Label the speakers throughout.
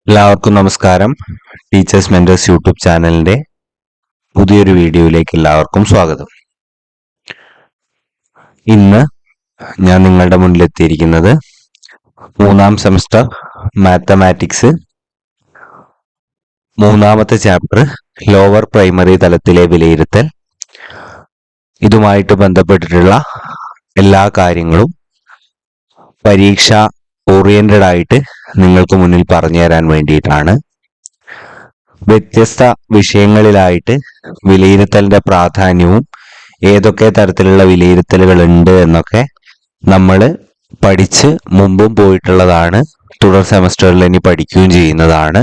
Speaker 1: എല്ലാവർക്കും നമസ്കാരം. Teachers mentors YouTube ചാനലിന്റെ പുതിയൊരു വീഡിയോയിലേക്ക് എല്ലാവർക്കും സ്വാഗതം. ഇന്ന് ഞാൻ നിങ്ങളുടെ മുന്നിൽ എത്തിയിരിക്കുന്നത് 3ാം സെമസ്റ്റർ മാത്തമാറ്റിക്സ് 3ാമത്തെ ചാപ്റ്റർ ലോവർ പ്രൈമറി തലത്തിലെ വിലയിരുത്തൽ, ഇതുമായിട്ട് ബന്ധപ്പെട്ടിട്ടുള്ള എല്ലാ കാര്യങ്ങളും പരീക്ഷ ഓറിയന്റഡ് ആയിട്ട് നിങ്ങൾക്ക് മുന്നിൽ പറഞ്ഞു തരാൻ വേണ്ടിയിട്ടാണ്. വ്യത്യസ്ത വിഷയങ്ങളിലായിട്ട് വിലയിരുത്തലിന്റെ പ്രാധാന്യവും ഏതൊക്കെ തരത്തിലുള്ള വിലയിരുത്തലുകൾ ഉണ്ട് എന്നൊക്കെ നമ്മൾ പഠിച്ച് മുമ്പും പോയിട്ടുള്ളതാണ്. തുടർ സെമസ്റ്ററിൽ ഇനി പഠിക്കുകയും ചെയ്യുന്നതാണ്.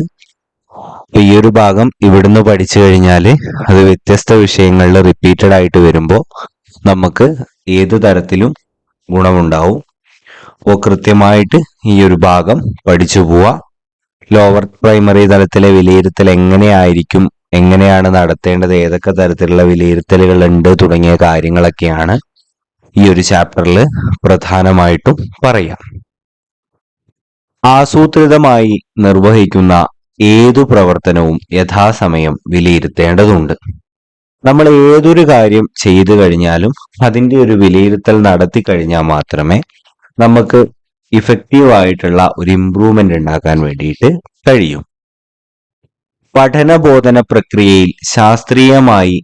Speaker 1: ഈ ഒരു ഭാഗം ഇവിടുന്ന് പഠിച്ചു കഴിഞ്ഞാൽ അത് വ്യത്യസ്ത വിഷയങ്ങളിൽ റിപ്പീറ്റഡ് ആയിട്ട് വരുമ്പോൾ നമുക്ക് ഏത് തരത്തിലും ഗുണമുണ്ടാവും. അപ്പോൾ കൃത്യമായിട്ട് ഈ ഒരു ഭാഗം പഠിച്ചു പോവുക. ലോവർ പ്രൈമറി തലത്തിലെ വിലയിരുത്തൽ എങ്ങനെയായിരിക്കും, എങ്ങനെയാണ് നടത്തേണ്ടത്, ഏതൊക്കെ തരത്തിലുള്ള വിലയിരുത്തലുകൾ ഉണ്ട് തുടങ്ങിയ കാര്യങ്ങളൊക്കെയാണ് ഈ ഒരു ചാപ്റ്ററിൽ പ്രധാനമായിട്ടും പറയാം. ആസൂത്രിതമായി നിർവഹിക്കുന്ന ഏതു പ്രവർത്തനവും യഥാസമയം വിലയിരുത്തേണ്ടതുണ്ട്. നമ്മൾ ഏതൊരു കാര്യം ചെയ്തു കഴിഞ്ഞാലും അതിൻ്റെ ഒരു വിലയിരുത്തൽ നടത്തി കഴിഞ്ഞാൽ മാത്രമേ നമുക്ക് ഇഫക്റ്റീവ് ആയിട്ടുള്ള ഒരു ഇംപ്രൂവ്മെന്റ് ഉണ്ടാക്കാൻ വേണ്ടിയിട്ട് കഴിയും. പഠനബോധന പ്രക്രിയയിൽ ശാസ്ത്രീയമായി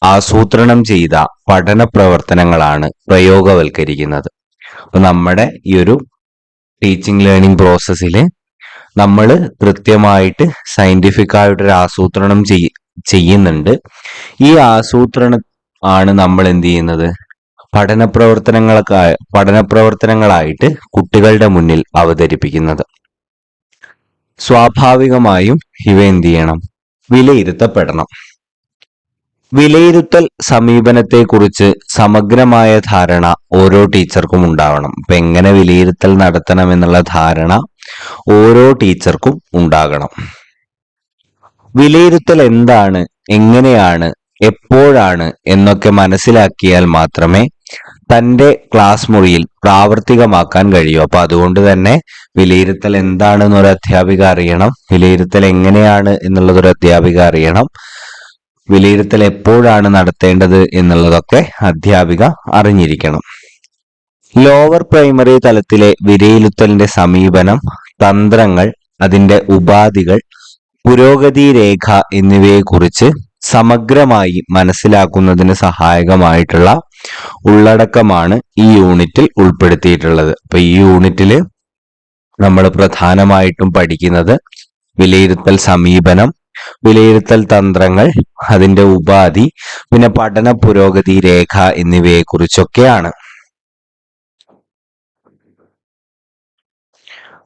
Speaker 1: ആസൂത്രണം ചെയ്ത പഠന പ്രവർത്തനങ്ങളാണ് പ്രയോഗവൽക്കരിക്കുന്നത്. അപ്പൊ നമ്മുടെ ഈ ഒരു ടീച്ചിങ് ലേണിംഗ് പ്രോസസ്സിൽ നമ്മൾ കൃത്യമായിട്ട് സയന്റിഫിക് ആയിട്ടൊരു ആസൂത്രണം ചെയ്യുന്നുണ്ട്. ഈ ആസൂത്രണം ആണ് നമ്മൾ എന്ത് ചെയ്യുന്നത്, പഠന പ്രവർത്തനങ്ങളായിട്ട് കുട്ടികളുടെ മുന്നിൽ അവതരിപ്പിക്കുന്നത്. സ്വാഭാവികമായും ഇവ എന്ത് ചെയ്യണം, വിലയിരുത്തപ്പെടണം. വിലയിരുത്തൽ സമീപനത്തെക്കുറിച്ച് സമഗ്രമായ ധാരണ ഓരോ ടീച്ചർക്കും ഉണ്ടാവണം. ഇപ്പൊ എങ്ങനെ വിലയിരുത്തൽ നടത്തണം എന്നുള്ള ധാരണ ഓരോ ടീച്ചർക്കും ഉണ്ടാകണം. വിലയിരുത്തൽ എന്താണ്, എങ്ങനെയാണ്, എപ്പോഴാണ് എന്നൊക്കെ മനസ്സിലാക്കിയാൽ മാത്രമേ തൻ്റെ ക്ലാസ് മുറിയിൽ പ്രാവർത്തികമാക്കാൻ കഴിയൂ. അപ്പൊ അതുകൊണ്ട് തന്നെ വിലയിരുത്തൽ എന്താണെന്ന് ഒരു അധ്യാപിക അറിയണം, വിലയിരുത്തൽ എങ്ങനെയാണ് എന്നുള്ളത് ഒരു അധ്യാപിക അറിയണം, വിലയിരുത്തൽ എപ്പോഴാണ് നടത്തേണ്ടത് എന്നുള്ളതൊക്കെ അധ്യാപിക അറിഞ്ഞിരിക്കണം. ലോവർ പ്രൈമറി തലത്തിലെ വിലയിരുത്തലിന്റെ സമീപനം, തന്ത്രങ്ങൾ, അതിന്റെ ഉപാധികൾ, പുരോഗതി രേഖ എന്നിവയെക്കുറിച്ച് സമഗ്രമായി മനസ്സിലാക്കുന്നതിന് സഹായകമായിട്ടുള്ള ഉള്ളടക്കമാണ് ഈ യൂണിറ്റിൽ ഉൾപ്പെടുത്തിയിട്ടുള്ളത്. അപ്പൊ ഈ യൂണിറ്റിൽ നമ്മൾ പ്രധാനമായിട്ടും പഠിക്കുന്നത് വിലയിരുത്തൽ സമീപനം, വിലയിരുത്തൽ തന്ത്രങ്ങൾ, അതിന്റെ ഉപാധി, പിന്നെ പഠന പുരോഗതി രേഖ എന്നിവയെ കുറിച്ചൊക്കെയാണ്.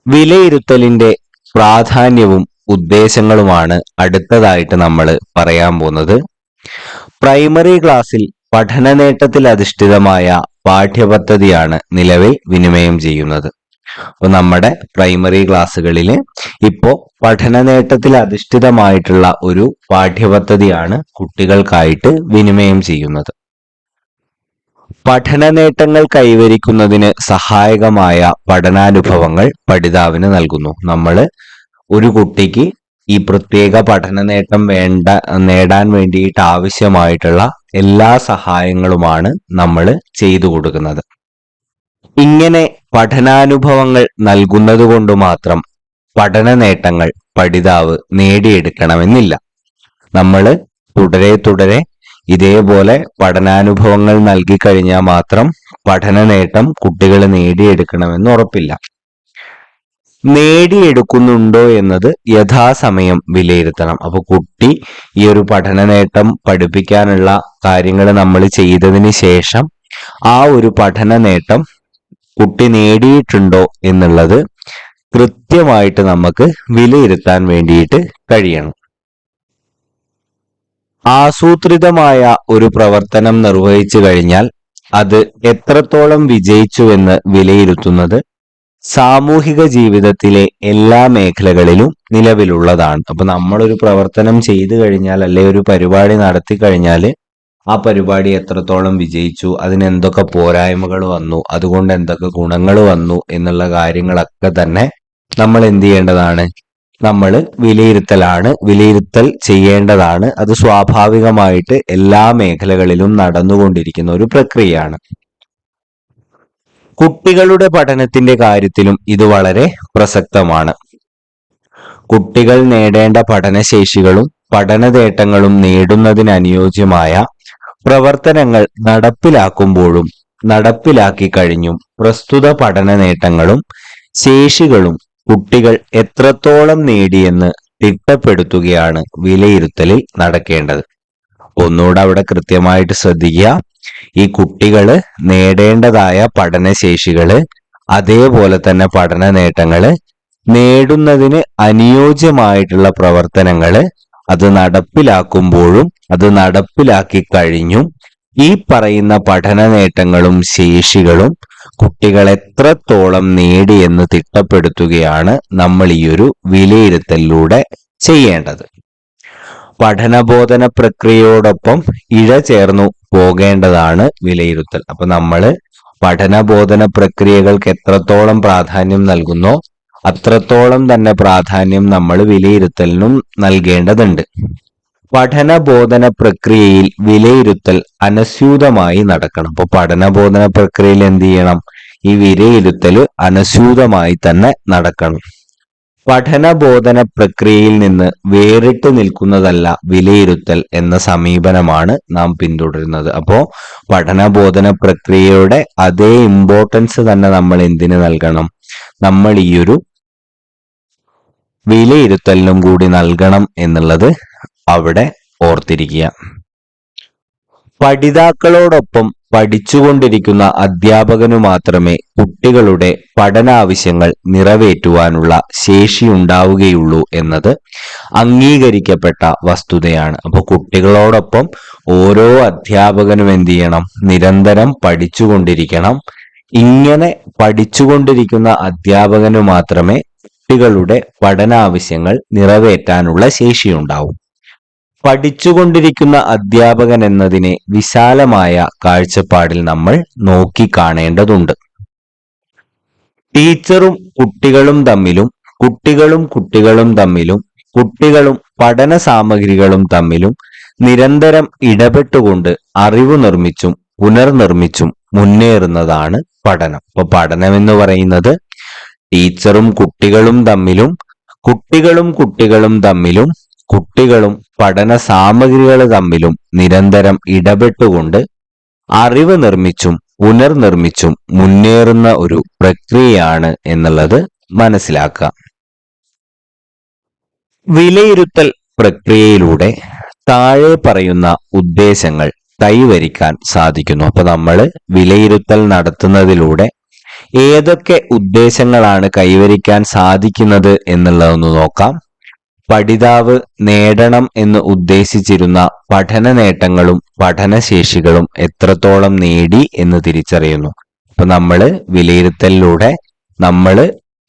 Speaker 1: വിലയിരുത്തലിന്റെ പ്രാധാന്യവും ഉദ്ദേശങ്ങളുമാണ് അടുത്തതായിട്ട് നമ്മൾ പറയാൻ പോകുന്നത്. പ്രൈമറി ക്ലാസ്സിൽ പഠന നേട്ടത്തിൽ അധിഷ്ഠിതമായ പാഠ്യപദ്ധതിയാണ് നിലവിൽ വിനിമയം ചെയ്യുന്നത്. അപ്പൊ നമ്മുടെ പ്രൈമറി ക്ലാസ്സുകളിൽ ഇപ്പോൾ പഠന നേട്ടത്തിൽ അധിഷ്ഠിതമായിട്ടുള്ള ഒരു പാഠ്യപദ്ധതിയാണ് കുട്ടികൾക്കായിട്ട് വിനിമയം ചെയ്യുന്നത്. പഠന നേട്ടങ്ങൾ കൈവരിക്കുന്നതിന് സഹായകമായ പഠനാനുഭവങ്ങൾ പഠിതാവിന് നൽകുന്നു. നമ്മൾ ഒരു കുട്ടിക്ക് ഈ പ്രത്യേക പഠന നേട്ടം നേടാൻ വേണ്ടിയിട്ട് ആവശ്യമായിട്ടുള്ള എല്ലാ സഹായങ്ങളുമാണ് നമ്മൾ ചെയ്തു കൊടുക്കുന്നത്. ഇങ്ങനെ പഠനാനുഭവങ്ങൾ നൽകുന്നത് കൊണ്ട് മാത്രം പഠന നേട്ടങ്ങൾ പഠിതാവ് നേടിയെടുക്കണമെന്നില്ല. നമ്മൾ തുടരെ ഇതേപോലെ പഠനാനുഭവങ്ങൾ നൽകി കഴിഞ്ഞാൽ മാത്രം പഠന നേട്ടം കുട്ടികൾ നേടിയെടുക്കണമെന്ന് ഉറപ്പില്ല. നേടിയെടുക്കുന്നുണ്ടോ എന്നത് യഥാസമയം വിലയിരുത്തണം. അപ്പൊ കുട്ടി ഈ ഒരു പഠന നേട്ടം പഠിപ്പിക്കാനുള്ള കാര്യങ്ങൾ നമ്മൾ ചെയ്തതിന് ശേഷം ആ ഒരു പഠന നേട്ടം കുട്ടി നേടിയിട്ടുണ്ടോ എന്നുള്ളത് കൃത്യമായിട്ട് നമുക്ക് വിലയിരുത്താൻ വേണ്ടിയിട്ട് കഴിയണം. ആസൂത്രിതമായ ഒരു പ്രവർത്തനം നിർവഹിച്ചു കഴിഞ്ഞാൽ അത് എത്രത്തോളം വിജയിച്ചു എന്ന് വിലയിരുത്തുന്നത് സാമൂഹിക ജീവിതത്തിലെ എല്ലാ മേഖലകളിലും നിലവിലുള്ളതാണ്. അപ്പൊ നമ്മളൊരു പ്രവർത്തനം ചെയ്തു കഴിഞ്ഞാൽ, അല്ലെ ഒരു പരിപാടി നടത്തി കഴിഞ്ഞാൽ ആ പരിപാടി എത്രത്തോളം വിജയിച്ചു, അതിന് എന്തൊക്കെ പോരായ്മകൾ വന്നു, അതുകൊണ്ട് എന്തൊക്കെ ഗുണങ്ങൾ വന്നു എന്നുള്ള കാര്യങ്ങളൊക്കെ തന്നെ നമ്മൾ എന്ത് ചെയ്യേണ്ടതാണ്, നമ്മൾ വിലയിരുത്തൽ ചെയ്യേണ്ടതാണ്. അത് സ്വാഭാവികമായിട്ട് എല്ലാ മേഖലകളിലും നടന്നുകൊണ്ടിരിക്കുന്ന ഒരു പ്രക്രിയയാണ്. കുട്ടികളുടെ പഠനത്തിന്റെ കാര്യത്തിലും ഇത് വളരെ പ്രസക്തമാണ്. കുട്ടികൾ നേടേണ്ട പഠനശേഷികളും പഠന നേട്ടങ്ങളും നേടുന്നതിന് അനുയോജ്യമായ പ്രവർത്തനങ്ങൾ നടപ്പിലാക്കുമ്പോഴും നടപ്പിലാക്കി കഴിഞ്ഞും പ്രസ്തുത പഠന നേട്ടങ്ങളും ശേഷികളും കുട്ടികൾ എത്രത്തോളം നേടിയെന്ന് തിട്ടപ്പെടുത്തുകയാണ് വിലയിരുത്തലിൽ നടക്കേണ്ടത്. ഒന്നുകൂടെ അവിടെ കൃത്യമായിട്ട് ശ്രദ്ധിക്കുക. ഈ കുട്ടികള് നേടേണ്ടതായ പഠനശേഷികള് അതേപോലെ തന്നെ പഠന നേട്ടങ്ങള് നേടുന്നതിന് അനുയോജ്യമായിട്ടുള്ള പ്രവർത്തനങ്ങള് അത് നടപ്പിലാക്കുമ്പോഴും അത് നടപ്പിലാക്കി കഴിഞ്ഞും ഈ പറയുന്ന പഠന നേട്ടങ്ങളും ശേഷികളും കുട്ടികൾ എത്രത്തോളം നേടിയെന്ന് തിട്ടപ്പെടുത്തുകയാണ് നമ്മൾ ഈ ഒരു വിലയിരുത്തലിലൂടെ ചെയ്യേണ്ടത്. പഠനബോധന പ്രക്രിയയോടൊപ്പം ഇഴചേർന്നു പോകേണ്ടതാണ് വിലയിരുത്തൽ. അപ്പൊ നമ്മള് പഠനബോധന പ്രക്രിയകൾക്ക് എത്രത്തോളം പ്രാധാന്യം നൽകുന്നോ അത്രത്തോളം തന്നെ പ്രാധാന്യം നമ്മൾ വിലയിരുത്തലിനും നൽകേണ്ടതുണ്ട്. പഠനബോധന പ്രക്രിയയിൽ വിലയിരുത്തൽ അനസ്യൂതമായി നടക്കണം. അപ്പൊ പഠനബോധന പ്രക്രിയയിൽ എന്ത് ചെയ്യണം? ഈ വിലയിരുത്തൽ അനസ്യൂതമായി തന്നെ നടക്കണം. പഠനബോധന പ്രക്രിയയിൽ നിന്ന് വേറിട്ട് നിൽക്കുന്നതല്ല വിലയിരുത്തൽ എന്ന സമീപനമാണ് നാം പിന്തുടരുന്നത്. അപ്പോ പഠനബോധന പ്രക്രിയയുടെ അതേ ഇമ്പോർട്ടൻസ് തന്നെ നമ്മൾ എന്തിനു നൽകണം? നമ്മൾ ഈ ഒരു വിലയിരുത്തലിനും കൂടി നൽകണം എന്നുള്ളത് അവിടെ ഓർത്തിരിക്കുക. പഠിതാക്കളോടൊപ്പം പഠിച്ചുകൊണ്ടിരിക്കുന്ന അധ്യാപകനു മാത്രമേ കുട്ടികളുടെ പഠനാവശ്യങ്ങൾ നിറവേറ്റുവാനുള്ള ശേഷിയുണ്ടാവുകയുള്ളൂ എന്നത് അംഗീകരിക്കപ്പെട്ട വസ്തുതയാണ്. അപ്പോൾ കുട്ടികളോടൊപ്പം ഓരോ അധ്യാപകനും എന്ത് ചെയ്യണം? നിരന്തരം പഠിച്ചുകൊണ്ടിരിക്കണം. ഇങ്ങനെ പഠിച്ചുകൊണ്ടിരിക്കുന്ന അധ്യാപകനു മാത്രമേ കുട്ടികളുടെ പഠനാവശ്യങ്ങൾ നിറവേറ്റാനുള്ള ശേഷിയുണ്ടാവും. പഠിച്ചുകൊണ്ടിരിക്കുന്ന അധ്യാപകൻ എന്നതിനെ വിശാലമായ കാഴ്ചപ്പാടിൽ നമ്മൾ നോക്കിക്കാണേണ്ടതുണ്ട്. ടീച്ചറും കുട്ടികളും തമ്മിലും കുട്ടികളും തമ്മിലും കുട്ടികളും പഠന സാമഗ്രികളും തമ്മിലും നിരന്തരം ഇടപെട്ടുകൊണ്ട് അറിവ് നിർമ്മിച്ചും പുനർനിർമ്മിച്ചും മുന്നേറുന്നതാണ് പഠനം. അപ്പൊ പഠനം എന്ന് പറയുന്നത് ടീച്ചറും കുട്ടികളും തമ്മിലും കുട്ടികളും തമ്മിലും കുട്ടികളും പഠന സാമഗ്രികൾ തമ്മിലും നിരന്തരം ഇടപെട്ടുകൊണ്ട് അറിവ് നിർമ്മിച്ചും പുനർനിർമ്മിച്ചും മുന്നേറുന്ന ഒരു പ്രക്രിയയാണ് എന്നുള്ളത് മനസ്സിലാക്കുക. വിലയിരുത്തൽ പ്രക്രിയയിലൂടെ താഴെ പറയുന്ന ഉദ്ദേശങ്ങൾ കൈവരിക്കാൻ സാധിക്കുന്നു. അപ്പൊ നമ്മൾ വിലയിരുത്തൽ നടത്തുന്നതിലൂടെ ഏതൊക്കെ ഉദ്ദേശങ്ങളാണ് കൈവരിക്കാൻ സാധിക്കുന്നത് എന്നുള്ളതൊന്ന് നോക്കാം. പഠിതാവ് നേടണം എന്ന് ഉദ്ദേശിച്ചിരുന്ന പഠന നേട്ടങ്ങളും പഠനശേഷികളും എത്രത്തോളം നേടി എന്ന് തിരിച്ചറിയുന്നു. അപ്പൊ നമ്മള് വിലയിരുത്തലിലൂടെ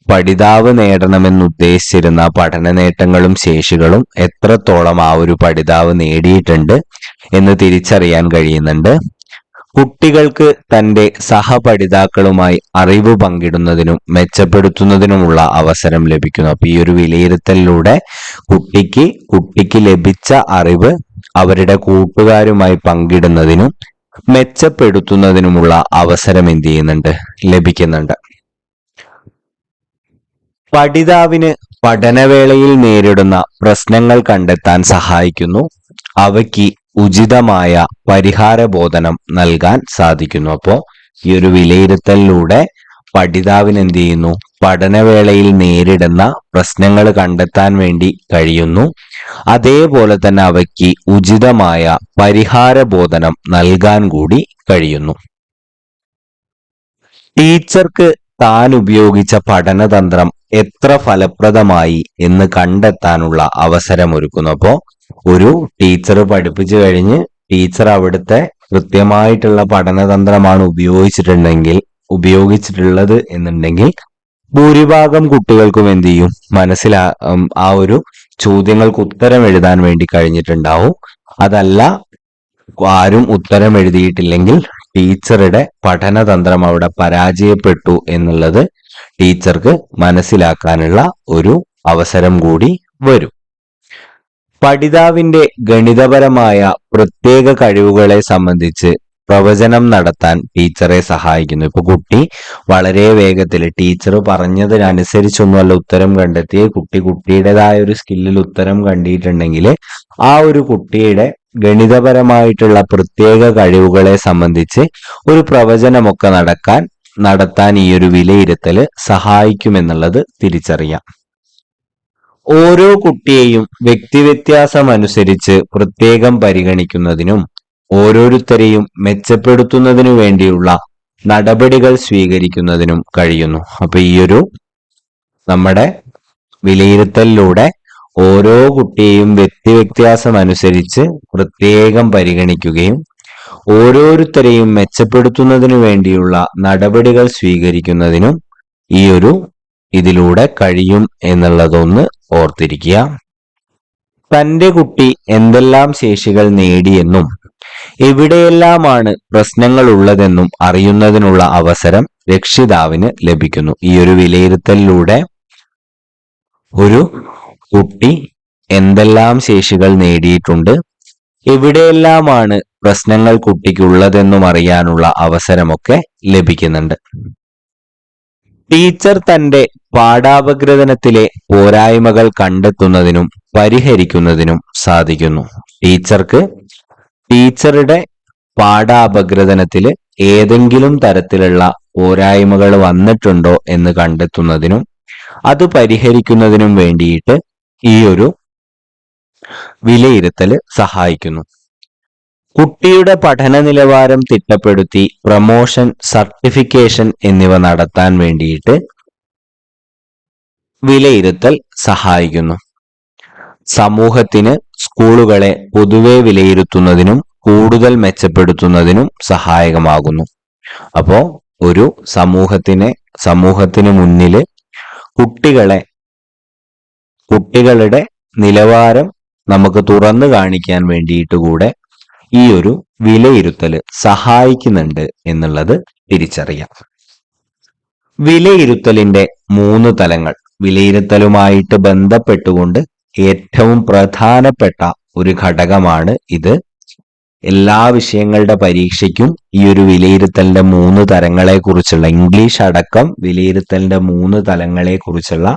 Speaker 1: പഠിതാവ് നേടണമെന്ന് ഉദ്ദേശിച്ചിരുന്ന പഠന നേട്ടങ്ങളും ശേഷികളും എത്രത്തോളം ആ ഒരു പഠിതാവ് നേടിയിട്ടുണ്ട് എന്ന് തിരിച്ചറിയാൻ കഴിയുന്നുണ്ട്. കുട്ടികൾക്ക് തന്റെ സഹപഠിതാക്കളുമായി അറിവ് പങ്കിടുന്നതിനും മെച്ചപ്പെടുത്തുന്നതിനുമുള്ള അവസരം ലഭിക്കുന്നു. അപ്പൊ ഈ ഒരു വിലയിരുത്തലിലൂടെ കുട്ടിക്ക് ലഭിച്ച അറിവ് അവരുടെ കൂട്ടുകാരുമായി പങ്കിടുന്നതിനും മെച്ചപ്പെടുത്തുന്നതിനുമുള്ള അവസരം എന്ത് ചെയ്യുന്നുണ്ട്? ലഭിക്കുന്നുണ്ട്. പഠിതാവിന് പഠനവേളയിൽ നേരിടുന്ന പ്രശ്നങ്ങൾ കണ്ടെത്താൻ സഹായിക്കുന്നു. അവയ്ക്ക് ഉചിതമായ പരിഹാരബോധനം നൽകാൻ സാധിക്കുന്നു. അപ്പോൾ ഈ ഒരു വിലയിരുത്തലിലൂടെ പഠിതാവിന് എന്ത് ചെയ്യുന്നു? പഠനവേളയിൽ നേരിടുന്ന പ്രശ്നങ്ങൾ കണ്ടെത്താൻ വേണ്ടി കഴിയുന്നു. അതേപോലെ തന്നെ അവയ്ക്ക് ഉചിതമായ പരിഹാരബോധനം നൽകാൻ കൂടി കഴിയുന്നു. ടീച്ചർക്ക് താൻ ഉപയോഗിച്ച പഠനതന്ത്രം എത്ര ഫലപ്രദമായി എന്ന് കണ്ടെത്താനുള്ള അവസരമൊരുക്കുന്നു. അപ്പോൾ ഒരു ടീച്ചർ പഠിപ്പിച്ചു കഴിഞ്ഞ് ടീച്ചർ അവിടുത്തെ കൃത്യമായിട്ടുള്ള പഠനതന്ത്രമാണ് ഉപയോഗിച്ചിട്ടുള്ളത് എന്നുണ്ടെങ്കിൽ ഭൂരിഭാഗം കുട്ടികൾക്കും എന്ത് ചെയ്യും? ആ ഒരു ചോദ്യങ്ങൾക്ക് ഉത്തരം എഴുതാൻ വേണ്ടി കഴിഞ്ഞിട്ടുണ്ടാവും. അതല്ല, ആരും ഉത്തരം എഴുതിയിട്ടില്ലെങ്കിൽ ടീച്ചറുടെ പഠനതന്ത്രം അവിടെ പരാജയപ്പെട്ടു എന്നുള്ളത് ടീച്ചർക്ക് മനസ്സിലാക്കാനുള്ള ഒരു അവസരം കൂടി വരും. പഠിതാവിന്റെ ഗണിതപരമായ പ്രത്യേക കഴിവുകളെ സംബന്ധിച്ച് പ്രവചനം നടത്താൻ ടീച്ചറെ സഹായിക്കുന്നു. ഇപ്പൊ കുട്ടി വളരെ വേഗത്തിൽ ടീച്ചർ പറഞ്ഞതിനനുസരിച്ചൊന്നുമല്ല ഉത്തരം കണ്ടെത്തിയ കുട്ടിയുടേതായ ഒരു സ്കില്ലിൽ ഉത്തരം കണ്ടിട്ടുണ്ടെങ്കിൽ ആ ഒരു കുട്ടിയുടെ ഗണിതപരമായിട്ടുള്ള പ്രത്യേക കഴിവുകളെ സംബന്ധിച്ച് ഒരു പ്രവചനമൊക്കെ നടത്താൻ ഈ ഒരു വിലയിരുത്തല് സഹായിക്കുമെന്നുള്ളത് തിരിച്ചറിയാം. ഓരോ കുട്ടിയെയും വ്യക്തിവ്യത്യാസമനുസരിച്ച് പ്രത്യേകം പരിഗണിക്കുന്നതിനും ഓരോരുത്തരെയും മെച്ചപ്പെടുത്തുന്നതിനു വേണ്ടിയുള്ള നടപടികൾ സ്വീകരിക്കുന്നതിനും കഴിയുന്നു. അപ്പൊ ഈ ഒരു നമ്മുടെ വിലയിരുത്തലിലൂടെ ഓരോ കുട്ടിയെയും വ്യക്തിവ്യത്യാസമനുസരിച്ച് പ്രത്യേകം പരിഗണിക്കുകയും ഓരോരുത്തരെയും മെച്ചപ്പെടുത്തുന്നതിനു വേണ്ടിയുള്ള നടപടികൾ സ്വീകരിക്കുന്നതിനും ഈ ഒരു ഇതിലൂടെ കഴിയും എന്നുള്ളതൊന്ന് ഓർത്തിരിക്കുക. തന്റെ കുട്ടി എന്തെല്ലാം ശേഷികൾ നേടിയെന്നും എവിടെയെല്ലാമാണ് പ്രശ്നങ്ങൾ ഉള്ളതെന്നും അറിയുന്നതിനുള്ള അവസരം രക്ഷിതാവിന് ലഭിക്കുന്നു. ഈ ഒരു വിലയിരുത്തലിലൂടെ ഒരു കുട്ടി എന്തെല്ലാം ശേഷികൾ നേടിയിട്ടുണ്ട്, എവിടെയെല്ലാമാണ് പ്രശ്നങ്ങൾ കുട്ടിക്കുള്ളതെന്നും അറിയാനുള്ള അവസരമൊക്കെ ലഭിക്കുന്നുണ്ട്. ടീച്ചർ തന്റെ പാഠാപഗ്രഥനത്തിലെ പോരായ്മകൾ കണ്ടെത്തുന്നതിനും പരിഹരിക്കുന്നതിനും സാധിക്കുന്നു. ടീച്ചർക്ക് ടീച്ചറുടെ പാഠാപഗ്രഥനത്തില് ഏതെങ്കിലും തരത്തിലുള്ള പോരായ്മകൾ വന്നിട്ടുണ്ടോ എന്ന് കണ്ടെത്തുന്നതിനും അത് പരിഹരിക്കുന്നതിനും വേണ്ടിയിട്ട് ഈ ഒരു വിലയിരുത്തൽ സഹായിക്കുന്നു. കുട്ടിയുടെ പഠന നിലവാരം തിട്ടപ്പെടുത്തി പ്രമോഷൻ, സർട്ടിഫിക്കേഷൻ എന്നിവ നടത്താൻ വേണ്ടിയിട്ട് വിലയിരുത്തൽ സഹായിക്കുന്നു. സമൂഹത്തിന് സ്കൂളുകളെ പൊതുവെ വിലയിരുത്തുന്നതിനും കൂടുതൽ മെച്ചപ്പെടുത്തുന്നതിനും സഹായകമാകുന്നു. അപ്പോ ഒരു സമൂഹത്തിന് മുന്നില് കുട്ടികളുടെ നിലവാരം നമുക്ക് തുറന്നു കാണിക്കാൻ വേണ്ടിയിട്ട് കൂടെ ഈ ഒരു വിലയിരുത്തൽ സഹായിക്കുന്നുണ്ട് എന്നുള്ളത് തിരിച്ചറിയാം. വിലയിരുത്തലിന്റെ 3 തലങ്ങൾ. വിലയിരുത്തലുമായിട്ട് ബന്ധപ്പെട്ടുകൊണ്ട് ഏറ്റവും പ്രധാനപ്പെട്ട ഒരു ഘടകമാണ് ഇത്. എല്ലാ വിഷയങ്ങളുടെ പരീക്ഷയ്ക്കും ഈ ഒരു വിലയിരുത്തലിന്റെ 3 തരങ്ങളെ കുറിച്ചുള്ള, ഇംഗ്ലീഷ് അടക്കം വിലയിരുത്തലിന്റെ 3 തലങ്ങളെ കുറിച്ചുള്ള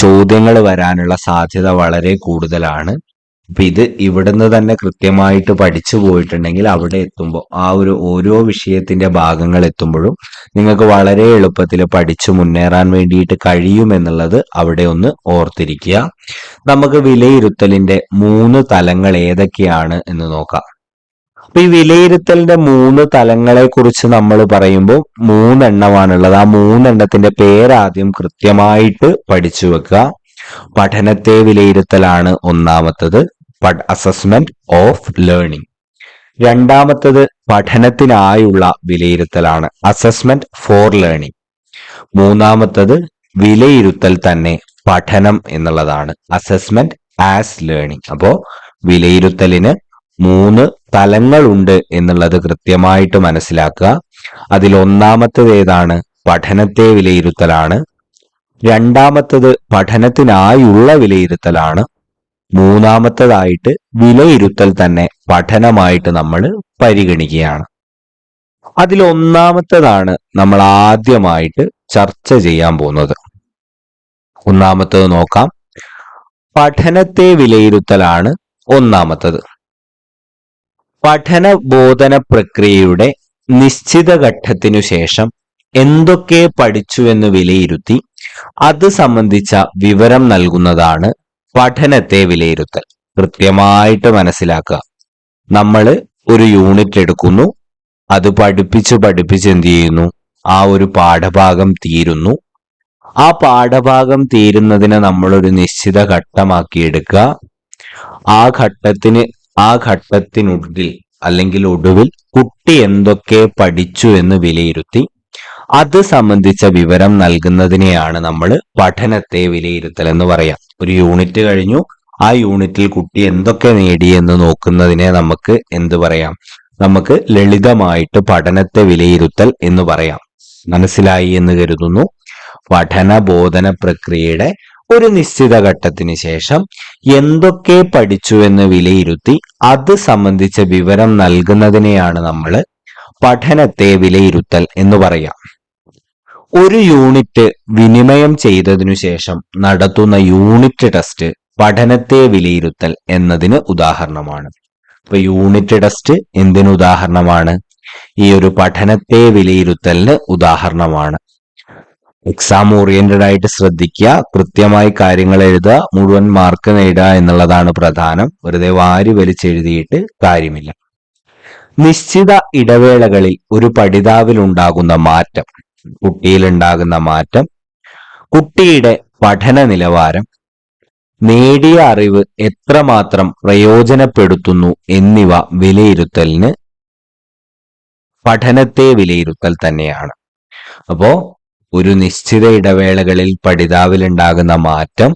Speaker 1: ചോദ്യങ്ങൾ വരാനുള്ള സാധ്യത വളരെ കൂടുതലാണ്. അപ്പൊ ഇത് ഇവിടുന്ന് തന്നെ കൃത്യമായിട്ട് പഠിച്ചു പോയിട്ടുണ്ടെങ്കിൽ അവിടെ എത്തുമ്പോൾ ആ ഒരു ഓരോ വിഷയത്തിന്റെ ഭാഗങ്ങൾ എത്തുമ്പോഴും നിങ്ങൾക്ക് വളരെ എളുപ്പത്തിൽ പഠിച്ചു മുന്നേറാൻ വേണ്ടിയിട്ട് കഴിയുമെന്നുള്ളത് അവിടെ ഒന്ന് ഓർത്തിരിക്കുക. നമുക്ക് വിലയിരുത്തലിന്റെ 3 തലങ്ങൾ ഏതൊക്കെയാണ് എന്ന് നോക്കാം. അപ്പൊ ഈ വിലയിരുത്തലിന്റെ 3 തലങ്ങളെ കുറിച്ച് നമ്മൾ പറയുമ്പോൾ 3 എണ്ണമാണുള്ളത്. ആ 3 എണ്ണത്തിന്റെ പേരാദ്യം കൃത്യമായിട്ട് പഠിച്ചു വെക്കുക. പഠനത്തെ വിലയിരുത്തലാണ് ഒന്നാമത്തത്, അസസ്മെന്റ് ഓഫ് ലേണിംഗ്. രണ്ടാമത്തത് പഠനത്തിനായുള്ള വിലയിരുത്തലാണ്, അസസ്മെന്റ് ഫോർ ലേണിംഗ്. മൂന്നാമത്തത് വിലയിരുത്തൽ തന്നെ പഠനം എന്നുള്ളതാണ്, അസസ്മെന്റ് ആസ് ലേണിംഗ്. അപ്പോ വിലയിരുത്തലിന് 3 തലങ്ങളുണ്ട് എന്നുള്ളത് കൃത്യമായിട്ട് മനസ്സിലാക്കുക. അതിൽ ഒന്നാമത്തത് ഏതാണ്? പഠനത്തെ വിലയിരുത്തലാണ്. രണ്ടാമത്തത് പഠനത്തിനായുള്ള വിലയിരുത്തലാണ്. മൂന്നാമത്തതായിട്ട് വിലയിരുത്തൽ തന്നെ പഠനമായിട്ട് നമ്മൾ പരിഗണിക്കുകയാണ്. അതിലൊന്നാമത്തതാണ് നമ്മൾ ആദ്യമായിട്ട് ചർച്ച ചെയ്യാൻ പോകുന്നത്. ഒന്നാമത്തത് നോക്കാം. പഠനത്തെ വിലയിരുത്തലാണ് ഒന്നാമത്തത്. പഠന ബോധന പ്രക്രിയയുടെ നിശ്ചിത ഘട്ടത്തിനു ശേഷം എന്തൊക്കെ പഠിച്ചുവെന്ന് വിലയിരുത്തി അത് സംബന്ധിച്ച വിവരം നൽകുന്നതാണ് പഠനത്തെ വിലയിരുത്തൽ. കൃത്യമായിട്ട് മനസ്സിലാക്കുക. നമ്മൾ ഒരു യൂണിറ്റ് എടുക്കുന്നു, അത് പഠിപ്പിച്ച് എന്ത് ചെയ്യുന്നു? ആ ഒരു പാഠഭാഗം തീരുന്നു. ആ പാഠഭാഗം തീരുന്നതിനെ നമ്മളൊരു നിശ്ചിത ഘട്ടമാക്കി എടുക്കുക. ആ ഘട്ടത്തിനുള്ളിൽ അല്ലെങ്കിൽ ഒടുവിൽ കുട്ടി എന്തൊക്കെ പഠിച്ചു എന്ന് വിലയിരുത്തി അത് സംബന്ധിച്ച വിവരം നൽകുന്നതിനെയാണ് നമ്മൾ പഠനത്തെ വിലയിരുത്തൽ എന്ന് പറയാം. ഒരു യൂണിറ്റ് കഴിഞ്ഞു, ആ യൂണിറ്റിൽ കുട്ടി എന്തൊക്കെ നേടിയെന്ന് നോക്കുന്നതിനെ നമുക്ക് എന്ത് പറയാം? നമുക്ക് ലളിതമായിട്ട് പഠനത്തെ വിലയിരുത്തൽ എന്ന് പറയാം. മനസ്സിലായി എന്ന് കരുതുന്നു. പഠന ബോധന പ്രക്രിയയുടെ ഒരു നിശ്ചിത ഘട്ടത്തിന് ശേഷം എന്തൊക്കെ പഠിച്ചു എന്ന് വിലയിരുത്തി അത് സംബന്ധിച്ച വിവരം നൽകുന്നതിനെയാണ് നമ്മൾ പഠനത്തെ വിലയിരുത്തൽ എന്ന് പറയാം. ഒരു യൂണിറ്റ് വിനിമയം ചെയ്തതിനു ശേഷം നടത്തുന്ന യൂണിറ്റ് ടെസ്റ്റ് പഠനത്തെ വിലയിരുത്തൽ എന്നതിന് ഉദാഹരണമാണ്. ഇപ്പൊ യൂണിറ്റ് ടെസ്റ്റ് എന്തിന് ഉദാഹരണമാണ്? ഈ ഒരു പഠനത്തെ വിലയിരുത്തലിന് ഉദാഹരണമാണ്. എക്സാം ഓറിയന്റഡ് ആയിട്ട് ശ്രദ്ധിക്കുക, കൃത്യമായി കാര്യങ്ങൾ എഴുതുക, മുഴുവൻ മാർക്ക് നേടുക എന്നുള്ളതാണ് പ്രധാനം. വെറുതെ വാരി വലിച്ചെഴുതിയിട്ട് കാര്യമില്ല. നിശ്ചിത ഇടവേളകളിൽ ഒരു പഠിതാവിൽ ഉണ്ടാകുന്ന മാറ്റം, കുട്ടിയിൽ ഉണ്ടാകുന്ന മാറ്റം, കുട്ടിയുടെ പഠന നിലവാരം, നേടിയ അറിവ് എത്രമാത്രം പ്രയോജനപ്പെടുത്തുന്നു എന്നിവ വിലയിരുത്തലിന് പഠനത്തെ വിലയിരുത്തൽ തന്നെയാണ്. അപ്പോ ഒരു നിശ്ചിത ഇടവേളകളിൽ പഠിതാവിൽ ഉണ്ടാകുന്ന മാറ്റം,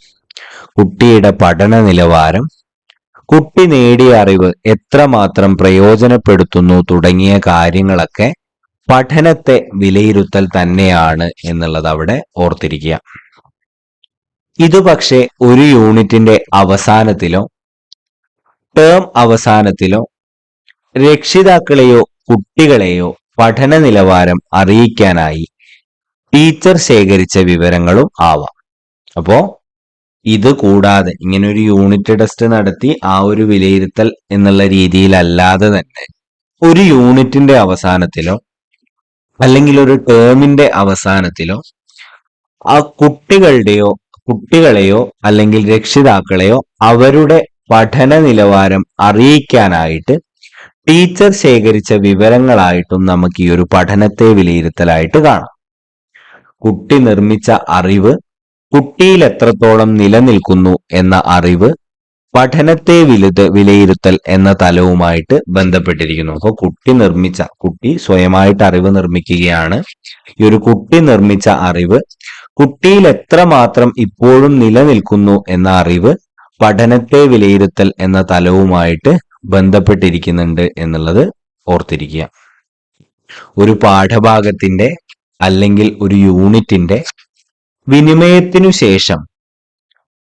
Speaker 1: കുട്ടിയുടെ പഠന നിലവാരം, കുട്ടി നേടിയ അറിവ് എത്രമാത്രം പ്രയോജനപ്പെടുത്തുന്നു തുടങ്ങിയ കാര്യങ്ങളൊക്കെ പഠനത്തെ വിലയിരുത്തൽ തന്നെയാണ് എന്നുള്ളത് അവിടെ ഓർത്തിരിക്കുക. ഇത് പക്ഷേ ഒരു യൂണിറ്റിന്റെ അവസാനത്തിലോ ടേം അവസാനത്തിലോ രക്ഷിതാക്കളെയോ കുട്ടികളെയോ പഠന നിലവാരം അറിയിക്കാനായി ടീച്ചർ ശേഖരിച്ച വിവരങ്ങളും ആവാം. അപ്പോ ഇത് കൂടാതെ ഇങ്ങനെ ഒരു യൂണിറ്റ് ടെസ്റ്റ് നടത്തി ആ ഒരു വിലയിരുത്തൽ എന്നുള്ള രീതിയിലല്ലാതെ തന്നെ ഒരു യൂണിറ്റിന്റെ അവസാനത്തിലോ അല്ലെങ്കിൽ ഒരു ടേമിന്റെ അവസാനത്തിലോ ആ കുട്ടികളെയോ അല്ലെങ്കിൽ രക്ഷിതാക്കളെയോ അവരുടെ പഠന നിലവാരം അറിയിക്കാനായിട്ട് ടീച്ചർ ശേഖരിച്ച വിവരങ്ങളായിട്ടും നമുക്ക് ഈ ഒരു പഠനത്തെ വിലയിരുത്തലായിട്ട് കാണാം. കുട്ടി നിർമ്മിച്ച അറിവ് കുട്ടിയിൽ എത്രത്തോളം നിലനിൽക്കുന്നു എന്ന അറിവ് പഠനത്തെ വിലയിരുത്തൽ എന്ന തലവുമായിട്ട് ബന്ധപ്പെട്ടിരിക്കുന്നു. അപ്പോൾ കുട്ടി സ്വയമായിട്ട് അറിവ് നിർമ്മിക്കുകയാണ്. ഈ ഒരു കുട്ടി നിർമ്മിച്ച അറിവ് കുട്ടിയിൽ എത്രമാത്രം ഇപ്പോഴും നിലനിൽക്കുന്നു എന്ന അറിവ് പഠനത്തെ വിലയിരുത്തൽ എന്ന തലവുമായിട്ട് ബന്ധപ്പെട്ടിരിക്കുന്നുണ്ട് എന്നുള്ളത് ഓർത്തിരിക്കുക. ഒരു പാഠഭാഗത്തിന്റെ അല്ലെങ്കിൽ ഒരു യൂണിറ്റിന്റെ വിനിമയത്തിനു ശേഷം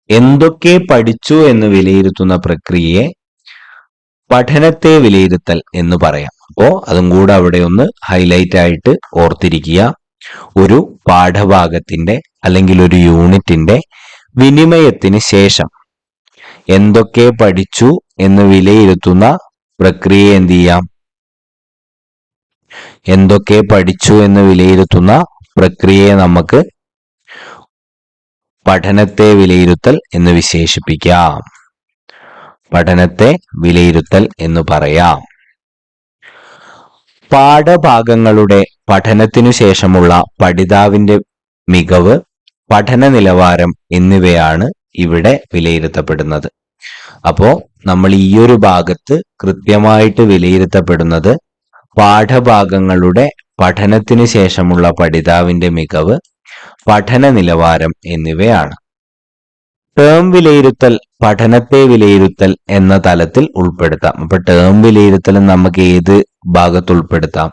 Speaker 1: എന്തൊക്കെ പഠിച്ചു എന്ന് വിലയിരുത്തുന്ന പ്രക്രിയയെ പഠനത്തെ വിലയിരുത്തൽ എന്ന് പറയാം. അപ്പോ അതും കൂടെ അവിടെ ഒന്ന് ഹൈലൈറ്റ് ആയിട്ട് ഓർത്തിരിക്കുക. ഒരു പാഠഭാഗത്തിന്റെ അല്ലെങ്കിൽ ഒരു യൂണിറ്റിന്റെ വിനിമയത്തിന് ശേഷം എന്തൊക്കെ പഠിച്ചു എന്ന് വിലയിരുത്തുന്ന പ്രക്രിയയെ എന്ത് ചെയ്യാം? എന്തൊക്കെ പഠിച്ചു എന്ന് വിലയിരുത്തുന്ന പ്രക്രിയയെ നമുക്ക് പഠനത്തെ വിലയിരുത്തൽ എന്ന് വിശേഷിപ്പിക്കാം. പഠനത്തെ വിലയിരുത്തൽ എന്ന് പറയാം. പാഠഭാഗങ്ങളുടെ പഠനത്തിനു ശേഷമുള്ള പഠിതാവിന്റെ മികവ്, പഠന നിലവാരം എന്നിവയാണ് ഇവിടെ വിലയിരുത്തപ്പെടുന്നത്. അപ്പോ നമ്മൾ ഈ ഒരു ഭാഗത്ത് കൃത്യമായിട്ട് വിലയിരുത്തപ്പെടുന്നത് പാഠഭാഗങ്ങളുടെ പഠനത്തിനു ശേഷമുള്ള പഠിതാവിന്റെ മികവ്, പഠന നിലവാരം എന്നിവയാണ്. ടേം വിലയിരുത്തൽ പഠനത്തെ വിലയിരുത്തൽ എന്ന തലത്തിൽ ഉൾപ്പെടുത്താം. അപ്പൊ ടേം വിലയിരുത്തൽ നമുക്ക് ഏത് ഭാഗത്ത് ഉൾപ്പെടുത്താം?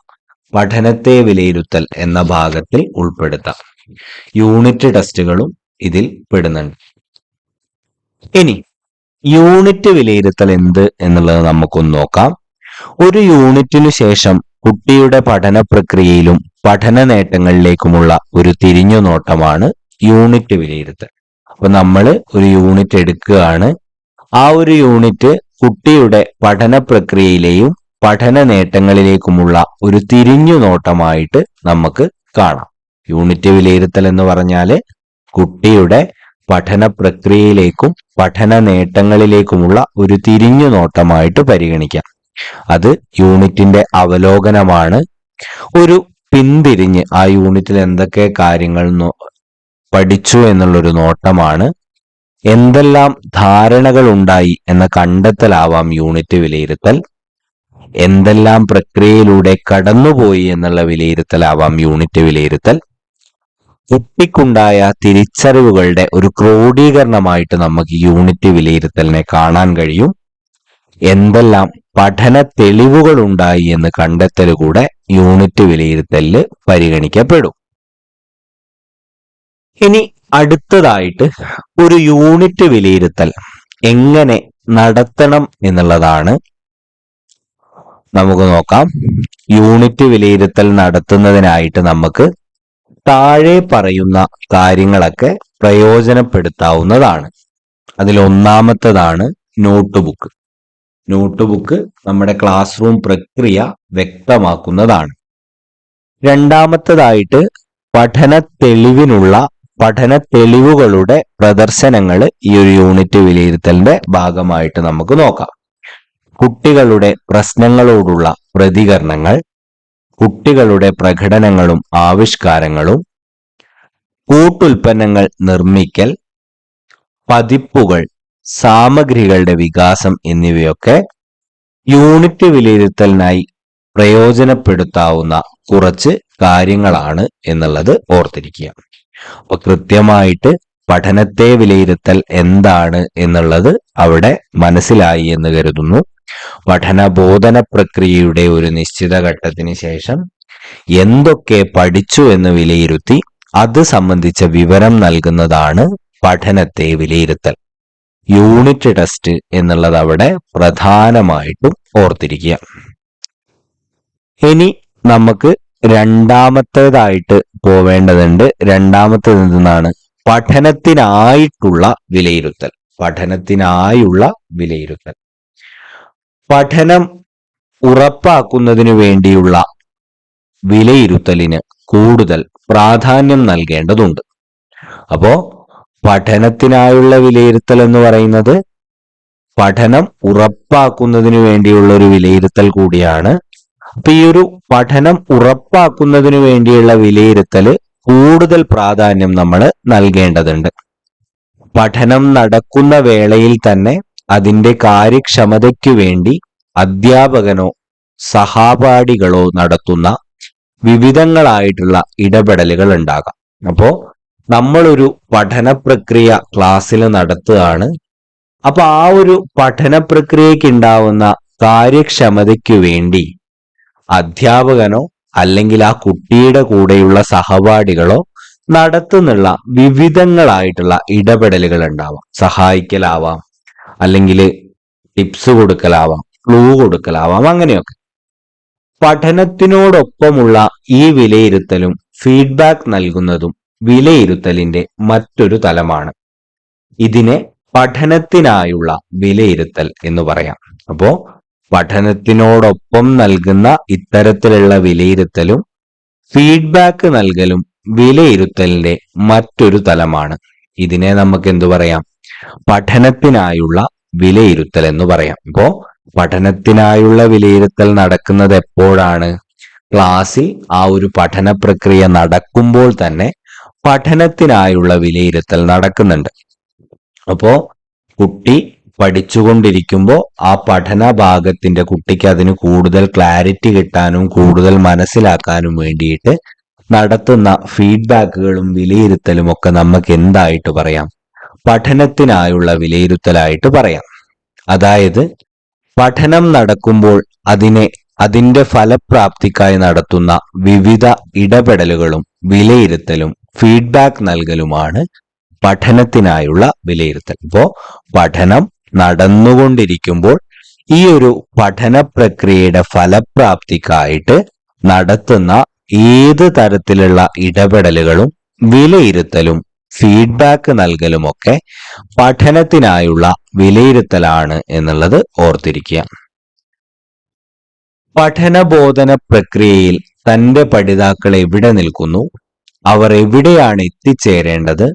Speaker 1: പഠനത്തെ വിലയിരുത്തൽ എന്ന ഭാഗത്തിൽ ഉൾപ്പെടുത്താം. യൂണിറ്റ് ടെസ്റ്റുകളും ഇതിൽ പെടുന്നുണ്ട്. ഇനി യൂണിറ്റ് വിലയിരുത്തൽ എന്ത് എന്നുള്ളത് നമുക്കൊന്ന് നോക്കാം. ഒരു യൂണിറ്റിനു ശേഷം കുട്ടിയുടെ പഠന പ്രക്രിയയിലും പഠന നേട്ടങ്ങളിലേക്കുമുള്ള ഒരു തിരിഞ്ഞുനോട്ടമാണ് യൂണിറ്റ് വിലയിരുത്തൽ. അപ്പൊ നമ്മൾ ഒരു യൂണിറ്റ് എടുക്കുകയാണ്. ആ ഒരു യൂണിറ്റ് കുട്ടിയുടെ പഠന പ്രക്രിയയിലെയും പഠന നേട്ടങ്ങളിലേക്കുമുള്ള ഒരു തിരിഞ്ഞുനോട്ടമായിട്ട് നമുക്ക് കാണാം. യൂണിറ്റ് വിലയിരുത്തൽ എന്ന് പറഞ്ഞാല് കുട്ടിയുടെ പഠന പ്രക്രിയയിലേക്കും പഠന നേട്ടങ്ങളിലേക്കുമുള്ള ഒരു തിരിഞ്ഞുനോട്ടമായിട്ട് പരിഗണിക്കാം. അത് യൂണിറ്റിന്റെ അവലോകനമാണ്. ഒരു പിന്തിരിഞ്ഞ് ആ യൂണിറ്റിൽ എന്തൊക്കെ കാര്യങ്ങൾ പഠിച്ചു എന്നുള്ളൊരു നോട്ടമാണ്. എന്തെല്ലാം ധാരണകൾ ഉണ്ടായി എന്ന കണ്ടെത്തലാവാം യൂണിറ്റ് വിലയിരുത്തൽ. എന്തെല്ലാം പ്രക്രിയയിലൂടെ കടന്നുപോയി എന്നുള്ള വിലയിരുത്തലാവാം യൂണിറ്റ് വിലയിരുത്തൽ. കുട്ടിക്കുണ്ടായ തിരിച്ചറിവുകളുടെ ഒരു ക്രോഡീകരണമായിട്ട് നമുക്ക് യൂണിറ്റ് വിലയിരുത്തലിനെ കാണാൻ കഴിയും. എന്തെല്ലാം പഠന തെളിവുകൾ ഉണ്ടായി എന്ന് കണ്ടെത്തൽ കൂടെ യൂണിറ്റ് വിലയിരുത്തലിൽ പരിഗണിക്കപ്പെടും. ഇനി അടുത്തതായിട്ട് ഒരു യൂണിറ്റ് വിലയിരുത്തൽ എങ്ങനെ നടത്തണം എന്നുള്ളതാണ് നമുക്ക് നോക്കാം. യൂണിറ്റ് വിലയിരുത്തൽ നടത്തുന്നതിനായിട്ട് നമുക്ക് താഴെ പറയുന്ന കാര്യങ്ങളൊക്കെ പ്രയോജനപ്പെടുത്താവുന്നതാണ്. അതിൽ ഒന്നാമത്തേതാണ് നോട്ട് ബുക്ക്. നോട്ട് ബുക്ക് നമ്മുടെ ക്ലാസ് റൂം പ്രക്രിയ വ്യക്തമാക്കുന്നതാണ്. രണ്ടാമത്തേതായിട്ട് പഠന തെളിവുകളുടെ പ്രദർശനങ്ങൾ ഈ ഒരു യൂണിറ്റ് വിലയിരുത്തലിന്റെ ഭാഗമായിട്ട് നമുക്ക് നോക്കാം. കുട്ടികളുടെ പ്രശ്നങ്ങളോടുള്ള പ്രതികരണങ്ങൾ, കുട്ടികളുടെ പ്രകടനങ്ങളും ആവിഷ്കാരങ്ങളും, കൂട്ടുൽപ്പന്നങ്ങൾ നിർമ്മിക്കൽ, പതിപ്പുകൾ, സാമഗ്രികളുടെ വികാസം എന്നിവയൊക്കെ യൂണിറ്റ് വിലയിരുത്തലിനായി പ്രയോജനപ്പെടുത്താവുന്ന കുറച്ച് കാര്യങ്ങളാണ് എന്നുള്ളത് ഓർത്തിരിക്കുക. അപ്പൊ കൃത്യമായിട്ട് പഠനത്തെ വിലയിരുത്തൽ എന്താണ് എന്നുള്ളത് അവിടെ മനസ്സിലായി എന്ന് കരുതുന്നു. പഠനബോധന പ്രക്രിയയുടെ ഒരു നിശ്ചിത ഘട്ടത്തിന് ശേഷം എന്തൊക്കെ പഠിച്ചു എന്ന് വിലയിരുത്തി അത് സംബന്ധിച്ച വിവരം നൽകുന്നതാണ് പഠനത്തെ വിലയിരുത്തൽ. യൂണിറ്റ് ടെസ്റ്റ് എന്നുള്ളത് അവിടെ പ്രധാനമായിട്ടും ഓർത്തിരിക്കുക. ഇനി നമുക്ക് രണ്ടാമത്തേതായിട്ട് പോവേണ്ടതുണ്ട്. രണ്ടാമത്തേത് എന്താണ്? പഠനത്തിനായിട്ടുള്ള വിലയിരുത്തൽ. പഠനത്തിനായുള്ള വിലയിരുത്തൽ. പഠനം ഉറപ്പാക്കുന്നതിനു വേണ്ടിയുള്ള വിലയിരുത്തലിന് കൂടുതൽ പ്രാധാന്യം നൽകേണ്ടതുണ്ട്. അപ്പോ പഠനത്തിനായുള്ള വിലയിരുത്തൽ എന്ന് പറയുന്നത് പഠനം ഉറപ്പാക്കുന്നതിന് വേണ്ടിയുള്ള ഒരു വിലയിരുത്തൽ കൂടിയാണ്. അപ്പൊ ഈ ഒരു പഠനം ഉറപ്പാക്കുന്നതിന് വേണ്ടിയുള്ള വിലയിരുത്തൽ കൂടുതൽ പ്രാധാന്യം നമ്മൾ നൽകേണ്ടതുണ്ട്. പഠനം നടക്കുന്ന വേളയിൽ തന്നെ അതിന്റെ കാര്യക്ഷമതയ്ക്കു വേണ്ടി അധ്യാപകനോ സഹപാഠികളോ നടത്തുന്ന വിവിധങ്ങളായിട്ടുള്ള ഇടപെടലുകൾ ഉണ്ടാകാം. അപ്പോ നമ്മളൊരു പഠന പ്രക്രിയ ക്ലാസ്സിൽ നടത്തുകയാണ്. അപ്പൊ ആ ഒരു പഠന പ്രക്രിയക്ക് ഉണ്ടാവുന്ന കാര്യക്ഷമതയ്ക്കു വേണ്ടി അധ്യാപകനോ അല്ലെങ്കിൽ ആ കുട്ടിയുടെ കൂടെയുള്ള സഹപാഠികളോ നടത്തുന്നുള്ള വിവിധങ്ങളായിട്ടുള്ള ഇടപെടലുകൾ ഉണ്ടാവാം. സഹായിക്കലാവാം, അല്ലെങ്കിൽ ടിപ്സ് കൊടുക്കലാവാം, ക്ലൂ കൊടുക്കലാവാം, അങ്ങനെയൊക്കെ. പഠനത്തിനോടൊപ്പമുള്ള ഈ വിലയിരുത്തലും ഫീഡ്ബാക്ക് നൽകുന്നതും വിലയിരുത്തലിന്റെ മറ്റൊരു തലമാണ്. ഇതിനെ പഠനത്തിനായുള്ള വിലയിരുത്തൽ എന്ന് പറയാം. അപ്പോ പഠനത്തിനോടൊപ്പം നൽകുന്ന ഇത്തരത്തിലുള്ള വിലയിരുത്തലും ഫീഡ്ബാക്ക് നൽകലും വിലയിരുത്തലിന്റെ മറ്റൊരു തലമാണ്. ഇതിനെ നമുക്ക് എന്തു പറയാം? പഠനത്തിനായുള്ള വിലയിരുത്തൽ എന്ന് പറയാം. ഇപ്പോ പഠനത്തിനായുള്ള വിലയിരുത്തൽ നടക്കുന്നത് എപ്പോഴാണ്? ക്ലാസ്സിൽ ആ ഒരു പഠന പ്രക്രിയ നടക്കുമ്പോൾ തന്നെ പഠനത്തിനായുള്ള വിലയിരുത്തൽ നടക്കുന്നുണ്ട്. അപ്പോ കുട്ടി പഠിച്ചുകൊണ്ടിരിക്കുമ്പോൾ ആ പഠന ഭാഗത്തിന്റെ കുട്ടിക്ക് അതിന് കൂടുതൽ ക്ലാരിറ്റി കിട്ടാനും കൂടുതൽ മനസ്സിലാക്കാനും വേണ്ടിയിട്ട് നടത്തുന്ന ഫീഡ്ബാക്കുകളും വിലയിരുത്തലും ഒക്കെ നമുക്ക് എന്തായിട്ട് പറയാം? പഠനത്തിനായുള്ള വിലയിരുത്തലായിട്ട് പറയാം. അതായത് പഠനം നടക്കുമ്പോൾ അതിന്റെ ഫലപ്രാപ്തിക്കായി നടത്തുന്ന വിവിധ ഇടപെടലുകളും വിലയിരുത്തലും ഫീഡ്ബാക്ക് നൽകലുമാണ് പഠനത്തിനായുള്ള വിലയിരുത്തൽ. ഇപ്പോ പഠനം നടന്നുകൊണ്ടിരിക്കുമ്പോൾ ഈ ഒരു പഠന പ്രക്രിയയുടെ ഫലപ്രാപ്തിക്കായിട്ട് നടത്തുന്ന ഏത് തരത്തിലുള്ള ഇടപെടലുകളും വിലയിരുത്തലും ഫീഡ്ബാക്ക് നൽകലുമൊക്കെ പഠനത്തിനായുള്ള വിലയിരുത്തലാണ് എന്നുള്ളത് ഓർത്തിരിക്കുക. പഠനബോധന പ്രക്രിയയിൽ തന്റെ പഠിതാക്കൾ എവിടെ നിൽക്കുന്നു, അവർ എവിടെയാണ് എത്തിച്ചേരേണ്ടത്,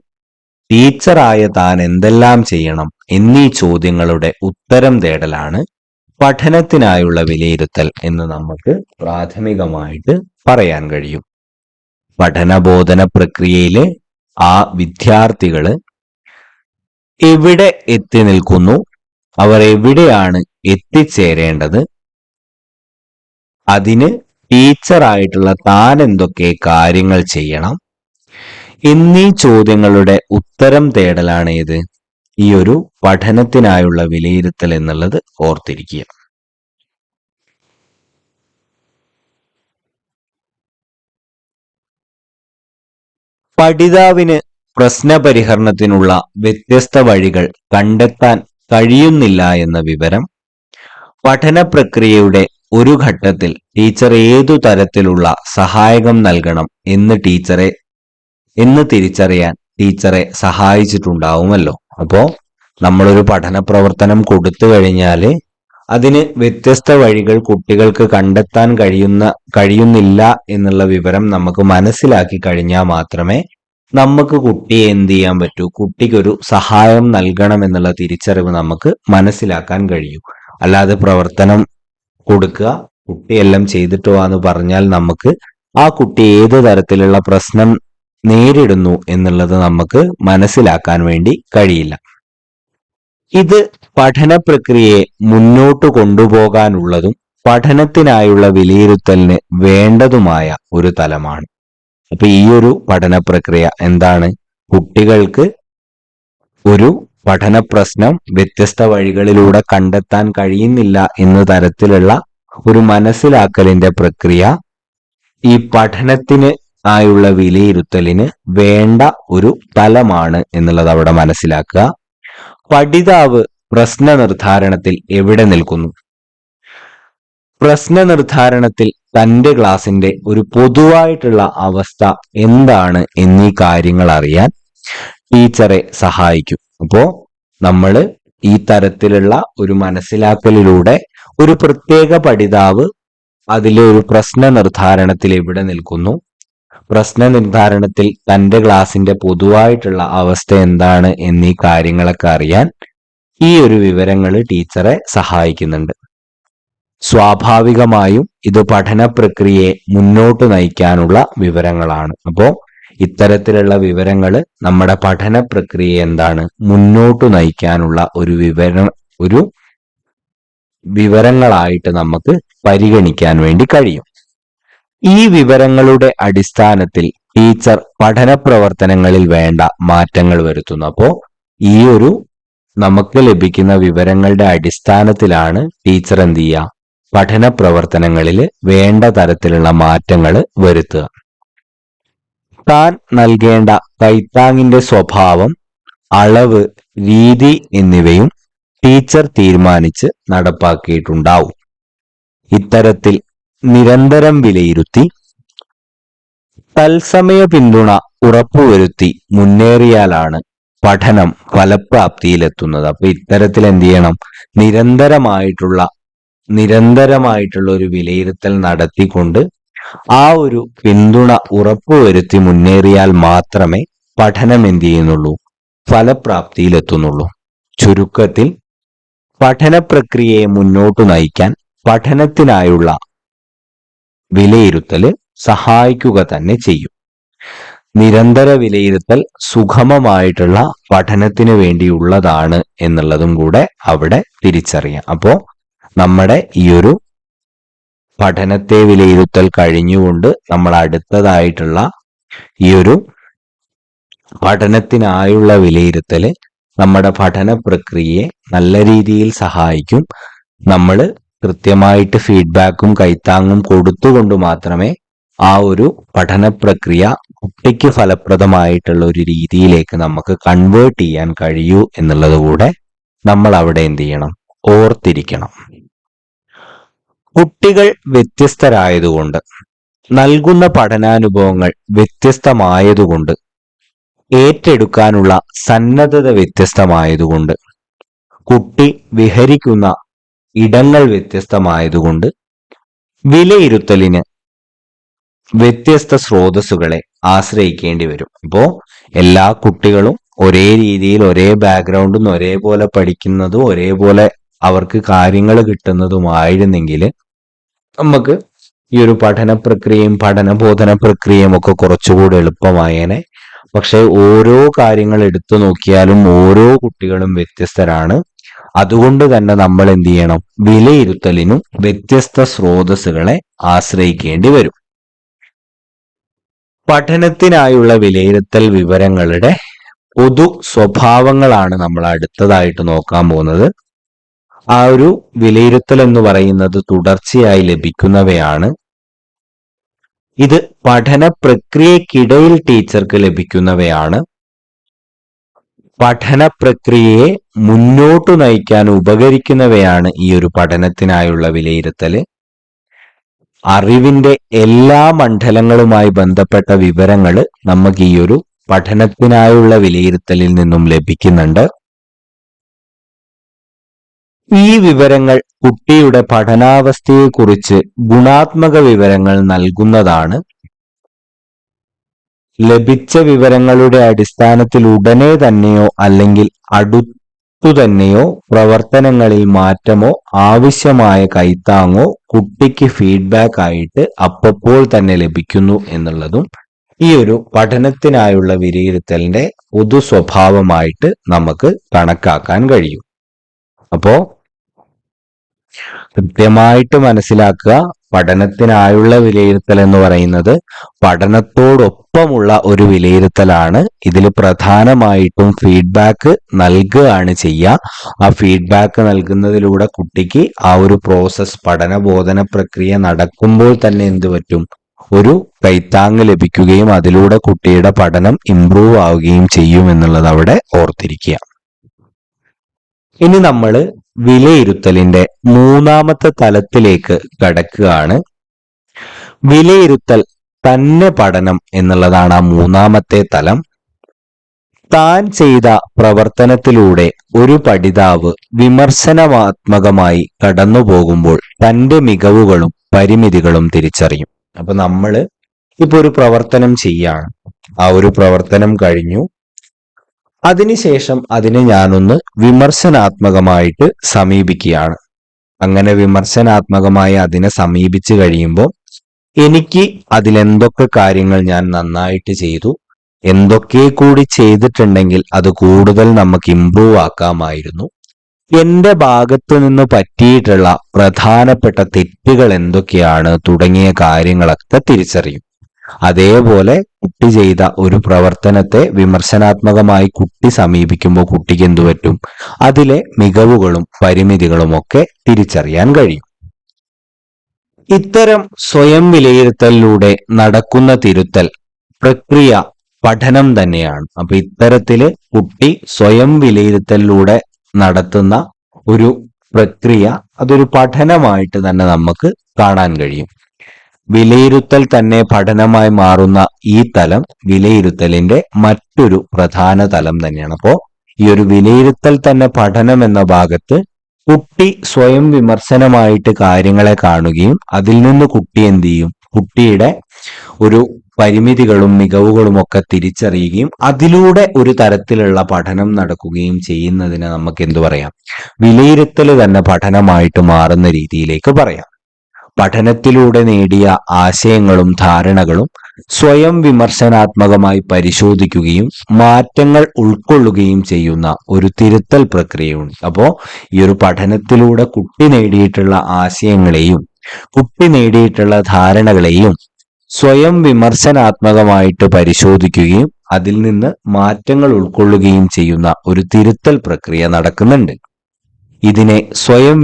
Speaker 1: ടീച്ചറായ താൻ എന്തെല്ലാം ചെയ്യണം എന്നീ ചോദ്യങ്ങളുടെ ഉത്തരം തേടലാണ് പഠനത്തിനായുള്ള വിലയിരുത്തൽ എന്ന് നമുക്ക് പ്രാഥമികമായിട്ട് പറയാൻ കഴിയും. പഠനബോധന പ്രക്രിയയിലെ ആ വിദ്യാർത്ഥികള് എവിടെ എത്തി നിൽക്കുന്നു, അവർ എവിടെയാണ് എത്തിച്ചേരേണ്ടത്, അതിന് ടീച്ചറായിട്ടുള്ള താൻ എന്തൊക്കെ കാര്യങ്ങൾ ചെയ്യണം എന്നീ ചോദ്യങ്ങളുടെ ഉത്തരം തേടലാണ് ഇത് ഈ ഒരു പഠനത്തിനായുള്ള വിലയിരുത്തൽ എന്നുള്ളത് ഓർത്തിരിക്കുക. പഠിതാവിന് പ്രശ്നപരിഹരണത്തിനുള്ള വ്യത്യസ്ത വഴികൾ കണ്ടെത്താൻ കഴിയുന്നില്ല എന്ന വിവരം, പഠന പ്രക്രിയയുടെ ഒരു ഘട്ടത്തിൽ ടീച്ചർ ഏതു തരത്തിലുള്ള സഹായകം നൽകണം എന്ന് തിരിച്ചറിയാൻ ടീച്ചറെ സഹായിച്ചിട്ടുണ്ടാവുമല്ലോ. അപ്പോ നമ്മളൊരു പഠന പ്രവർത്തനം കൊടുത്തു കഴിഞ്ഞാൽ അതിന് വ്യത്യസ്ത വഴികൾ കുട്ടികൾക്ക് കണ്ടെത്താൻ കഴിയുന്നില്ല എന്നുള്ള വിവരം നമുക്ക് മനസ്സിലാക്കി കഴിഞ്ഞാൽ മാത്രമേ നമുക്ക് കുട്ടിയെ എന്ത് ചെയ്യാൻ പറ്റൂ, കുട്ടിക്കൊരു സഹായം നൽകണം എന്നുള്ള തിരിച്ചറിവ് നമുക്ക് മനസ്സിലാക്കാൻ കഴിയൂ. അല്ലാതെ പ്രവർത്തനം കൊടുക്കുക, കുട്ടിയെല്ലാം ചെയ്തിട്ട് വാന്ന് പറഞ്ഞാൽ നമുക്ക് ആ കുട്ടി ഏത് തരത്തിലുള്ള പ്രശ്നം നേരിടുന്നു എന്നുള്ളത് നമുക്ക് മനസ്സിലാക്കാൻ വേണ്ടി കഴിയില്ല. ഇത് പഠന പ്രക്രിയയെ മുന്നോട്ട് കൊണ്ടുപോകാനുള്ളതും പഠനത്തിനായുള്ള വിലയിരുത്തലിന് വേണ്ടതുമായ ഒരു തലമാണ്. അപ്പൊ ഈ ഒരു പഠന പ്രക്രിയ എന്താണ്? കുട്ടികൾക്ക് ഒരു പഠന പ്രശ്നം വ്യത്യസ്ത വഴികളിലൂടെ കണ്ടെത്താൻ കഴിയുന്നില്ല എന്ന തരത്തിലുള്ള ഒരു മനസ്സിലാക്കലിന്റെ പ്രക്രിയ ഈ പഠനത്തിന് ആയുള്ള വിലയിരുത്തലിന് വേണ്ട ഒരു തലമാണ് എന്നുള്ളത് അവിടെ മനസ്സിലാക്കുക. പഠിതാവ് പ്രശ്ന നിർദ്ധാരണത്തിൽ എവിടെ നിൽക്കുന്നു? പ്രശ്ന നിർദ്ധാരണത്തിൽ തന്റെ ക്ലാസിന്റെ ഒരു പൊതുവായിട്ടുള്ള അവസ്ഥ എന്താണ് എന്നീ കാര്യങ്ങൾ അറിയാൻ ടീച്ചറെ സഹായിക്കും. അപ്പോ നമ്മൾ ഈ തരത്തിലുള്ള ഒരു മനസ്സിലാക്കലിലൂടെ ഒരു പ്രത്യേക പഠിതാവ് അതിലെ ഒരു പ്രശ്ന നിർദ്ധാരണത്തിൽ എവിടെ നിൽക്കുന്നു, പ്രശ്ന നിർദ്ധാരണത്തിൽ തന്റെ ക്ലാസിന്റെ പൊതുവായിട്ടുള്ള അവസ്ഥ എന്താണ് എന്നീ കാര്യങ്ങളൊക്കെ അറിയാൻ ഈ ഒരു വിവരങ്ങൾ ടീച്ചറെ സഹായിക്കുന്നുണ്ട്. സ്വാഭാവികമായും ഇത് പഠന പ്രക്രിയയെ മുന്നോട്ട് നയിക്കാനുള്ള വിവരങ്ങളാണ്. അപ്പോ ഇത്തരത്തിലുള്ള വിവരങ്ങൾ നമ്മുടെ പഠന പ്രക്രിയ എന്താണ് മുന്നോട്ട് നയിക്കാനുള്ള ഒരു വിവരങ്ങളായിട്ട് നമുക്ക് പരിഗണിക്കാൻ വേണ്ടി കഴിയും. ഈ വിവരങ്ങളുടെ അടിസ്ഥാനത്തിൽ ടീച്ചർ പഠന പ്രവർത്തനങ്ങളിൽ വേണ്ട മാറ്റങ്ങൾ വരുത്തുന്നു. അപ്പോ ഈ ഒരു നമുക്ക് ലഭിക്കുന്ന വിവരങ്ങളുടെ അടിസ്ഥാനത്തിലാണ് ടീച്ചർ എന്ത് ചെയ്യുക, പഠന പ്രവർത്തനങ്ങളിൽ വേണ്ട തരത്തിലുള്ള മാറ്റങ്ങൾ വരുത്തുക. താൻ നൽകേണ്ട കൈത്താങ്ങിന്റെ സ്വഭാവം, അളവ്, രീതി എന്നിവയും ടീച്ചർ തീരുമാനിച്ച് നടപ്പാക്കിയിട്ടുണ്ടാവും. ഇത്തരത്തിൽ നിരന്തരം വിലയിരുത്തി തത്സമയ പിന്തുണ ഉറപ്പുവരുത്തി മുന്നേറിയാലാണ് പഠനം ഫലപ്രാപ്തിയിലെത്തുന്നത്. അപ്പൊ ഇത്തരത്തിൽ എന്ത് ചെയ്യണം? നിരന്തരമായിട്ടുള്ള ഒരു വിലയിരുത്തൽ നടത്തിക്കൊണ്ട് ആ ഒരു പിന്തുണ ഉറപ്പുവരുത്തി മുന്നേറിയാൽ മാത്രമേ പഠനം എന്ത് ചെയ്യുന്നുള്ളൂ, ഫലപ്രാപ്തിയിലെത്തുന്നുള്ളൂ. ചുരുക്കത്തിൽ പഠന പ്രക്രിയയെ മുന്നോട്ട് നയിക്കാൻ പഠനത്തിനായുള്ള വിലയിരുത്തൽ സഹായിക്കുക തന്നെ ചെയ്യും. നിരന്തര വിലയിരുത്തൽ സുഗമമായിട്ടുള്ള പഠനത്തിന് വേണ്ടിയുള്ളതാണ് എന്നുള്ളതും കൂടെ അവിടെ തിരിച്ചറിയാം. അപ്പോ നമ്മുടെ ഈ ഒരു പഠനത്തെ വിലയിരുത്തൽ കഴിഞ്ഞുകൊണ്ട് നമ്മൾ അടുത്തതായിട്ടുള്ള ഈ ഒരു പഠനത്തിനായുള്ള വിലയിരുത്തൽ നമ്മുടെ പഠന പ്രക്രിയയെ നല്ല രീതിയിൽ സഹായിക്കും. നമ്മൾ കൃത്യമായിട്ട് ഫീഡ്ബാക്കും കൈത്താങ്ങും കൊടുത്തുകൊണ്ട് മാത്രമേ ആ ഒരു പഠന പ്രക്രിയ കുട്ടിക്ക് ഫലപ്രദമായിട്ടുള്ള ഒരു രീതിയിലേക്ക് നമുക്ക് കൺവേർട്ട് ചെയ്യാൻ കഴിയൂ എന്നുള്ളത് കൂടെ നമ്മൾ അവിടെ എന്ത് ചെയ്യണം, ഓർത്തിരിക്കണം. കുട്ടികൾ വ്യത്യസ്തരായതുകൊണ്ട്, നൽകുന്ന പഠനാനുഭവങ്ങൾ വ്യത്യസ്തമായതുകൊണ്ട്, ഏറ്റെടുക്കാനുള്ള സന്നദ്ധത വ്യത്യസ്തമായതുകൊണ്ട്, കുട്ടി വിഹരിക്കുന്ന ഇടങ്ങൾ വ്യത്യസ്തമായതുകൊണ്ട് വിലയിരുത്തലിന് വ്യത്യസ്ത സ്രോതസ്സുകളെ ആശ്രയിക്കേണ്ടി വരും. അപ്പോ എല്ലാ കുട്ടികളും ഒരേ രീതിയിൽ ഒരേ ബാക്ക്ഗ്രൗണ്ടിൽ നിന്ന് ഒരേപോലെ പഠിക്കുന്നതും ഒരേപോലെ അവർക്ക് കാര്യങ്ങൾ കിട്ടുന്നതുമായിരുന്നെങ്കിൽ നമുക്ക് ഈ ഒരു പഠന പ്രക്രിയയും പഠനബോധന പ്രക്രിയയും ഒക്കെ കുറച്ചുകൂടി എളുപ്പമായേനെ. പക്ഷെ ഓരോ കാര്യങ്ങൾ എടുത്തു നോക്കിയാലും ഓരോ കുട്ടികളും വ്യത്യസ്തരാണ്. അതുകൊണ്ട് തന്നെ നമ്മൾ എന്ത് ചെയ്യണം, വിലയിരുത്തലിനും വ്യത്യസ്ത സ്രോതസ്സുകളെ ആശ്രയിക്കേണ്ടി വരും. പഠനത്തിനായുള്ള വിലയിരുത്തൽ വിവരങ്ങളുടെ പൊതു സ്വഭാവങ്ങളാണ് നമ്മൾ അടുത്തതായിട്ട് നോക്കാൻ പോകുന്നത്. ആ ഒരു വിലയിരുത്തൽ എന്ന് പറയുന്നത് തുടർച്ചയായി ലഭിക്കുന്നവയാണ്. ഇത് പഠന പ്രക്രിയക്കിടയിൽ ടീച്ചർക്ക് ലഭിക്കുന്നവയാണ്. പഠന പ്രക്രിയയെ മുന്നോട്ടു നയിക്കാൻ ഉപകരിക്കുന്നവയാണ് ഈ ഒരു പഠനത്തിനായുള്ള വിലയിരുത്തൽ. അറിവിന്റെ എല്ലാ മണ്ഡലങ്ങളുമായി ബന്ധപ്പെട്ട വിവരങ്ങൾ നമുക്ക് ഈ ഒരു പഠനത്തിനായുള്ള വിലയിരുത്തലിൽ നിന്നും ലഭിക്കുന്നുണ്ട്. ഈ വിവരങ്ങൾ കുട്ടിയുടെ പഠനാവസ്ഥയെക്കുറിച്ച് ഗുണാത്മക വിവരങ്ങൾ നൽകുന്നതാണ്. ലഭിച്ച വിവരങ്ങളുടെ അടിസ്ഥാനത്തിൽ ഉടനെ തന്നെയോ അല്ലെങ്കിൽ അടുത്തു തന്നെയോ പ്രവർത്തനങ്ങളിൽ മാറ്റമോ ആവശ്യമായ കൈത്താങ്ങോ കുട്ടിക്ക് ഫീഡ്ബാക്ക് ആയിട്ട് അപ്പോൾ തന്നെ ലഭിക്കുന്നു എന്നുള്ളതും ഈ ഒരു പഠനത്തിനായുള്ള വിലയിരുത്തലിന്റെ പൊതു സ്വഭാവമായിട്ട് നമുക്ക് കണക്കാക്കാൻ കഴിയും. അപ്പോ കൃത്യമായിട്ട് മനസ്സിലാക്കുക, പഠനത്തിനായുള്ള വിലയിരുത്തൽ എന്ന് പറയുന്നത് പഠനത്തോടൊപ്പമുള്ള ഒരു വിലയിരുത്തലാണ്. ഇതിൽ പ്രധാനമായിട്ടും ഫീഡ്ബാക്ക് നൽകുകയാണ് ചെയ്യുക. ആ ഫീഡ്ബാക്ക് നൽകുന്നതിലൂടെ കുട്ടിക്ക് ആ ഒരു പ്രോസസ്, പഠനബോധന പ്രക്രിയ നടക്കുമ്പോൾ തന്നെ എന്ത് പറ്റും, ഒരു കൈത്താങ് ലഭിക്കുകയും അതിലൂടെ കുട്ടിയുടെ പഠനം ഇംപ്രൂവ് ആവുകയും ചെയ്യും എന്നുള്ളത് അവിടെ ഓർത്തിരിക്കുക. ഇനി നമ്മൾ വിലയിരുത്തലിന്റെ മൂന്നാമത്തെ തലത്തിലേക്ക് കടക്കുകയാണ്. വിലയിരുത്തൽ തന്നെ പഠനം എന്നുള്ളതാണ് ആ മൂന്നാമത്തെ തലം. താൻ ചെയ്ത പ്രവർത്തനത്തിലൂടെ ഒരു പഠിതാവ് വിമർശനാത്മകമായി കടന്നു പോകുമ്പോൾ തന്റെ മികവുകളും പരിമിതികളും തിരിച്ചറിയും. അപ്പൊ നമ്മൾ ഇപ്പൊ ഒരു പ്രവർത്തനം ചെയ്യാണ്, ആ ഒരു പ്രവർത്തനം കഴിഞ്ഞു, അതിനുശേഷം അതിനെ ഞാനൊന്ന് വിമർശനാത്മകമായിട്ട് സമീപിക്കുകയാണ്. അങ്ങനെ വിമർശനാത്മകമായി അതിനെ സമീപിച്ചു കഴിയുമ്പോൾ എനിക്ക് അതിലെന്തൊക്കെ കാര്യങ്ങൾ ഞാൻ നന്നായിട്ട് ചെയ്തു, എന്തൊക്കെ കൂടി ചെയ്തിട്ടുണ്ടെങ്കിൽ അത് കൂടുതൽ നമുക്ക് ഇംപ്രൂവ് ആക്കാമായിരുന്നു, എന്റെ ഭാഗത്തു നിന്ന് പറ്റിയിട്ടുള്ള പ്രധാനപ്പെട്ട തെറ്റുകൾ എന്തൊക്കെയാണ് തുടങ്ങിയ കാര്യങ്ങളൊക്കെ തിരിച്ചറിയും. അതേപോലെ കുട്ടി ചെയ്ത ഒരു പ്രവർത്തനത്തെ വിമർശനാത്മകമായി കുട്ടി സമീപിക്കുമ്പോൾ കുട്ടിക്ക് എന്തു പറ്റും, അതിലെ മികവുകളും പരിമിതികളും ഒക്കെ തിരിച്ചറിയാൻ കഴിയും. ഇത്തരം സ്വയം വിലയിരുത്തലിലൂടെ നടക്കുന്ന തിരുത്തൽ പ്രക്രിയ പഠനം തന്നെയാണ്. അപ്പൊ ഇത്തരത്തില് കുട്ടി സ്വയം വിലയിരുത്തലിലൂടെ നടത്തുന്ന ഒരു പ്രക്രിയ അതൊരു പഠനമായിട്ട് തന്നെ നമുക്ക് കാണാൻ കഴിയും. വിലയിരുത്തൽ തന്നെ പഠനമായി മാറുന്ന ഈ തലം വിലയിരുത്തലിന്റെ മറ്റൊരു പ്രധാന തലം തന്നെയാണ്. അപ്പോ ഈ ഒരു വിലയിരുത്തൽ തന്നെ പഠനം എന്ന ഭാഗത്ത് കുട്ടി സ്വയം വിമർശനമായിട്ട് കാര്യങ്ങളെ കാണുകയും അതിൽ നിന്ന് കുട്ടി എന്ത് ചെയ്യും, കുട്ടിയുടെ ഒരു പരിമിതികളും മികവുകളും ഒക്കെ തിരിച്ചറിയുകയും അതിലൂടെ ഒരു തരത്തിലുള്ള പഠനം നടക്കുകയും ചെയ്യുന്നതിന് നമുക്ക് എന്തു പറയാം, വിലയിരുത്തൽ തന്നെ പഠനമായിട്ട് മാറുന്ന രീതിയിലേക്ക് പറയാം. പഠനത്തിലൂടെ നേടിയ ആശയങ്ങളും ധാരണകളും സ്വയം വിമർശനാത്മകമായി പരിശോധിക്കുകയും മാറ്റങ്ങൾ ഉൾക്കൊള്ളുകയും ചെയ്യുന്ന ഒരു തിരുത്തൽ പ്രക്രിയയുണ്ട്. അപ്പോ ഈ ഒരു പഠനത്തിലൂടെ കുട്ടി നേടിയിട്ടുള്ള ആശയങ്ങളെയും കുട്ടി നേടിയിട്ടുള്ള ധാരണകളെയും സ്വയം വിമർശനാത്മകമായിട്ട് പരിശോധിക്കുകയും അതിൽ നിന്ന് മാറ്റങ്ങൾ ഉൾക്കൊള്ളുകയും ചെയ്യുന്ന ഒരു തിരുത്തൽ പ്രക്രിയ നടക്കുന്നുണ്ട്. ഇതിനെ സ്വയം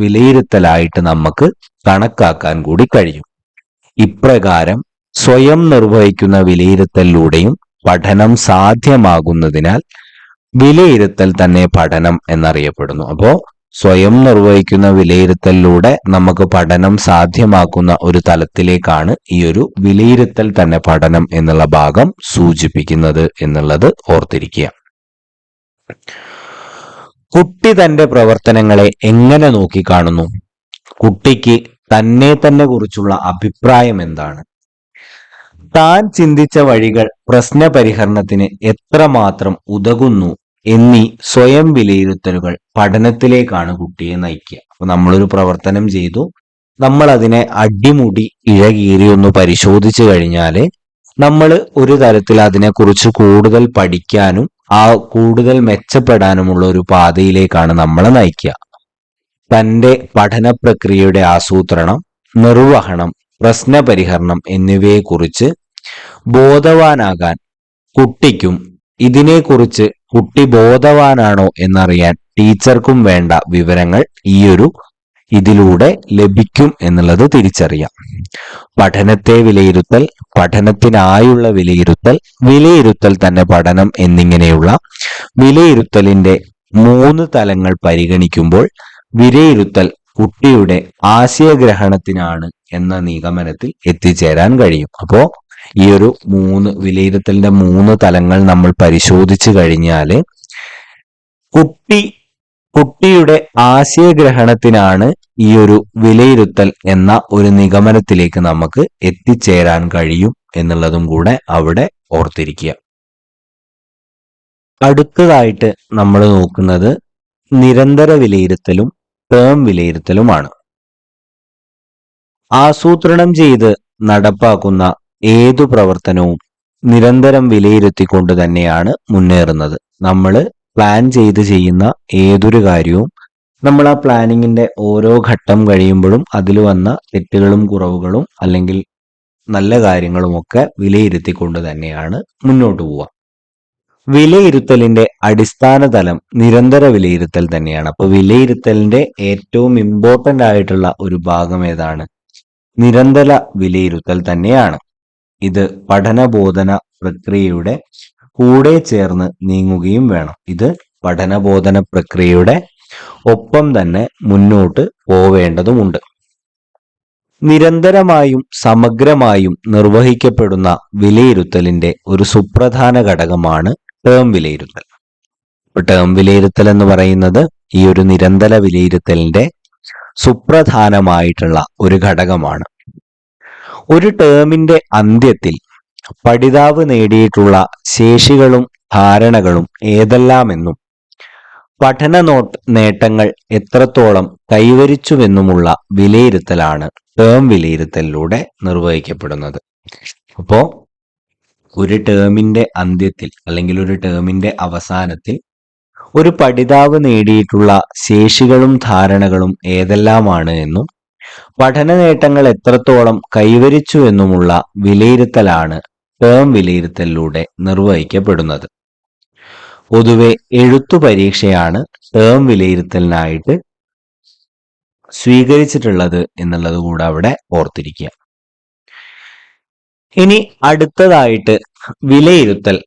Speaker 1: വിലയിരുത്തലായിട്ട് നമുക്ക് കണക്കാക്കാൻ കൂടി കഴിയും. ഇപ്രകാരം സ്വയം നിർവഹിക്കുന്ന വിലയിരുത്തലിലൂടെയും പഠനം സാധ്യമാകുന്നതിനാൽ വിലയിരുത്തൽ തന്നെ പഠനം എന്നറിയപ്പെടുന്നു. അപ്പോ സ്വയം നിർവഹിക്കുന്ന വിലയിരുത്തലിലൂടെ നമുക്ക് പഠനം സാധ്യമാക്കുന്ന ഒരു തലത്തിലേക്കാണ് ഈ ഒരു വിലയിരുത്തൽ തന്നെ പഠനം എന്നുള്ള ഭാഗം സൂചിപ്പിക്കുന്നത് എന്നുള്ളത് ഓർത്തിരിക്കുക. കുട്ടി തന്റെ പ്രവർത്തനങ്ങളെ എങ്ങനെ നോക്കിക്കാണുന്നു? കുട്ടിക്ക് തന്നെ കുറിച്ചുള്ള അഭിപ്രായം എന്താണ്? താൻ ചിന്തിച്ച വഴികൾ പ്രശ്നപരിഹരണത്തിന് എത്രമാത്രം ഉതകുന്നു എന്നീ സ്വയം വിലയിരുത്തലുകൾ പഠനത്തിലേക്കാണ് കുട്ടിയെ നയിക്കുക. അപ്പൊ നമ്മളൊരു പ്രവർത്തനം ചെയ്തു, നമ്മൾ അതിനെ അടിമുടി ഇഴകീറി ഒന്ന് പരിശോധിച്ചു കഴിഞ്ഞാല് നമ്മൾ ഒരു തരത്തിൽ അതിനെക്കുറിച്ച് കൂടുതൽ പഠിക്കാനും ആ കൂടുതൽ മെച്ചപ്പെടാനുമുള്ള ഒരു പാതയിലേക്കാണ് നമ്മളെ നയിക്കുക. തന്റെ പഠന പ്രക്രിയയുടെ ആസൂത്രണം, നിർവഹണം, പ്രശ്നപരിഹരണം എന്നിവയെക്കുറിച്ച് ബോധവാനാകാൻ കുട്ടിക്കും ഇതിനെക്കുറിച്ച് കുട്ടി ബോധവാനാണോ എന്നറിയാൻ ടീച്ചർക്കും വേണ്ട വിവരങ്ങൾ ഈ ഒരു ഇതിലൂടെ ലഭിക്കും എന്നുള്ളത് തിരിച്ചറിയാം. പഠനത്തെ വിലയിരുത്തൽ, പഠനത്തിനായുള്ള വിലയിരുത്തൽ, വിലയിരുത്തൽ തന്നെ പഠനം എന്നിങ്ങനെയുള്ള വിലയിരുത്തലിന്റെ 3 തലങ്ങൾ പരിഗണിക്കുമ്പോൾ വിലയിരുത്തൽ കുട്ടിയുടെ ആശയഗ്രഹണത്തിനാണ് എന്ന നിഗമനത്തിൽ എത്തിച്ചേരാൻ കഴിയും. അപ്പോ ഈ ഒരു വിലയിരുത്തലിന്റെ 3 തലങ്ങൾ നമ്മൾ പരിശോധിച്ചു കഴിഞ്ഞാല് കുട്ടിയുടെ ആശയഗ്രഹണത്തിനാണ് ഈ ഒരു വിലയിരുത്തൽ എന്ന ഒരു നിഗമനത്തിലേക്ക് നമുക്ക് എത്തിച്ചേരാൻ കഴിയും എന്നുള്ളതും കൂടെ അവിടെ ഓർത്തിരിക്കുക. അടുത്തതായിട്ട് നമ്മൾ നോക്കുന്നത് നിരന്തര വിലയിരുത്തലും ടേം വിലയിരുത്തലുമാണ്. ആസൂത്രണം ചെയ്ത് നടപ്പാക്കുന്ന ഏതു പ്രവർത്തനവും നിരന്തരം വിലയിരുത്തിക്കൊണ്ട് തന്നെയാണ് മുന്നേറുന്നത്. നമ്മൾ പ്ലാൻ ചെയ്ത് ചെയ്യുന്ന ഏതൊരു കാര്യവും നമ്മൾ ആ പ്ലാനിങ്ങിന്റെ ഓരോ ഘട്ടം കഴിയുമ്പോഴും അതിൽ വന്ന തെറ്റുകളും കുറവുകളും അല്ലെങ്കിൽ നല്ല കാര്യങ്ങളുമൊക്കെ വിലയിരുത്തിക്കൊണ്ട് തന്നെയാണ് മുന്നോട്ട് പോവുക. വിലയിരുത്തലിന്റെ അടിസ്ഥാന തലം നിരന്തര വിലയിരുത്തൽ തന്നെയാണ്. അപ്പൊ വിലയിരുത്തലിന്റെ ഏറ്റവും ഇമ്പോർട്ടന്റ് ആയിട്ടുള്ള ഒരു ഭാഗം ഏതാണ്? നിരന്തര വിലയിരുത്തൽ തന്നെയാണ്. ഇത് പഠനബോധന പ്രക്രിയയുടെ കൂടെ ചേർന്ന് നീങ്ങുകയും വേണം. ഇത് പഠനബോധന പ്രക്രിയയുടെ ഒപ്പം തന്നെ മുന്നോട്ട് പോവേണ്ടതുമുണ്ട്. നിരന്തരമായും സമഗ്രമായും നിർവഹിക്കപ്പെടുന്ന വിലയിരുത്തലിന്റെ ഒരു സുപ്രധാന ഘടകമാണ് ടേം വിലയിരുത്തൽ. ടേം വിലയിരുത്തൽ എന്ന് പറയുന്നത് ഈ ഒരു നിരന്തര വിലയിരുത്തലിന്റെ സുപ്രധാനമായിട്ടുള്ള ഒരു ഘടകമാണ്. ഒരു ടേമിന്റെ അന്ത്യത്തിൽ പഠിതാവ് നേടിയിട്ടുള്ള ശേഷികളും ധാരണകളും ഏതെല്ലാമെന്നും പഠന നേട്ടങ്ങൾ എത്രത്തോളം കൈവരിച്ചുവെന്നുമുള്ള വിലയിരുത്തലാണ് ടേം വിലയിരുത്തലിലൂടെ നിർവഹിക്കപ്പെടുന്നത്. അപ്പോ ഒരു ടേമിന്റെ അന്ത്യത്തിൽ അല്ലെങ്കിൽ ഒരു ടേമിന്റെ അവസാനത്തിൽ ഒരു പഠിതാവ് നേടിയിട്ടുള്ള ശേഷികളും ധാരണകളും ഏതെല്ലാമാണ് എന്നും പഠന നേട്ടങ്ങൾ എത്രത്തോളം കൈവരിച്ചു എന്നുമുള്ള വിലയിരുത്തലാണ് ടേം വിലയിരുത്തലിലൂടെ നിർവഹിക്കപ്പെടുന്നത്. പൊതുവെ എഴുത്തു പരീക്ഷയാണ് ടേം വിലയിരുത്തലിനായിട്ട് സ്വീകരിച്ചിട്ടുള്ളത് എന്നുള്ളത് കൂടെ അവിടെ ഓർത്തിരിക്കുക. ഇനി അടുത്തതായിട്ട് വിലയിരുത്തൽ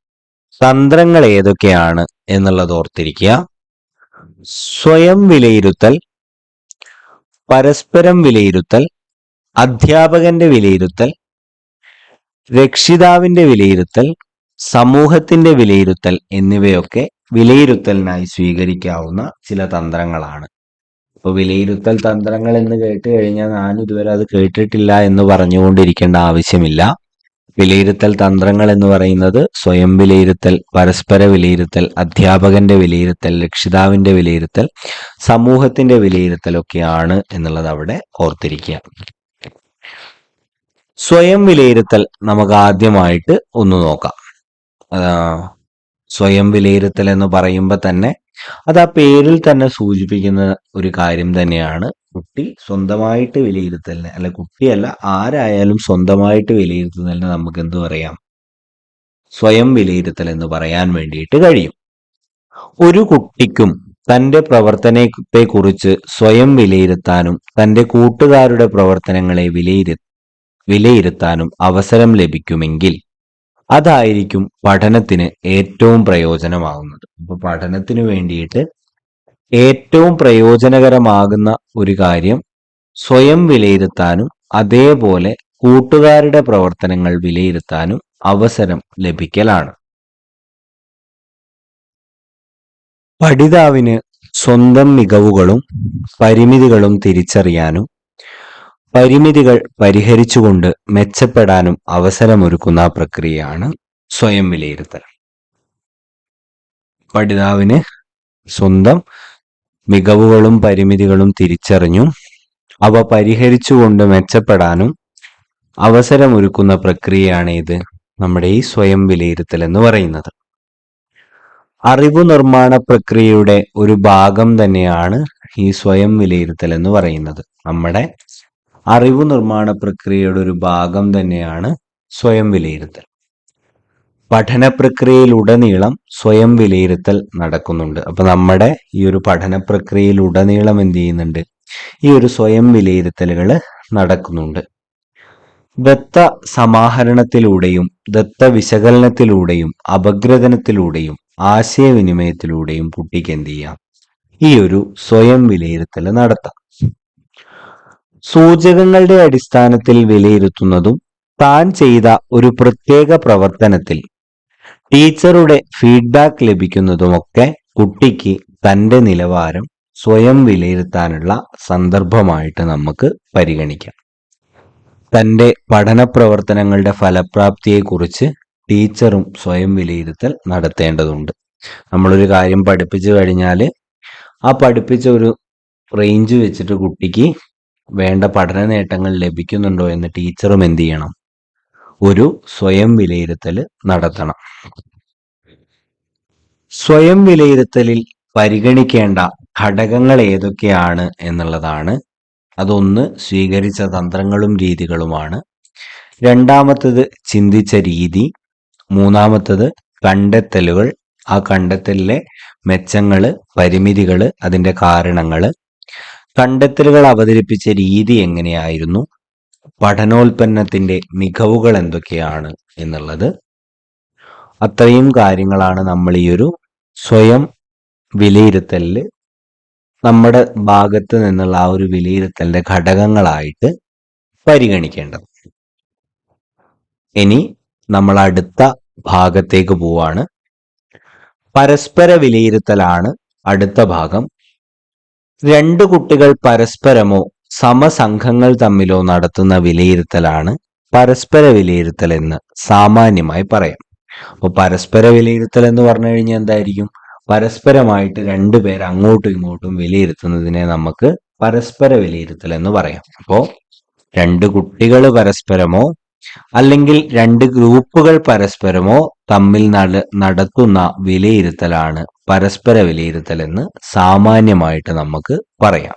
Speaker 1: തന്ത്രങ്ങൾ ഏതൊക്കെയാണ് എന്നുള്ളത് ഓർത്തിരിക്കുക. സ്വയം വിലയിരുത്തൽ, പരസ്പരം വിലയിരുത്തൽ, അധ്യാപകന്റെ വിലയിരുത്തൽ, രക്ഷിതാവിന്റെ വിലയിരുത്തൽ, സമൂഹത്തിന്റെ വിലയിരുത്തൽ എന്നിവയൊക്കെ വിലയിരുത്തലിനായി സ്വീകരിക്കാവുന്ന ചില തന്ത്രങ്ങളാണ്. ഇപ്പൊ വിലയിരുത്തൽ തന്ത്രങ്ങൾ എന്ന് കേട്ട് കഴിഞ്ഞാൽ ഞാൻ ഇതുവരെ അത് കേട്ടിട്ടില്ല എന്ന് പറഞ്ഞുകൊണ്ടിരിക്കേണ്ട ആവശ്യമില്ല. വിലയിരുത്തൽ തന്ത്രങ്ങൾ എന്ന് പറയുന്നത് സ്വയം വിലയിരുത്തൽ, പരസ്പര വിലയിരുത്തൽ, അധ്യാപകന്റെ വിലയിരുത്തൽ, രക്ഷിതാവിന്റെ വിലയിരുത്തൽ, സമൂഹത്തിന്റെ വിലയിരുത്തലൊക്കെയാണ് എന്നുള്ളത് അവിടെ ഓർത്തിരിക്കുക. സ്വയം വിലയിരുത്തൽ നമുക്ക് ആദ്യമായിട്ട് ഒന്ന് നോക്കാം. സ്വയം വിലയിരുത്തൽ എന്ന് പറയുമ്പോൾ തന്നെ അത് ആ പേരിൽ തന്നെ സൂചിപ്പിക്കുന്ന ഒരു കാര്യം തന്നെയാണ്. കുട്ടി സ്വന്തമായിട്ട് വിലയിരുത്തലിനെ, അല്ല കുട്ടിയല്ല ആരായാലും സ്വന്തമായിട്ട് വിലയിരുത്തുന്നതിന് നമുക്ക് എന്ത് പറയാം? സ്വയം വിലയിരുത്തൽ എന്ന് പറയാൻ വേണ്ടിയിട്ട് കഴിയും. ഒരു കുട്ടിക്കും തന്റെ പ്രവർത്തനത്തെക്കുറിച്ച് സ്വയം വിലയിരുത്താനും തന്റെ കൂട്ടുകാരുടെ പ്രവർത്തനങ്ങളെ വിലയിരുത്താനും അവസരം ലഭിക്കുമെങ്കിൽ അതായിരിക്കും പഠനത്തിന് ഏറ്റവും പ്രയോജനമാകുന്നത്. അപ്പൊ പഠനത്തിന് വേണ്ടിയിട്ട് ഏറ്റവും പ്രയോജനകരമാകുന്ന ഒരു കാര്യം സ്വയം വിലയിരുത്താനും അതേപോലെ കൂട്ടുകാരുടെ പ്രവർത്തനങ്ങൾ വിലയിരുത്താനും അവസരം ലഭിക്കലാണ്. പഠിതാവിന് സ്വന്തം മികവുകളും പരിമിതികളും തിരിച്ചറിയാനും പരിമിതികൾ പരിഹരിച്ചുകൊണ്ട് മെച്ചപ്പെടാനും അവസരമൊരുക്കുന്ന പ്രക്രിയയാണ് സ്വയം വിലയിരുത്തൽ. പഠിതാവിന് സ്വന്തം മികവുകളും പരിമിതികളും തിരിച്ചറിഞ്ഞും അവ പരിഹരിച്ചുകൊണ്ട് മെച്ചപ്പെടാനും അവസരമൊരുക്കുന്ന പ്രക്രിയയാണ് ഇത് നമ്മുടെ ഈ സ്വയം വിലയിരുത്തൽ എന്ന് പറയുന്നത്. അറിവ് നിർമ്മാണ പ്രക്രിയയുടെ ഒരു ഭാഗം തന്നെയാണ് ഈ സ്വയം വിലയിരുത്തൽ എന്ന് പറയുന്നത്. നമ്മുടെ അറിവ് നിർമ്മാണ പ്രക്രിയയുടെ ഒരു ഭാഗം തന്നെയാണ് സ്വയം വിലയിരുത്തൽ. പഠന പ്രക്രിയയിലുടനീളം സ്വയം വിലയിരുത്തൽ നടക്കുന്നുണ്ട്. അപ്പൊ നമ്മുടെ ഈ ഒരു പഠന പ്രക്രിയയിലുടനീളം എന്ത് ചെയ്യുന്നുണ്ട്? ഈ ഒരു സ്വയം വിലയിരുത്തലുകൾ നടക്കുന്നുണ്ട്. ദത്ത സമാഹരണത്തിലൂടെയും ദത്ത വിശകലനത്തിലൂടെയും അപഗ്രഥനത്തിലൂടെയും ആശയവിനിമയത്തിലൂടെയും കുട്ടിക്ക് എന്ത് ചെയ്യാം, ഈ ഒരു സ്വയം വിലയിരുത്തൽ നടത്താം. സൂചകങ്ങളുടെ അടിസ്ഥാനത്തിൽ വിലയിരുത്തുന്നതും താൻ ചെയ്ത ഒരു പ്രത്യേക പ്രവർത്തനത്തിൽ ടീച്ചറുടെ ഫീഡ്ബാക്ക് ലഭിക്കുന്നതുമൊക്കെ കുട്ടിക്ക് തന്റെ നിലവാരം സ്വയം വിലയിരുത്താനുള്ള സന്ദർഭമായിട്ട് നമുക്ക് പരിഗണിക്കാം. തന്റെ പഠന പ്രവർത്തനങ്ങളുടെ ഫലപ്രാപ്തിയെക്കുറിച്ച് ടീച്ചറും സ്വയം വിലയിരുത്തൽ നടത്തേണ്ടതുണ്ട്. നമ്മളൊരു കാര്യം പഠിപ്പിച്ചു കഴിഞ്ഞാൽ ആ പഠിപ്പിച്ച ഒരു റേഞ്ച് വെച്ചിട്ട് കുട്ടിക്ക് വേണ്ട പഠന നേട്ടങ്ങൾ ലഭിക്കുന്നുണ്ടോ എന്ന് ടീച്ചറും എന്ത് ചെയ്യണം, ഒരു സ്വയം വിലയിരുത്തൽ നടത്തണം. സ്വയം വിലയിരുത്തലിൽ പരിഗണിക്കേണ്ട ഘടകങ്ങൾ ഏതൊക്കെയാണ് എന്നുള്ളതാണ്. അതൊന്ന് സ്വീകരിച്ച തന്ത്രങ്ങളും രീതികളുമാണ്. രണ്ടാമത്തത് ചിന്തിച്ച രീതി. മൂന്നാമത്തത് കണ്ടെത്തലുകൾ, ആ കണ്ടെത്തലിലെ മെച്ചങ്ങള്, പരിമിതികള്, അതിന്റെ കാരണങ്ങള്. കണ്ടെത്തലുകൾ അവതരിപ്പിച്ച രീതി എങ്ങനെയായിരുന്നു, പഠനോൽപ്പന്നത്തിന്റെ മികവുകൾ എന്തൊക്കെയാണ് എന്നുള്ളത്. അത്രയും കാര്യങ്ങളാണ് നമ്മൾ ഈ ഒരു സ്വയം വിലയിരുത്തലിൽ നമ്മുടെ ഭാഗത്ത് നിന്നുള്ള ആ ഒരു വിലയിരുത്തലിന്റെ ഘടകങ്ങളായിട്ട് പരിഗണിക്കേണ്ടത്. ഇനി നമ്മൾ അടുത്ത ഭാഗത്തേക്ക് പോവാണ്. പരസ്പര വിലയിരുത്തലാണ് അടുത്ത ഭാഗം. രണ്ട് കുട്ടികൾ പരസ്പരമോ സമസംഘങ്ങൾ തമ്മിലോ നടത്തുന്ന വിലയിരുത്തലാണ് പരസ്പര വിലയിരുത്തൽ എന്ന് സാമാന്യമായി പറയാം. അപ്പോൾ പരസ്പര വിലയിരുത്തൽ എന്ന് പറഞ്ഞു കഴിഞ്ഞാൽ എന്തായിരിക്കും, പരസ്പരമായിട്ട് രണ്ടുപേർ അങ്ങോട്ടും ഇങ്ങോട്ടും വിലയിരുത്തുന്നതിനെ നമുക്ക് പരസ്പര വിലയിരുത്തൽ എന്ന് പറയാം. അപ്പോൾ രണ്ട് കുട്ടികൾ പരസ്പരമോ അല്ലെങ്കിൽ രണ്ട് ഗ്രൂപ്പുകൾ പരസ്പരമോ തമ്മിൽ നടത്തുന്ന വിലയിരുത്തലാണ് പരസ്പര വിലയിരുത്തൽ എന്ന് സാമാന്യമായിട്ട് നമുക്ക് പറയാം.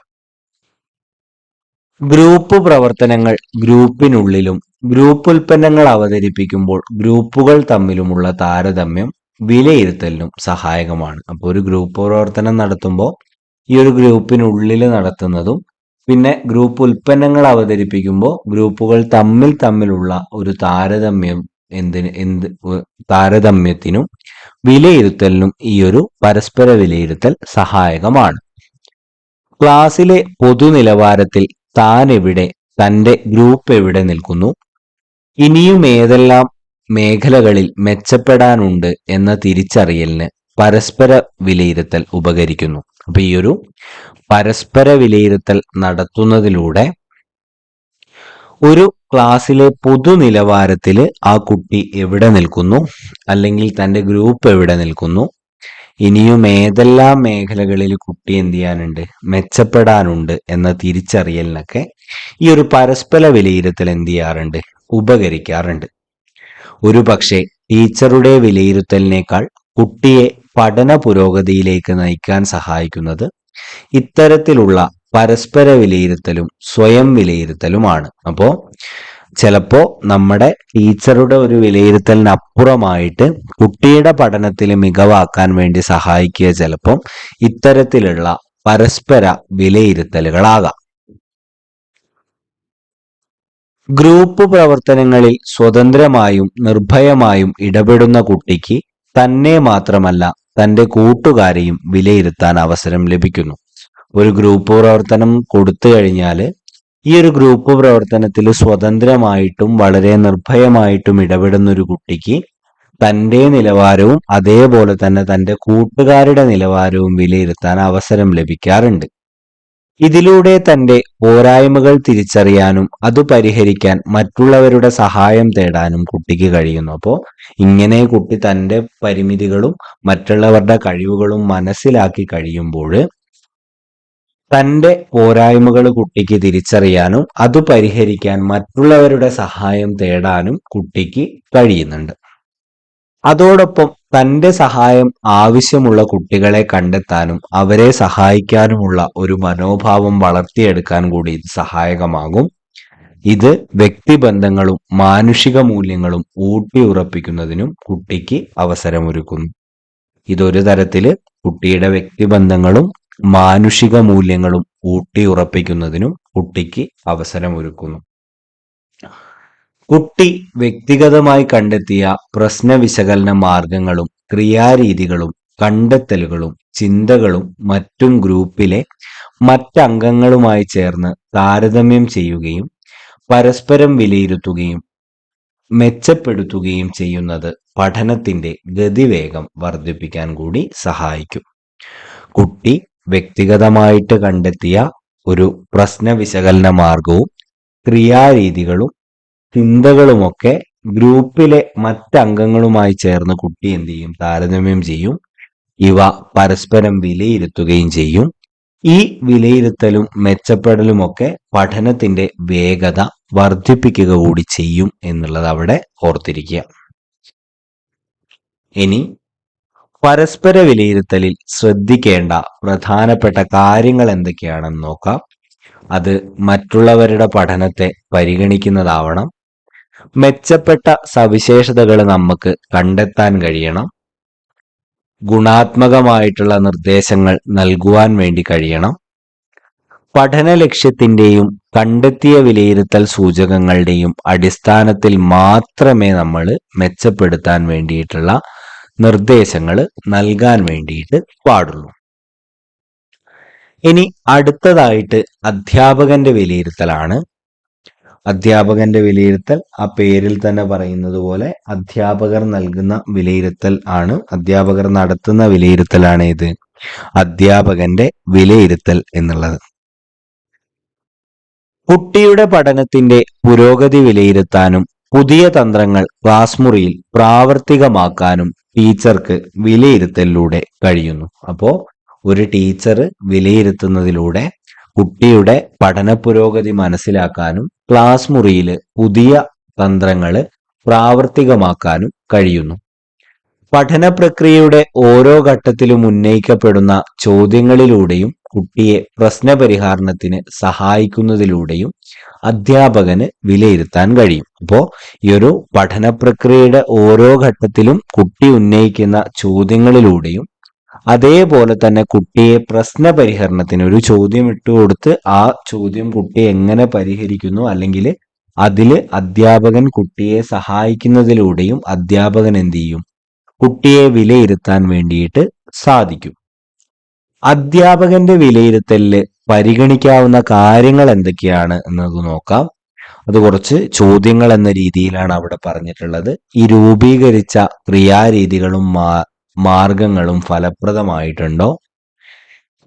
Speaker 1: ഗ്രൂപ്പ് പ്രവർത്തനങ്ങൾ ഗ്രൂപ്പിനുള്ളിലും ഗ്രൂപ്പ് ഉൽപ്പന്നങ്ങൾ അവതരിപ്പിക്കുമ്പോൾ ഗ്രൂപ്പുകൾ തമ്മിലുമുള്ള താരതമ്യം വിലയിരുത്തലിനും സഹായകമാണ്. അപ്പോൾ ഒരു ഗ്രൂപ്പ് പ്രവർത്തനം നടത്തുമ്പോൾ ഈ ഒരു ഗ്രൂപ്പിനുള്ളിൽ നടത്തുന്നതും പിന്നെ ഗ്രൂപ്പ് ഉൽപ്പന്നങ്ങൾ അവതരിപ്പിക്കുമ്പോൾ ഗ്രൂപ്പുകൾ തമ്മിലുള്ള ഒരു താരതമ്യത്തിനും വിലയിരുത്തലിനും ഈ ഒരു പരസ്പര വിലയിരുത്തൽ സഹായകമാണ്. ക്ലാസ്സിലെ പൊതുനിലവാരത്തിൽ താൻ എവിടെ, തന്റെ ഗ്രൂപ്പ് എവിടെ നിൽക്കുന്നു, ഇനിയും ഏതെല്ലാം മേഖലകളിൽ മെച്ചപ്പെടാനുണ്ട് എന്ന തിരിച്ചറിയലിന് പരസ്പര വിലയിരുത്തൽ ഉപകരിക്കുന്നു. അപ്പൊ ഈ ഒരു പരസ്പര വിലയിരുത്തൽ നടത്തുന്നതിലൂടെ ഒരു ക്ലാസ്സിലെ പൊതുനിലവാരത്തിൽ ആ കുട്ടി എവിടെ നിൽക്കുന്നു, അല്ലെങ്കിൽ തന്റെ ഗ്രൂപ്പ് എവിടെ നിൽക്കുന്നു, ഇനിയും ഏതെല്ലാം മേഖലകളിൽ കുട്ടി എന്ത് ചെയ്യാനുണ്ട്, മെച്ചപ്പെടാനുണ്ട് എന്ന തിരിച്ചറിയലിനൊക്കെ ഈ ഒരു പരസ്പര വിലയിരുത്തൽ എന്ത് ചെയ്യാറുണ്ട്, ഉപകരിക്കാറുണ്ട്. ഒരു പക്ഷേ ടീച്ചറുടെ വിലയിരുത്തലിനേക്കാൾ കുട്ടിയെ പഠന പുരോഗതിയിലേക്ക് നയിക്കാൻ സഹായിക്കുന്നത് ഇത്തരത്തിലുള്ള പരസ്പര വിലയിരുത്തലും സ്വയം വിലയിരുത്തലുമാണ്. അപ്പോ ചിലപ്പോ നമ്മുടെ ടീച്ചറുടെ ഒരു വിലയിരുത്തലിനപ്പുറമായിട്ട് കുട്ടിയുടെ പഠനത്തിൽ മികവാക്കാൻ വേണ്ടി സഹായിക്കുക ചിലപ്പം ഇത്തരത്തിലുള്ള പരസ്പര വിലയിരുത്തലുകളാകാം. ഗ്രൂപ്പ് പ്രവർത്തനങ്ങളിൽ സ്വതന്ത്രമായും നിർഭയമായും ഇടപെടുന്ന കുട്ടിക്ക് തന്നെ മാത്രമല്ല തന്റെ കൂട്ടുകാരെയും വിലയിരുത്താൻ അവസരം ലഭിക്കുന്നു. ഒരു ഗ്രൂപ്പ് പ്രവർത്തനം കൊടുത്തു കഴിഞ്ഞാൽ ഈ ഒരു ഗ്രൂപ്പ് പ്രവർത്തനത്തിൽ സ്വതന്ത്രമായിട്ടും വളരെ നിർഭയമായിട്ടും ഇടപെടുന്ന ഒരു കുട്ടിക്ക് തന്റെ നിലവാരവും അതേപോലെ തന്നെ തന്റെ കൂട്ടുകാരുടെ നിലവാരവും വിലയിരുത്താൻ അവസരം ലഭിക്കാറുണ്ട്. ഇതിലൂടെ തന്റെ പോരായ്മകൾ തിരിച്ചറിയാനും അത് പരിഹരിക്കാൻ മറ്റുള്ളവരുടെ സഹായം തേടാനും കുട്ടിക്ക് കഴിയുന്നു. അപ്പോൾ ഇങ്ങനെ കുട്ടി തന്റെ പരിമിതികളും മറ്റുള്ളവരുടെ കഴിവുകളും മനസ്സിലാക്കി കഴിയുമ്പോൾ തന്റെ പോരായ്മകൾ കുട്ടിക്ക് തിരിച്ചറിയാനും അത് പരിഹരിക്കാൻ മറ്റുള്ളവരുടെ സഹായം തേടാനും കുട്ടിക്ക് കഴിയുന്നുണ്ട്. അതോടൊപ്പം തന്റെ സഹായം ആവശ്യമുള്ള കുട്ടികളെ കണ്ടെത്താനും അവരെ സഹായിക്കാനുമുള്ള ഒരു മനോഭാവം വളർത്തിയെടുക്കാൻ കൂടി ഇത് സഹായകമാകും. ഇത് വ്യക്തിബന്ധങ്ങളും മാനുഷിക മൂല്യങ്ങളും ഊട്ടിയുറപ്പിക്കുന്നതിനും കുട്ടിക്ക് അവസരമൊരുക്കുന്നു. ഇതൊരു തരത്തില് കുട്ടിയുടെ വ്യക്തിബന്ധങ്ങളും മാനുഷിക മൂല്യങ്ങളും ഊട്ടിയുറപ്പിക്കുന്നതിനും കുട്ടിക്ക് അവസരമൊരുക്കുന്നു. കുട്ടി വ്യക്തിഗതമായി കണ്ടെത്തിയ പ്രശ്ന വിശകലന മാർഗങ്ങളും ക്രിയാരീതികളും കണ്ടെത്തലുകളും ചിന്തകളും മറ്റും ഗ്രൂപ്പിലെ മറ്റംഗങ്ങളുമായി ചേർന്ന് താരതമ്യം ചെയ്യുകയും പരസ്പരം വിലയിരുത്തുകയും മെച്ചപ്പെടുത്തുകയും ചെയ്യുന്നത് പഠനത്തിന്റെ ഗതിവേഗം വർദ്ധിപ്പിക്കാൻ കൂടി സഹായിക്കും. കുട്ടി വ്യക്തിഗതമായിട്ട് കണ്ടെത്തിയ ഒരു പ്രശ്ന വിശകലന മാർഗവും ക്രിയാരീതികളും ചിന്തകളുമൊക്കെ ഗ്രൂപ്പിലെ മറ്റംഗങ്ങളുമായി ചേർന്ന് കുട്ടി എന്ത് ചെയ്യും? താരതമ്യം ചെയ്യും. ഇവ പരസ്പരം വിലയിരുത്തുകയും ചെയ്യും. ഈ വിലയിരുത്തലും മെച്ചപ്പെടലുമൊക്കെ പഠനത്തിന്റെ വേഗത വർദ്ധിപ്പിക്കുക കൂടി ചെയ്യും എന്നുള്ളത് അവിടെ ഓർത്തിരിക്കുക. ഇനി പരസ്പര വിലയിരുത്തലിൽ ശ്രദ്ധിക്കേണ്ട പ്രധാനപ്പെട്ട കാര്യങ്ങൾ എന്തൊക്കെയാണെന്ന് നോക്കാം. അത് മറ്റുള്ളവരുടെ പഠനത്തെ പരിഗണിക്കുന്നതാവണം. മെച്ചപ്പെട്ട സവിശേഷതകൾ നമുക്ക് കണ്ടെത്താൻ കഴിയണം. ഗുണാത്മകമായിട്ടുള്ള നിർദ്ദേശങ്ങൾ നൽകുവാൻ വേണ്ടി കഴിയണം. പഠന ലക്ഷ്യത്തിന്റെയും കണ്ടെത്തിയ വിലയിരുത്തൽ സൂചകങ്ങളുടെയും അടിസ്ഥാനത്തിൽ മാത്രമേ നമ്മൾ മെച്ചപ്പെടുത്താൻ വേണ്ടിയിട്ടുള്ള നിർദ്ദേശങ്ങൾ നൽകാൻ വേണ്ടിയിട്ട് പാടുള്ളൂ. ഇനി അടുത്തതായിട്ട് അധ്യാപകന്റെ വിലയിരുത്തലാണ്. അധ്യാപകന്റെ വിലയിരുത്തൽ ആ പേരിൽ തന്നെ പറയുന്നത് പോലെ അധ്യാപകർ നൽകുന്ന വിലയിരുത്തൽ ആണ്, അധ്യാപകർ നടത്തുന്ന വിലയിരുത്തലാണ് ഇത് അധ്യാപകന്റെ വിലയിരുത്തൽ എന്നുള്ളത്. കുട്ടിയുടെ പഠനത്തിന്റെ പുരോഗതി വിലയിരുത്താനും പുതിയ തന്ത്രങ്ങൾ ക്ലാസ് മുറിയിൽ പ്രാവർത്തികമാക്കാനും ടീച്ചർക്ക് വിലയിരുത്തലിലൂടെ കഴിയുന്നു. അപ്പോ ഒരു ടീച്ചർ വിലയിരുത്തുന്നതിലൂടെ കുട്ടിയുടെ പഠന പുരോഗതി മനസ്സിലാക്കാനും ക്ലാസ് മുറിയിൽ പുതിയ തന്ത്രങ്ങൾ പ്രാവർത്തികമാക്കാനും കഴിയുന്നു. പഠന പ്രക്രിയയുടെ ഓരോ ഘട്ടത്തിലും ഉന്നയിക്കപ്പെടുന്ന ചോദ്യങ്ങളിലൂടെയും കുട്ടിയെ പ്രശ്നപരിഹാരത്തിന് സഹായിക്കുന്നതിലൂടെയും അധ്യാപകന് വിലയിരുത്താൻ കഴിയും. അപ്പോൾ ഈ ഒരു പഠന പ്രക്രിയയുടെ ഓരോ ഘട്ടത്തിലും കുട്ടി ഉന്നയിക്കുന്ന ചോദ്യങ്ങളിലൂടെയും അതേപോലെ തന്നെ കുട്ടിയെ പ്രശ്നപരിഹരണത്തിന് ഒരു ചോദ്യം ഇട്ടുകൊടുത്ത് ആ ചോദ്യം കുട്ടി എങ്ങനെ പരിഹരിക്കുന്നു അല്ലെങ്കിൽ അതിൽ അധ്യാപകൻ കുട്ടിയെ സഹായിക്കുന്നതിലൂടെയും അധ്യാപകൻ എന്ത് ചെയ്യും? കുട്ടിയെ വിലയിരുത്താൻ വേണ്ടിയിട്ട് സാധിക്കും. അധ്യാപകന്റെ വിലയിരുത്തലില് പരിഗണിക്കാവുന്ന കാര്യങ്ങൾ എന്തൊക്കെയാണ് എന്നത് നോക്കാം. അത് കുറച്ച് ചോദ്യങ്ങൾ എന്ന രീതിയിലാണ് അവിടെ പറഞ്ഞിട്ടുള്ളത്. ഈ രൂപീകരിച്ച ക്രിയാരീതികളും മാർഗങ്ങളും ഫലപ്രദമായിട്ടുണ്ടോ?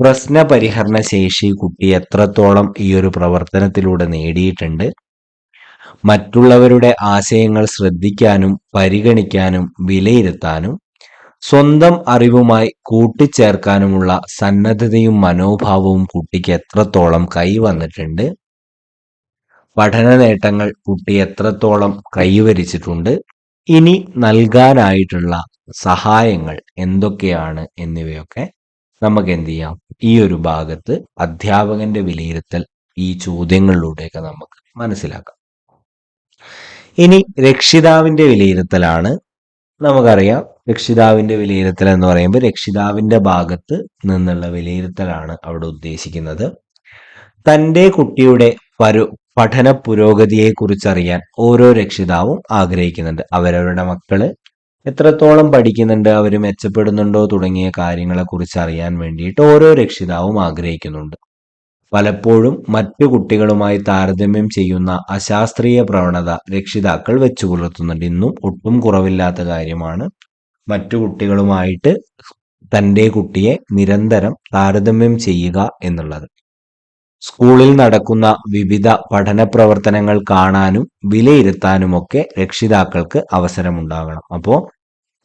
Speaker 1: പ്രശ്ന പരിഹരണ ശേഷി കുട്ടി എത്രത്തോളം ഈ ഒരു പ്രവർത്തനത്തിലൂടെ നേടിയിട്ടുണ്ട്? മറ്റുള്ളവരുടെ ആശയങ്ങൾ ശ്രദ്ധിക്കാനും പരിഗണിക്കാനും വിലയിരുത്താനും സ്വന്തം അറിവുമായി കൂട്ടിച്ചേർക്കാനുമുള്ള സന്നദ്ധതയും മനോഭാവവും കുട്ടിക്ക് എത്രത്തോളം കൈവന്നിട്ടുണ്ട്? പഠന നേട്ടങ്ങൾ കുട്ടി എത്രത്തോളം കൈവരിച്ചിട്ടുണ്ട്? ഇനി നൽകാനായിട്ടുള്ള സഹായങ്ങൾ എന്തൊക്കെയാണ് എന്നിവയൊക്കെ നമുക്ക് എന്ത് ചെയ്യാം? ഈ ഒരു ഭാഗത്ത് അധ്യാപകന്റെ വിലയിരുത്തൽ ഈ ചോദ്യങ്ങളിലൂടെയൊക്കെ നമുക്ക് മനസ്സിലാക്കാം. ഇനി രക്ഷിതാവിന്റെ വിലയിരുത്തലാണ്. നമുക്കറിയാം രക്ഷിതാവിന്റെ വിലയിരുത്തൽ എന്ന് പറയുമ്പോൾ രക്ഷിതാവിന്റെ ഭാഗത്ത് നിന്നുള്ള വിലയിരുത്തലാണ് അവിടെ ഉദ്ദേശിക്കുന്നത്. തൻ്റെ കുട്ടിയുടെ പഠന പുരോഗതിയെ കുറിച്ചറിയാൻ ഓരോ രക്ഷിതാവും ആഗ്രഹിക്കുന്നുണ്ട്. അവരവരുടെ മക്കള് എത്രത്തോളം പഠിക്കുന്നുണ്ട്, അവർ മെച്ചപ്പെടുന്നുണ്ടോ തുടങ്ങിയ കാര്യങ്ങളെ കുറിച്ച് അറിയാൻ വേണ്ടിയിട്ട് ഓരോ രക്ഷിതാവും ആഗ്രഹിക്കുന്നുണ്ട്. പലപ്പോഴും മറ്റു കുട്ടികളുമായി താരതമ്യം ചെയ്യുന്ന അശാസ്ത്രീയ പ്രവണത രക്ഷിതാക്കൾ വെച്ചു പുലർത്തുന്നുണ്ട്. ഇന്നും ഒട്ടും കുറവില്ലാത്ത കാര്യമാണ് മറ്റു കുട്ടികളുമായിട്ട് തൻ്റെ കുട്ടിയെ നിരന്തരം താരതമ്യം ചെയ്യുക എന്നുള്ളത്. സ്കൂളിൽ നടക്കുന്ന വിവിധ പഠന പ്രവർത്തനങ്ങൾ കാണാനും വിലയിരുത്താനുമൊക്കെ രക്ഷിതാക്കൾക്ക് അവസരമുണ്ടാകണം. അപ്പോൾ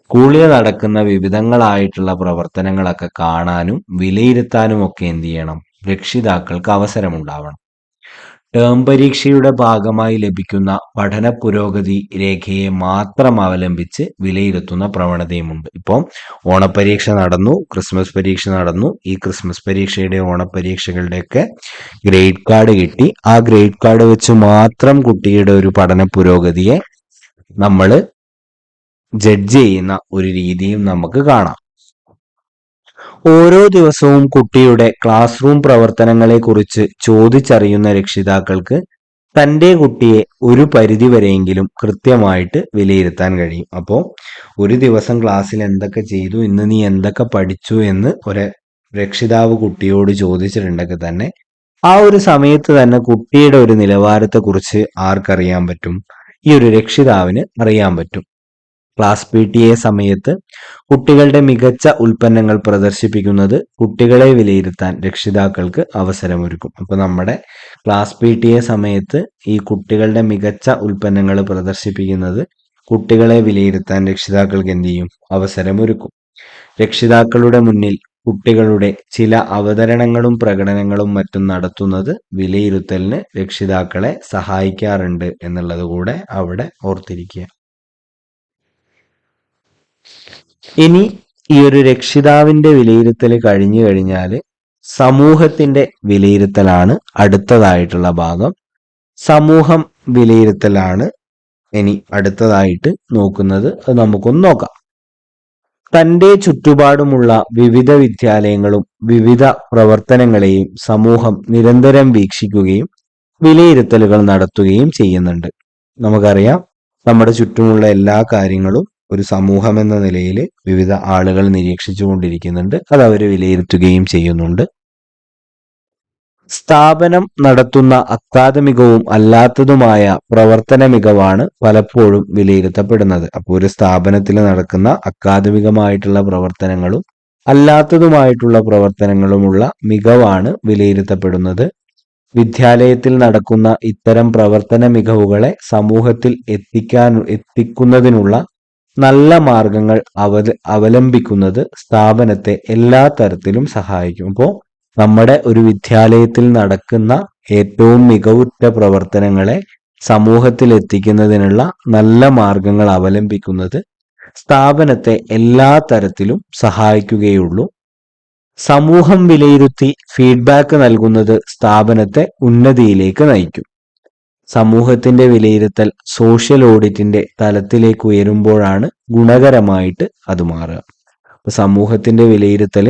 Speaker 1: സ്കൂളിൽ നടക്കുന്ന വിവിധങ്ങളായിട്ടുള്ള പ്രവർത്തനങ്ങളൊക്കെ കാണാനും വിലയിരുത്താനും ഒക്കെ എന്ത് ചെയ്യണം? രക്ഷിതാക്കൾക്ക് അവസരമുണ്ടാവണം. ടേം പരീക്ഷയുടെ ഭാഗമായി ലഭിക്കുന്ന പഠന പുരോഗതി രേഖയെ മാത്രം അവലംബിച്ച് വിലയിരുത്തുന്ന പ്രവണതയുമുണ്ട്. ഇപ്പം ഓണപ്പരീക്ഷ നടന്നു, ക്രിസ്മസ് പരീക്ഷ നടന്നു. ഈ ക്രിസ്മസ് പരീക്ഷയുടെ ഓണപ്പരീക്ഷകളുടെയൊക്കെ ഗ്രേഡ് കാർഡ് കിട്ടി. ആ ഗ്രേഡ് കാർഡ് വെച്ച് മാത്രം കുട്ടിയുടെ ഒരു പഠന പുരോഗതിയെ നമ്മൾ ജഡ്ജ് ചെയ്യുന്ന ഒരു രീതിയും നമുക്ക് കാണാം. ഓരോ ദിവസവും കുട്ടിയുടെ ക്ലാസ് റൂം പ്രവർത്തനങ്ങളെക്കുറിച്ച് ചോദിച്ചറിയുന്ന രക്ഷിതാക്കൾക്ക് തൻ്റെ കുട്ടിയെ ഒരു പരിധിവരെയെങ്കിലും കൃത്യമായിട്ട് വിലയിരുത്താൻ കഴിയും. അപ്പോൾ ഒരു ദിവസം ക്ലാസ്സിൽ എന്തൊക്കെ ചെയ്തു, ഇന്ന് നീ എന്തൊക്കെ പഠിച്ചു എന്ന് ഒരു രക്ഷിതാവ് കുട്ടിയോട് ചോദിച്ചിട്ടുണ്ടെങ്കിൽ തന്നെ ആ ഒരു സമയത്ത് തന്നെ കുട്ടിയുടെ ഒരു നിലവാരത്തെക്കുറിച്ച് ആർക്കറിയാൻ പറ്റും? ഈ ഒരു രക്ഷിതാവിന് അറിയാൻ പറ്റും. ക്ലാസ് PTA സമയത്ത് കുട്ടികളുടെ മികച്ച ഉൽപ്പന്നങ്ങൾ പ്രദർശിപ്പിക്കുന്നത് കുട്ടികളെ വിലയിരുത്താൻ രക്ഷിതാക്കൾക്ക് അവസരമൊരുക്കും. അപ്പോൾ നമ്മുടെ ക്ലാസ് PTA സമയത്ത് ഈ കുട്ടികളുടെ മികച്ച ഉൽപ്പന്നങ്ങൾ പ്രദർശിപ്പിക്കുന്നത് കുട്ടികളെ വിലയിരുത്താൻ രക്ഷിതാക്കൾക്ക് എന്ത് ചെയ്യും? അവസരമൊരുക്കും. രക്ഷിതാക്കളുടെ മുന്നിൽ കുട്ടികളുടെ ചില അവതരണങ്ങളും പ്രകടനങ്ങളും മറ്റും നടത്തുന്നത് വിലയിരുത്തലിന് രക്ഷിതാക്കളെ സഹായിക്കാറുണ്ട് എന്നുള്ളത് കൂടെ അവിടെ ഓർത്തിരിക്കുക. ഇനി ഈ ഒരു രക്ഷിതാവിന്റെ വിലയിരുത്തൽ കഴിഞ്ഞു കഴിഞ്ഞാൽ സമൂഹത്തിന്റെ വിലയിരുത്തലാണ് അടുത്തതായിട്ടുള്ള ഭാഗം. സമൂഹം വിലയിരുത്തലാണ് ഇനി അടുത്തതായിട്ട് നോക്കുന്നത്. അത് നമുക്കൊന്ന് നോക്കാം. തൻ്റെ ചുറ്റുപാടുമുള്ള വിവിധ വിദ്യാലയങ്ങളും വിവിധ പ്രവർത്തനങ്ങളെയും സമൂഹം നിരന്തരം വീക്ഷിക്കുകയും വിലയിരുത്തലുകൾ നടത്തുകയും ചെയ്യുന്നുണ്ട്. നമുക്കറിയാം, നമ്മുടെ ചുറ്റുമുള്ള എല്ലാ കാര്യങ്ങളും ഒരു സമൂഹം എന്ന നിലയിൽ വിവിധ ആളുകൾ നിരീക്ഷിച്ചുകൊണ്ടിരിക്കുന്നുണ്ട്. അത് അവർ വിലയിരുത്തുകയും ചെയ്യുന്നുണ്ട്. സ്ഥാപനം നടത്തുന്ന അക്കാദമികവും അല്ലാത്തതുമായ പ്രവർത്തന മികവാണ് പലപ്പോഴും വിലയിരുത്തപ്പെടുന്നത്. അപ്പോൾ ഒരു സ്ഥാപനത്തിൽ നടക്കുന്ന അക്കാദമികമായിട്ടുള്ള പ്രവർത്തനങ്ങളും അല്ലാത്തതുമായിട്ടുള്ള പ്രവർത്തനങ്ങളുമുള്ള മികവാണ് വിലയിരുത്തപ്പെടുന്നത്. വിദ്യാലയത്തിൽ നടക്കുന്ന ഇത്തരം പ്രവർത്തന മികവുകളെ സമൂഹത്തിൽ എത്തിക്കുന്നതിനുള്ള നല്ല മാർഗങ്ങൾ അവലംബിക്കുന്നത് സ്ഥാപനത്തെ എല്ലാ തരത്തിലും സഹായിക്കും. അപ്പോൾ നമ്മുടെ ഒരു വിദ്യാലയത്തിൽ നടക്കുന്ന ഏറ്റവും മികവുറ്റ പ്രവർത്തനങ്ങളെ സമൂഹത്തിൽ എത്തിക്കുന്നതിനുള്ള നല്ല മാർഗങ്ങൾ അവലംബിക്കുന്നത് സ്ഥാപനത്തെ എല്ലാ തരത്തിലും സഹായിക്കുകയുള്ളൂ. സമൂഹം വിലയിരുത്തി ഫീഡ്ബാക്ക് നൽകുന്നത് സ്ഥാപനത്തെ ഉന്നതിയിലേക്ക് നയിക്കും. സമൂഹത്തിന്റെ വിലയിരുത്തൽ സോഷ്യൽ ഓഡിറ്റിന്റെ തലത്തിലേക്ക് ഉയരുമ്പോഴാണ് ഗുണകരമായിട്ട് അത് മാറുക. അപ്പൊ സമൂഹത്തിന്റെ വിലയിരുത്തൽ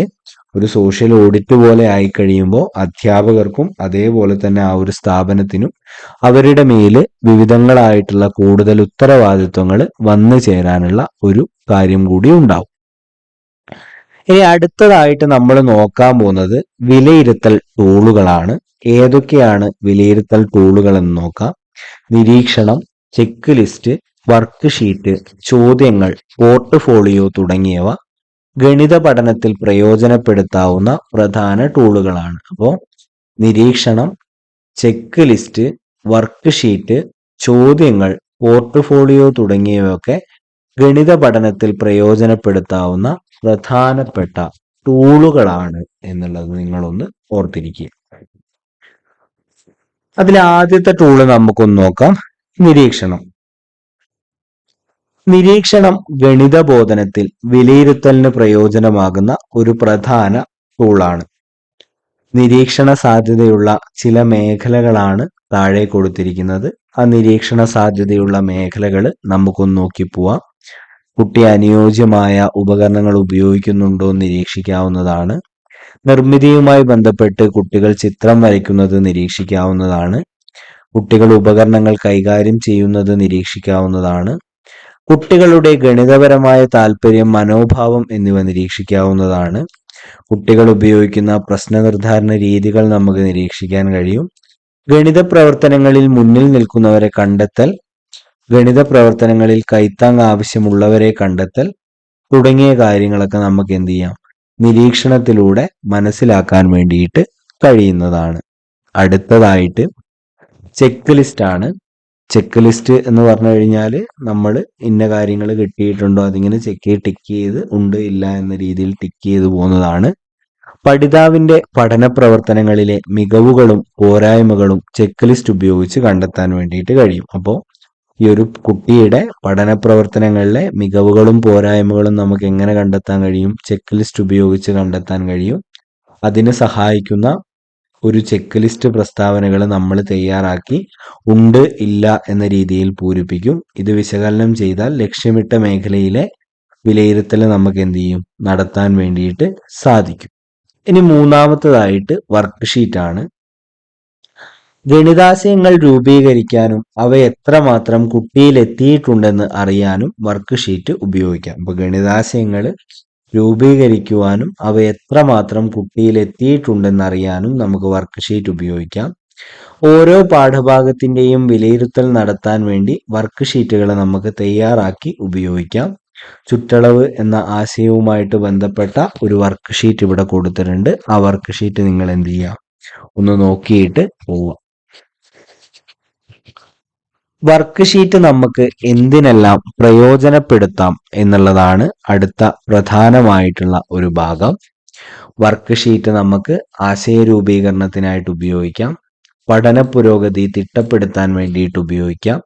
Speaker 1: ഒരു സോഷ്യൽ ഓഡിറ്റ് പോലെ ആയി കഴിയുമ്പോൾ അധ്യാപകർക്കും അതേപോലെ തന്നെ ആ ഒരു സ്ഥാപനത്തിനും അവരുടെ മേല് വിവിധങ്ങളായിട്ടുള്ള കൂടുതൽ ഉത്തരവാദിത്വങ്ങൾ വന്നു ചേരാനുള്ള ഒരു കാര്യം കൂടി ഉണ്ടാവും. ഇനി അടുത്തതായിട്ട് നമ്മൾ നോക്കാൻ പോകുന്നത് വിലയിരുത്തൽ ടൂളുകളാണ്. ഏതൊക്കെയാണ് വിലയിരുത്തൽ ടൂളുകൾ എന്ന് നോക്കാം. നിരീക്ഷണം, ചെക്ക് ലിസ്റ്റ്, വർക്ക് ഷീറ്റ്, ചോദ്യങ്ങൾ, പോർട്ട്ഫോളിയോ തുടങ്ങിയവ ഗണിത പഠനത്തിൽ പ്രയോജനപ്പെടുത്താവുന്ന പ്രധാന ടൂളുകളാണ്. അപ്പോൾ നിരീക്ഷണം, ചെക്ക് ലിസ്റ്റ്, വർക്ക് ഷീറ്റ്, ചോദ്യങ്ങൾ, പോർട്ട്ഫോളിയോ തുടങ്ങിയവയൊക്കെ ഗണിത പഠനത്തിൽ പ്രയോജനപ്പെടുത്താവുന്ന പ്രധാനപ്പെട്ട ടൂളുകളാണ് എന്നുള്ളത് നിങ്ങളൊന്ന് ഓർത്തിരിക്കുക. അതിൽ ആദ്യത്തെ ടൂള് നമുക്കൊന്ന് നോക്കാം. നിരീക്ഷണം. നിരീക്ഷണം ഗണിത ബോധനത്തിൽ വിലയിരുത്തലിന് പ്രയോജനമാകുന്ന ഒരു പ്രധാന ടൂളാണ്. നിരീക്ഷണ സാധ്യതയുള്ള ചില മേഖലകളാണ് താഴെ കൊടുത്തിരിക്കുന്നത്. ആ നിരീക്ഷണ സാധ്യതയുള്ള മേഖലകൾ നമുക്കൊന്ന് നോക്കി പോവാം. കുട്ടി അനുയോജ്യമായ ഉപകരണങ്ങൾ ഉപയോഗിക്കുന്നുണ്ടോ എന്ന് നിരീക്ഷിക്കാവുന്നതാണ്. നിർമ്മിതിയുമായി ബന്ധപ്പെട്ട് കുട്ടികൾ ചിത്രം വരയ്ക്കുന്നത് നിരീക്ഷിക്കാവുന്നതാണ്. കുട്ടികൾ ഉപകരണങ്ങൾ കൈകാര്യം ചെയ്യുന്നത് നിരീക്ഷിക്കാവുന്നതാണ്. കുട്ടികളുടെ ഗണിതപരമായ താല്പര്യം, മനോഭാവം എന്നിവ നിരീക്ഷിക്കാവുന്നതാണ്. കുട്ടികൾ ഉപയോഗിക്കുന്ന പ്രശ്ന നിർദ്ധാരണ രീതികൾ നമുക്ക് നിരീക്ഷിക്കാൻ കഴിയും. ഗണിത പ്രവർത്തനങ്ങളിൽ മുന്നിൽ നിൽക്കുന്നവരെ കണ്ടെത്തൽ, ഗണിത പ്രവർത്തനങ്ങളിൽ കൈത്താങ് ആവശ്യമുള്ളവരെ കണ്ടെത്തൽ തുടങ്ങിയ കാര്യങ്ങളൊക്കെ നമുക്ക് എന്ത് ചെയ്യാം? നിരീക്ഷണത്തിലൂടെ മനസ്സിലാക്കാൻ വേണ്ടിയിട്ട് കഴിയുന്നതാണ്. അടുത്തതായിട്ട് ചെക്ക് ലിസ്റ്റ് ആണ്. ചെക്ക് ലിസ്റ്റ് എന്ന് പറഞ്ഞു കഴിഞ്ഞാൽ നമ്മൾ ഇന്ന കാര്യങ്ങൾ കിട്ടിയിട്ടുണ്ടോ അതിങ്ങനെ ടിക്ക് ചെയ്ത് ഉണ്ട് ഇല്ല എന്ന രീതിയിൽ ടിക്ക് ചെയ്ത് പോകുന്നതാണ്. പഠിതാവിന്റെ പഠന പ്രവർത്തനങ്ങളിലെ മികവുകളും പോരായ്മകളും ചെക്ക് ലിസ്റ്റ് ഉപയോഗിച്ച് കണ്ടെത്താൻ വേണ്ടിയിട്ട് കഴിയും. അപ്പോൾ ഈ ഒരു കുട്ടിയുടെ പഠന പ്രവർത്തനങ്ങളിലെ മികവുകളും പോരായ്മകളും നമുക്ക് എങ്ങനെ കണ്ടെത്താൻ കഴിയും? ചെക്ക് ലിസ്റ്റ് ഉപയോഗിച്ച് കണ്ടെത്താൻ കഴിയും. അതിന് സഹായിക്കുന്ന ഒരു ചെക്ക് ലിസ്റ്റ് പ്രസ്താവനകൾ നമ്മൾ തയ്യാറാക്കി ഉണ്ട് ഇല്ല എന്ന രീതിയിൽ പൂരിപ്പിക്കും. ഇത് വിശകലനം ചെയ്താൽ ലക്ഷ്യമിട്ട മേഖലയിലെ വിലയിരുത്തൽ നമുക്ക് എന്ത് ചെയ്യും, നടത്താൻ വേണ്ടിയിട്ട് സാധിക്കും. ഇനി മൂന്നാമത്തതായിട്ട് വർക്ക് ഷീറ്റാണ്. ഗണിതാശയങ്ങൾ രൂപീകരിക്കാനും അവ എത്രമാത്രം കുട്ടിയിൽ എത്തിയിട്ടുണ്ടെന്ന് അറിയാനും വർക്ക് ഷീറ്റ് ഉപയോഗിക്കാം. അപ്പൊ ഗണിതാശയങ്ങൾ രൂപീകരിക്കുവാനും അവ എത്രമാത്രം കുട്ടിയിൽ എത്തിയിട്ടുണ്ടെന്ന് അറിയാനും നമുക്ക് വർക്ക് ഷീറ്റ് ഉപയോഗിക്കാം. ഓരോ പാഠഭാഗത്തിന്റെയും വിലയിരുത്തൽ നടത്താൻ വേണ്ടി വർക്ക് ഷീറ്റുകൾ നമുക്ക് തയ്യാറാക്കി ഉപയോഗിക്കാം. ചുറ്റളവ് എന്ന ആശയവുമായിട്ട് ബന്ധപ്പെട്ട ഒരു വർക്ക് ഷീറ്റ് ഇവിടെ കൊടുത്തിട്ടുണ്ട്. ആ വർക്ക് ഷീറ്റ് നിങ്ങൾ എന്ത് ചെയ്യാം, ഒന്ന് നോക്കിയിട്ട് പോവാം. വർക്ക് ഷീറ്റ് നമുക്ക് എന്തിനെല്ലാം പ്രയോജനപ്പെടുത്താം എന്നുള്ളതാണ് അടുത്ത പ്രധാനമായിട്ടുള്ള ഒരു ഭാഗം. വർക്ക് ഷീറ്റ് നമുക്ക് ആശയ രൂപീകരണത്തിനായിട്ട് ഉപയോഗിക്കാം, പഠന പുരോഗതി തിട്ടപ്പെടുത്താൻ വേണ്ടിയിട്ട് ഉപയോഗിക്കാം,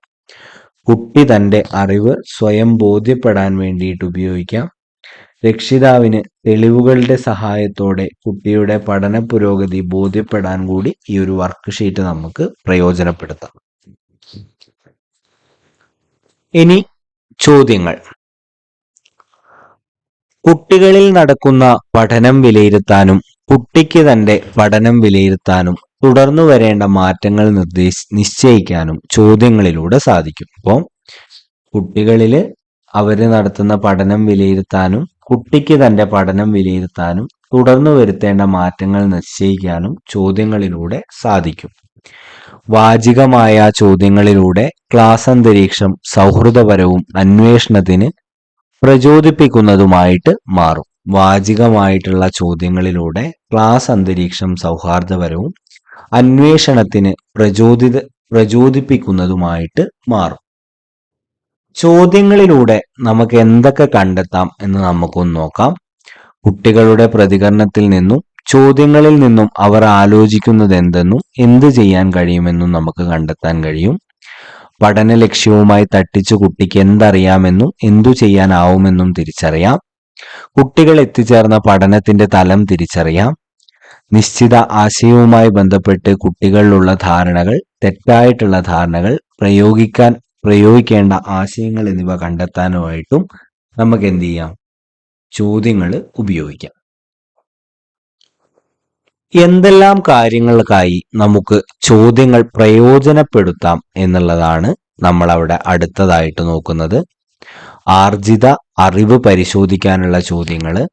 Speaker 1: കുട്ടി തൻ്റെ അറിവ് സ്വയം ബോധ്യപ്പെടാൻ വേണ്ടിയിട്ട് ഉപയോഗിക്കാം, രക്ഷിതാവിന് തെളിവുകളുടെ സഹായത്തോടെ കുട്ടിയുടെ പഠന പുരോഗതി ബോധ്യപ്പെടാൻ കൂടി ഈ ഒരു വർക്ക് ഷീറ്റ് നമുക്ക് പ്രയോജനപ്പെടുത്താം. ഇനി ചോദ്യങ്ങൾ. കുട്ടികളിൽ നടക്കുന്ന പഠനം വിലയിരുത്താനും കുട്ടിക്ക് തന്റെ പഠനം വിലയിരുത്താനും തുടർന്നു വരേണ്ട മാറ്റങ്ങൾ നിശ്ചയിക്കാനും ചോദ്യങ്ങളിലൂടെ സാധിക്കും. അപ്പോൾ കുട്ടികളില് അവര് നടത്തുന്ന പഠനം വിലയിരുത്താനും കുട്ടിക്ക് തന്റെ പഠനം വിലയിരുത്താനും തുടർന്നു വരുത്തേണ്ട മാറ്റങ്ങൾ നിശ്ചയിക്കാനും ചോദ്യങ്ങളിലൂടെ സാധിക്കും. വാചികമായ ചോദ്യങ്ങളിലൂടെ ക്ലാസ് അന്തരീക്ഷം സൗഹൃദപരവും അന്വേഷണത്തിന് പ്രചോദിപ്പിക്കുന്നതുമായിട്ട് മാറും. വാചികമായിട്ടുള്ള ചോദ്യങ്ങളിലൂടെ ക്ലാസ് അന്തരീക്ഷം സൗഹാർദ്ദപരവും അന്വേഷണത്തിന് പ്രചോദിപ്പിക്കുന്നതുമായിട്ട് മാറും. ചോദ്യങ്ങളിലൂടെ നമുക്ക് എന്തൊക്കെ കണ്ടെത്താം എന്ന് നമുക്കൊന്ന് നോക്കാം. കുട്ടികളുടെ പ്രതികരണത്തിൽ നിന്നും ചോദ്യങ്ങളിൽ നിന്നും അവർ ആലോചിക്കുന്നത് എന്തെന്നും എന്ത് ചെയ്യാൻ കഴിയുമെന്നും നമുക്ക് കണ്ടെത്താൻ കഴിയും. പഠന ലക്ഷ്യവുമായി തട്ടിച്ചു കുട്ടിക്ക് എന്തറിയാമെന്നും എന്തു ചെയ്യാനാവുമെന്നും തിരിച്ചറിയാം. കുട്ടികൾ എത്തിച്ചേർന്ന പഠനത്തിന്റെ തലം തിരിച്ചറിയാം. നിശ്ചിത ആശയവുമായി ബന്ധപ്പെട്ട് കുട്ടികളിലുള്ള ധാരണകൾ, തെറ്റായിട്ടുള്ള ധാരണകൾ, പ്രയോഗിക്കേണ്ട ആശയങ്ങൾ എന്നിവ കണ്ടെത്താനുമായിട്ടും നമുക്ക് എന്ത് ചെയ്യാം, ചോദ്യങ്ങൾ ഉപയോഗിക്കാം. എന്തെല്ലാം കാര്യങ്ങൾക്കായി നമുക്ക് ചോദ്യങ്ങൾ പ്രയോജനപ്പെടുത്താം എന്നുള്ളതാണ് നമ്മൾ അവിടെ അടുത്തതായിട്ട് നോക്കുന്നത്. ആർജിത അറിവ് പരിശോധിക്കാനുള്ള ചോദ്യങ്ങള്,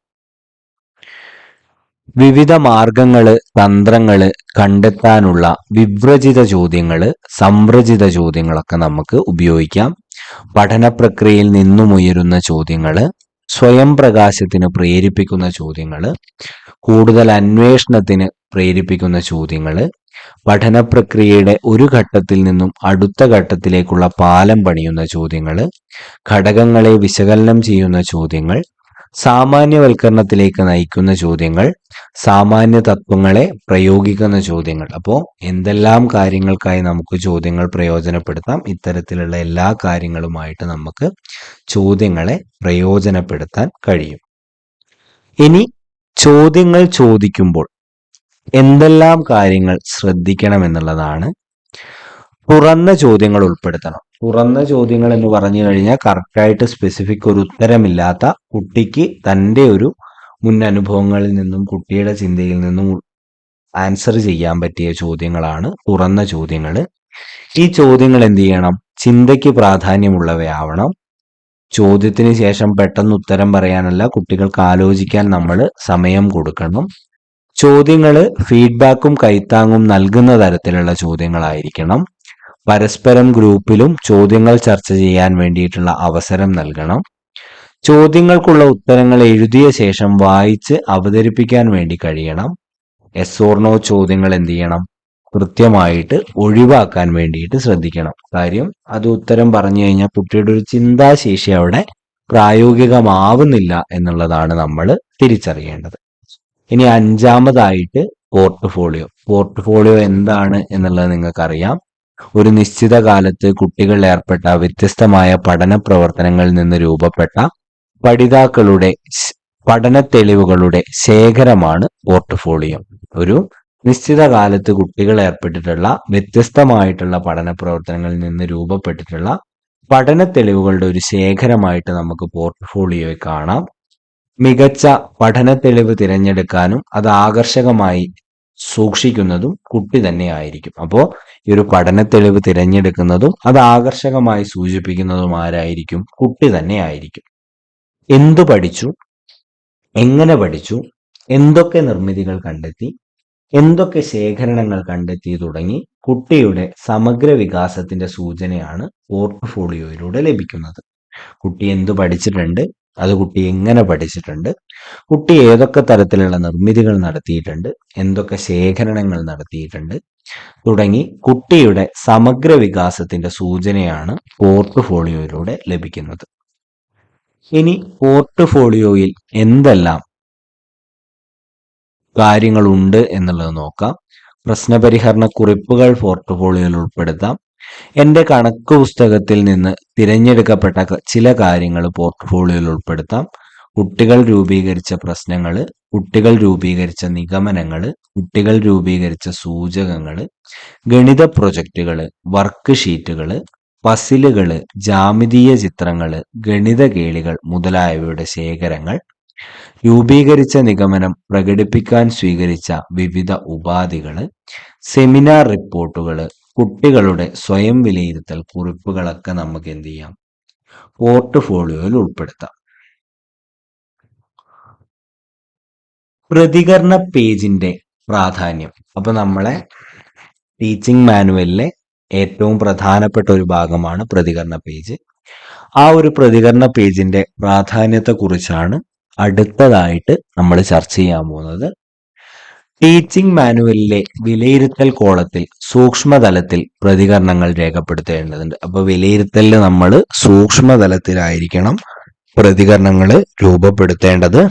Speaker 1: വിവിധ മാർഗങ്ങള് തന്ത്രങ്ങള് കണ്ടെത്താനുള്ള വിവ്രജിത ചോദ്യങ്ങള്, സംവ്രജിത ചോദ്യങ്ങളൊക്കെ നമുക്ക് ഉപയോഗിക്കാം. പഠന പ്രക്രിയയിൽ നിന്നും ഉയരുന്ന ചോദ്യങ്ങള്, സ്വയം പ്രകാശത്തിന് പ്രേരിപ്പിക്കുന്ന ചോദ്യങ്ങള്, കൂടുതൽ അന്വേഷണത്തിന് പ്രേരിപ്പിക്കുന്ന ചോദ്യങ്ങള്, പഠന പ്രക്രിയയുടെ ഒരു ഘട്ടത്തിൽ നിന്നും അടുത്ത ഘട്ടത്തിലേക്കുള്ള പാലം പണിയുന്ന ചോദ്യങ്ങള്, ഘടകങ്ങളെ വിശകലനം ചെയ്യുന്ന ചോദ്യങ്ങൾ, സാമാന്യവൽക്കരണത്തിലേക്ക് നയിക്കുന്ന ചോദ്യങ്ങൾ, സാമാന്യ തത്വങ്ങളെ പ്രയോഗിക്കുന്ന ചോദ്യങ്ങൾ. അപ്പോൾ എന്തെല്ലാം കാര്യങ്ങൾക്കായി നമുക്ക് ചോദ്യങ്ങൾ പ്രയോജനപ്പെടുത്താം? ഇത്തരത്തിലുള്ള എല്ലാ കാര്യങ്ങളുമായിട്ട് നമുക്ക് ചോദ്യങ്ങളെ പ്രയോജനപ്പെടുത്താൻ കഴിയും. ഇനി ചോദ്യങ്ങൾ ചോദിക്കുമ്പോൾ എന്തെല്ലാം കാര്യങ്ങൾ ശ്രദ്ധിക്കണം എന്നുള്ളതാണ്. തുറന്ന ചോദ്യങ്ങൾ ഉൾപ്പെടുത്തണം. തുറന്ന ചോദ്യങ്ങൾ എന്ന് പറഞ്ഞു കഴിഞ്ഞാൽ കറക്റ്റായിട്ട് സ്പെസിഫിക് ഒരു ഉത്തരമില്ലാത്ത, കുട്ടിക്ക് തൻ്റെ ഒരു മുൻ അനുഭവങ്ങളിൽ നിന്നും കുട്ടിയുടെ ചിന്തയിൽ നിന്നും ആൻസർ ചെയ്യാൻ പറ്റിയ ചോദ്യങ്ങളാണ് തുറന്ന ചോദ്യങ്ങൾ. ഈ ചോദ്യങ്ങൾ എന്ത് ചെയ്യണം? ചിന്തയ്ക്ക് പ്രാധാന്യമുള്ളവയാവണം. ചോദ്യത്തിന് ശേഷം പെട്ടെന്ന് ഉത്തരം പറയാനല്ല, കുട്ടികൾക്ക് ആലോചിക്കാൻ നമ്മൾ സമയം കൊടുക്കണം. ചോദ്യങ്ങൾ ഫീഡ്ബാക്കും കൈത്താങ്ങും നൽകുന്ന തരത്തിലുള്ള ചോദ്യങ്ങളായിരിക്കണം. പരസ്പരം ഗ്രൂപ്പിലും ചോദ്യങ്ങൾ ചർച്ച ചെയ്യാൻ വേണ്ടിയിട്ടുള്ള അവസരം നൽകണം. ചോദ്യങ്ങൾക്കുള്ള ഉത്തരങ്ങൾ എഴുതിയ ശേഷം വായിച്ച് അവതരിപ്പിക്കാൻ വേണ്ടി കഴിയണം. എസ് ഓർ നോ ചോദ്യങ്ങൾ എന്ത് ചെയ്യണം? കൃത്യമായിട്ട് ഒഴിവാക്കാൻ വേണ്ടിയിട്ട് ശ്രദ്ധിക്കണം. കാര്യം അത് ഉത്തരം പറഞ്ഞു കഴിഞ്ഞാൽ കുട്ടിയുടെ ഒരു ചിന്താശേഷി അവിടെ പ്രായോഗികമാവുന്നില്ല എന്നുള്ളതാണ് നമ്മൾ തിരിച്ചറിയേണ്ടത്. ഇനി അഞ്ചാമതായിട്ട് പോർട്ട്ഫോളിയോ എന്താണ് എന്നുള്ളത് നിങ്ങൾക്കറിയാം. ഒരു നിശ്ചിത കാലത്ത് കുട്ടികൾ ഏർപ്പെട്ട വ്യത്യസ്തമായ പഠന പ്രവർത്തനങ്ങളിൽ നിന്ന് രൂപപ്പെട്ട പഠിതാക്കളുടെ പഠന തെളിവുകളുടെ ശേഖരമാണ് പോർട്ട്ഫോളിയോ. ഒരു നിശ്ചിത കാലത്ത് കുട്ടികൾ ഏർപ്പെട്ടിട്ടുള്ള വ്യത്യസ്തമായിട്ടുള്ള പഠന പ്രവർത്തനങ്ങളിൽ നിന്ന് രൂപപ്പെട്ടിട്ടുള്ള പഠന തെളിവുകളുടെ ഒരു ശേഖരമായിട്ട് നമുക്ക് പോർട്ട്ഫോളിയോയിൽ കാണാം. മികച്ച പഠന തെളിവ് തിരഞ്ഞെടുക്കാനും അത് ആകർഷകമായി സൂക്ഷിക്കുന്നതും കുട്ടി തന്നെയായിരിക്കും. അപ്പോൾ ഈ ഒരു പഠന തെളിവ് തിരഞ്ഞെടുക്കുന്നതും അത് ആകർഷകമായി സൂചിപ്പിക്കുന്നതും ആരായിരിക്കും? കുട്ടി തന്നെയായിരിക്കും. എന്തു പഠിച്ചു, എങ്ങനെ പഠിച്ചു, എന്തൊക്കെ നിർമ്മിതികൾ കണ്ടെത്തി, എന്തൊക്കെ ശേഖരണങ്ങൾ കണ്ടെത്തി തുടങ്ങി കുട്ടിയുടെ സമഗ്ര വികാസത്തിന്റെ സൂചനയാണ് പോർട്ട്ഫോളിയോയിലൂടെ ലഭിക്കുന്നത്. കുട്ടി എന്തു പഠിച്ചിട്ടുണ്ട്, അത് കുട്ടി എങ്ങനെ പഠിച്ചിട്ടുണ്ട്, കുട്ടി ഏതൊക്കെ തരത്തിലുള്ള നിർമ്മിതികൾ നടത്തിയിട്ടുണ്ട്, എന്തൊക്കെ ശേഖരണങ്ങൾ നടത്തിയിട്ടുണ്ട് തുടങ്ങി കുട്ടിയുടെ സമഗ്ര വികാസത്തിന്റെ സൂചനയാണ് പോർട്ട്ഫോളിയോയിലൂടെ ലഭിക്കുന്നത്. ഇനി പോർട്ട്ഫോളിയോയിൽ എന്തെല്ലാം കാര്യങ്ങളുണ്ട് എന്നുള്ളത് നോക്കാം. പ്രശ്നപരിഹരണ കുറിപ്പുകൾ പോർട്ട്ഫോളിയോയിൽ ഉൾപ്പെടുത്താം. എൻ്റെ കണക്ക് പുസ്തകത്തിൽ നിന്ന് തിരഞ്ഞെടുക്കപ്പെട്ട ചില കാര്യങ്ങൾ പോർട്ട്ഫോളിയോയിൽ ഉൾപ്പെടുത്താം. കുട്ടികൾ രൂപീകരിച്ച പ്രശ്നങ്ങൾ, കുട്ടികൾ രൂപീകരിച്ച നിഗമനങ്ങൾ, കുട്ടികൾ രൂപീകരിച്ച സൂചകങ്ങൾ, ഗണിത പ്രൊജക്റ്റുകൾ, വർക്ക് ഷീറ്റുകൾ, പസിലുകൾ, ജാമിതീയ ചിത്രങ്ങൾ, ഗണിത കേളികൾ മുതലായവയുടെ ശേഖരങ്ങൾ, രൂപീകരിച്ച നിഗമനം പ്രകടിപ്പിക്കാൻ സ്വീകരിച്ച വിവിധ ഉപാധികൾ, സെമിനാർ റിപ്പോർട്ടുകൾ, കുട്ടികളുടെ സ്വയം വിലയിരുത്തൽ കുറിപ്പുകളൊക്കെ നമുക്ക് എന്ത് ചെയ്യാം? പോർട്ട്ഫോളിയോയിൽ ഉൾപ്പെടുത്താം. പ്രതികരണ പേജിന്റെ പ്രാധാന്യം. അപ്പൊ നമ്മളെ ടീച്ചിങ് മാനുവലിലെ ഏറ്റവും പ്രധാനപ്പെട്ട ഒരു ഭാഗമാണ് പ്രതികരണ പേജ്. ആ ഒരു പ്രതികരണ പേജിന്റെ പ്രാധാന്യത്തെ കുറിച്ചാണ് അടുത്തതായിട്ട് നമ്മൾ ചർച്ച ചെയ്യാൻ പോകുന്നത്. ടീച്ചിങ് മാനുവലിലെ വിലയിരുത്തൽ കോളത്തിൽ സൂക്ഷ്മതലത്തിൽ പ്രതികരണങ്ങൾ രേഖപ്പെടുത്തേണ്ടതുണ്ട്. അപ്പൊ വിലയിരുത്തലിൽ നമ്മൾ സൂക്ഷ്മതലത്തിലായിരിക്കണം പ്രതികരണങ്ങൾ രൂപപ്പെടുത്തേണ്ടത്.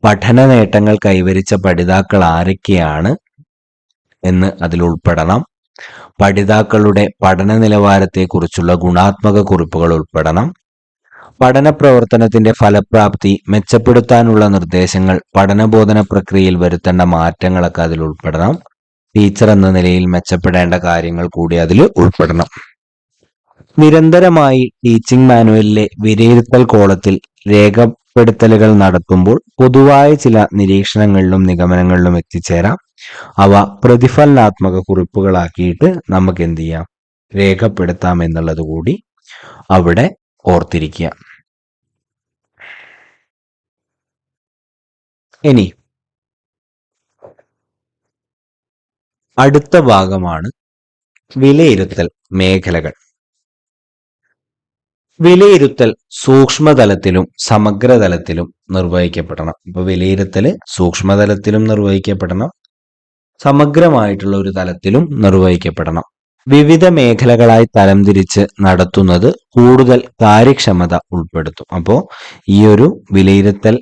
Speaker 1: പഠന നേട്ടങ്ങൾ കൈവരിച്ച പഠിതാക്കൾ ആരൊക്കെയാണ് എന്ന് അതിൽ ഉൾപ്പെടണം. പഠിതാക്കളുടെ പഠന നിലവാരത്തെക്കുറിച്ചുള്ള ഗുണാത്മക കുറിപ്പുകൾ ഉൾപ്പെടണം. പഠന പ്രവർത്തനത്തിന്റെ ഫലപ്രാപ്തി മെച്ചപ്പെടുത്താനുള്ള നിർദ്ദേശങ്ങൾ, പഠനബോധന പ്രക്രിയയിൽ വരുത്തേണ്ട മാറ്റങ്ങളൊക്കെ അതിൽ ഉൾപ്പെടണം. ടീച്ചർ എന്ന നിലയിൽ മെച്ചപ്പെടേണ്ട കാര്യങ്ങൾ കൂടി അതിൽ ഉൾപ്പെടണം. നിരന്തരമായി ടീച്ചിങ് മാനുവലിലെ വിലയിരുത്തൽ കോളത്തിൽ രേഖപ്പെടുത്തലുകൾ നടത്തുമ്പോൾ പൊതുവായ ചില നിരീക്ഷണങ്ങളിലും നിഗമനങ്ങളിലും എത്തിച്ചേരാം. അവ പ്രതിഫലനാത്മക കുറിപ്പുകളാക്കിയിട്ട് നമുക്ക് എന്ത് ചെയ്യാം? രേഖപ്പെടുത്താം എന്നുള്ളത് കൂടി അവിടെ ഓർത്തിരിക്കുക. ഇനി അടുത്ത ഭാഗമാണ് വിലയിരുത്തൽ മേഖലകൾ. വിലയിരുത്തൽ സൂക്ഷ്മതലത്തിലും സമഗ്രതലത്തിലും നിർവഹിക്കപ്പെടണം. ഇപ്പൊ വിലയിരുത്തൽ സൂക്ഷ്മതലത്തിലും നിർവഹിക്കപ്പെടണം, സമഗ്രമായിട്ടുള്ള ഒരു തലത്തിലും നിർവഹിക്കപ്പെടണം. വിവിധ മേഖലകളായി തരംതിരിച്ച് നടത്തുന്നത് കൂടുതൽ കാര്യക്ഷമത ഉൾപ്പെടുത്തും. അപ്പോൾ ഈ ഒരു വിലയിരുത്തൽ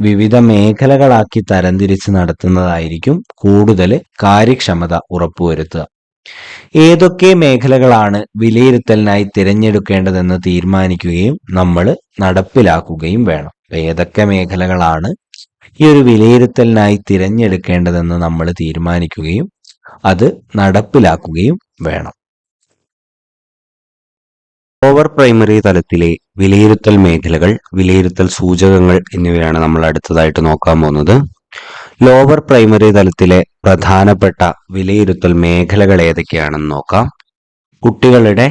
Speaker 1: വിവിധ മേഖലകളാക്കി തരംതിരിച്ച് നടത്തുന്നതായിരിക്കും കൂടുതൽ കാര്യക്ഷമത ഉറപ്പുവരുത്തുക. ഏതൊക്കെ മേഖലകളാണ് വിലയിരുത്തലിനായി തിരഞ്ഞെടുക്കേണ്ടതെന്ന് തീരുമാനിക്കുകയും നമ്മൾ നടപ്പിലാക്കുകയും വേണം. ഏതൊക്കെ മേഖലകളാണ് ഈ ഒരു വിലയിരുത്തലിനായി തിരഞ്ഞെടുക്കേണ്ടതെന്ന് നമ്മൾ തീരുമാനിക്കുകയും അത് നടപ്പിലാക്കുകയും വേണം. ലോവർ പ്രൈമറി തലത്തിലെ വിലയിരുത്തൽ മേഖലകൾ, വിലയിരുത്തൽ സൂചകങ്ങൾ എന്നിവയാണ് നമ്മൾ അടുത്തതായിട്ട് നോക്കാൻ പോകുന്നത്. ലോവർ പ്രൈമറി തലത്തിലെ പ്രധാനപ്പെട്ട വിലയിരുത്തൽ മേഖലകൾ ഏതൊക്കെയാണെന്ന് നോക്കാം. കുട്ടികളുടെ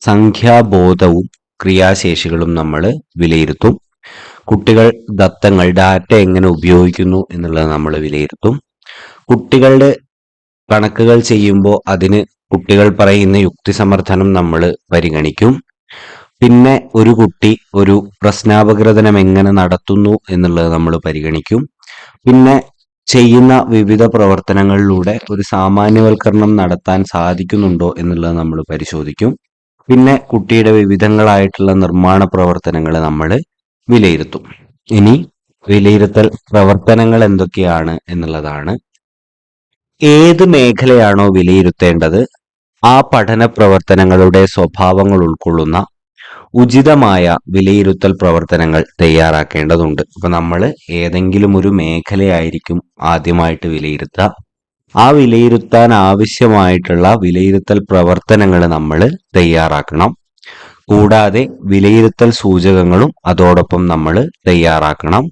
Speaker 1: സംഖ്യാബോധവും ക്രിയാശേഷികളും നമ്മൾ വിലയിരുത്തും. കുട്ടികൾ ദത്തങ്ങൾ, ഡാറ്റ എങ്ങനെ ഉപയോഗിക്കുന്നു എന്നുള്ളത് നമ്മൾ വിലയിരുത്തും. കുട്ടികളുടെ കണക്കുകൾ ചെയ്യുമ്പോൾ അതിന് കുട്ടികൾ പറയുന്ന യുക്തിസമർത്ഥനം നമ്മൾ പരിഗണിക്കും. പിന്നെ ഒരു കുട്ടി ഒരു പ്രശ്നാപഗ്രഥനം എങ്ങനെ നടത്തുന്നു എന്നുള്ളത് നമ്മൾ പരിഗണിക്കും. പിന്നെ ചെയ്യുന്ന വിവിധ പ്രവർത്തനങ്ങളിലൂടെ ഒരു സാമാന്യവൽക്കരണം നടത്താൻ സാധിക്കുന്നുണ്ടോ എന്നുള്ളത് നമ്മൾ പരിശോധിക്കും. പിന്നെ കുട്ടിയുടെ വിവിധങ്ങളായിട്ടുള്ള നിർമ്മാണ പ്രവർത്തനങ്ങൾ നമ്മൾ വിലയിരുത്തും. ഇനി വിലയിരുത്തൽ പ്രവർത്തനങ്ങൾ എന്തൊക്കെയാണ് എന്നുള്ളതാണ്. ഏത് മേഖലയാണോ വിലയിരുത്തേണ്ടത് ആ പഠന പ്രവർത്തനങ്ങളുടെ സ്വഭാവങ്ങൾ ഉൾക്കൊള്ളുന്ന ഉചിതമായ വിലയിരുത്തൽ പ്രവർത്തനങ്ങൾ തയ്യാറാക്കേണ്ടതുണ്ട്. അപ്പൊ നമ്മൾ ഏതെങ്കിലും ഒരു മേഖലയായിരിക്കും ആദ്യമായിട്ട് വിലയിരുത്തുക. ആ വിലയിരുത്താൻ ആവശ്യമായിട്ടുള്ള വിലയിരുത്തൽ പ്രവർത്തനങ്ങൾ നമ്മൾ തയ്യാറാക്കണം. കൂടാതെ വിലയിരുത്തൽ സൂചകങ്ങളും അതോടൊപ്പം നമ്മൾ തയ്യാറാക്കണം.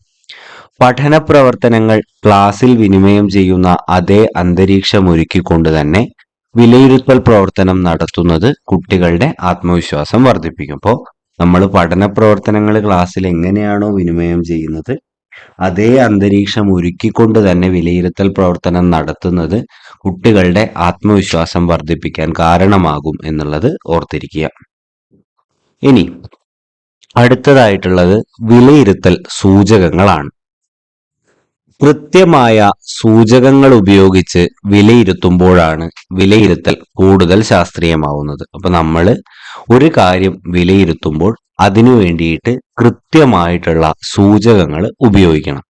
Speaker 1: പഠന പ്രവർത്തനങ്ങൾ ക്ലാസ്സിൽ വിനിമയം ചെയ്യുന്ന അതേ അന്തരീക്ഷം ഒരുക്കിക്കൊണ്ട് തന്നെ വിലയിരുത്തൽ പ്രവർത്തനം നടത്തുന്നത് കുട്ടികളുടെ ആത്മവിശ്വാസം വർദ്ധിപ്പിക്കും. അപ്പോൾ നമ്മൾ പഠന പ്രവർത്തനങ്ങൾ ക്ലാസ്സിൽ എങ്ങനെയാണോ വിനിമയം ചെയ്യുന്നത് അതേ അന്തരീക്ഷം ഒരുക്കിക്കൊണ്ട് തന്നെ വിലയിരുത്തൽ പ്രവർത്തനം നടത്തുന്നത് കുട്ടികളുടെ ആത്മവിശ്വാസം വർദ്ധിപ്പിക്കാൻ കാരണമാകും എന്നുള്ളത് ഓർത്തിരിക്കുക. ഇനി അടുത്തതായിട്ടുള്ളത് വിലയിരുത്തൽ സൂചകങ്ങളാണ്. കൃത്യമായ സൂചകങ്ങൾ ഉപയോഗിച്ച് വിലയിരുത്തുമ്പോഴാണ് വിലയിരുത്തൽ കൂടുതൽ ശാസ്ത്രീയമാവുന്നത്. അപ്പൊ നമ്മൾ ഒരു കാര്യം വിലയിരുത്തുമ്പോൾ അതിനു വേണ്ടിയിട്ട് കൃത്യമായിട്ടുള്ള സൂചകങ്ങൾ ഉപയോഗിക്കണം.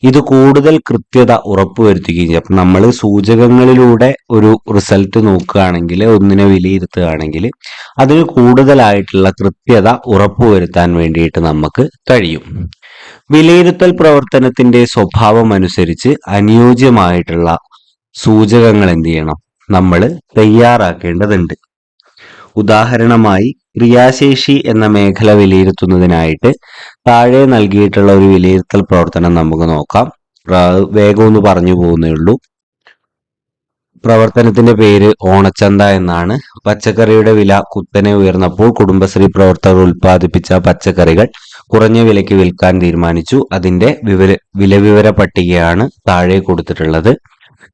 Speaker 1: ഇത് കൂടുതൽ കൃത്യത ഉറപ്പുവരുത്തുകയും ചെയ്യും. അപ്പം നമ്മൾ സൂചകങ്ങളിലൂടെ ഒരു റിസൾട്ട് നോക്കുകയാണെങ്കിൽ, ഒന്നിനെ വിലയിരുത്തുകയാണെങ്കിൽ അതിന് കൂടുതലായിട്ടുള്ള കൃത്യത ഉറപ്പുവരുത്താൻ വേണ്ടിയിട്ട് നമുക്ക് കഴിയും. വിലയിരുത്തൽ പ്രവർത്തനത്തിന്റെ സ്വഭാവം അനുസരിച്ച് അനുയോജ്യമായിട്ടുള്ള സൂചകങ്ങൾ എന്ത് ചെയ്യണം, നമ്മൾ തയ്യാറാക്കേണ്ടതുണ്ട്. ഉദാഹരണമായി ക്രിയാശേഷി എന്ന മേഖല വിലയിരുത്തുന്നതിനായിട്ട് താഴെ നൽകിയിട്ടുള്ള ഒരു വിലയിരുത്തൽ പ്രവർത്തനം നമുക്ക് നോക്കാം. വേഗം ഒന്ന് പറഞ്ഞു പോകുന്നേ ഉള്ളൂ. പ്രവർത്തനത്തിന്റെ പേര് ഓണച്ചന്ത എന്നാണ്. പച്ചക്കറിയുടെ വില കുത്തനെ ഉയർന്നപ്പോൾ കുടുംബശ്രീ പ്രവർത്തകർ ഉൽപ്പാദിപ്പിച്ച പച്ചക്കറികൾ കുറഞ്ഞ വിലയ്ക്ക് വിൽക്കാൻ തീരുമാനിച്ചു. അതിന്റെ വിലവിവര പട്ടികയാണ് താഴെ കൊടുത്തിട്ടുള്ളത്.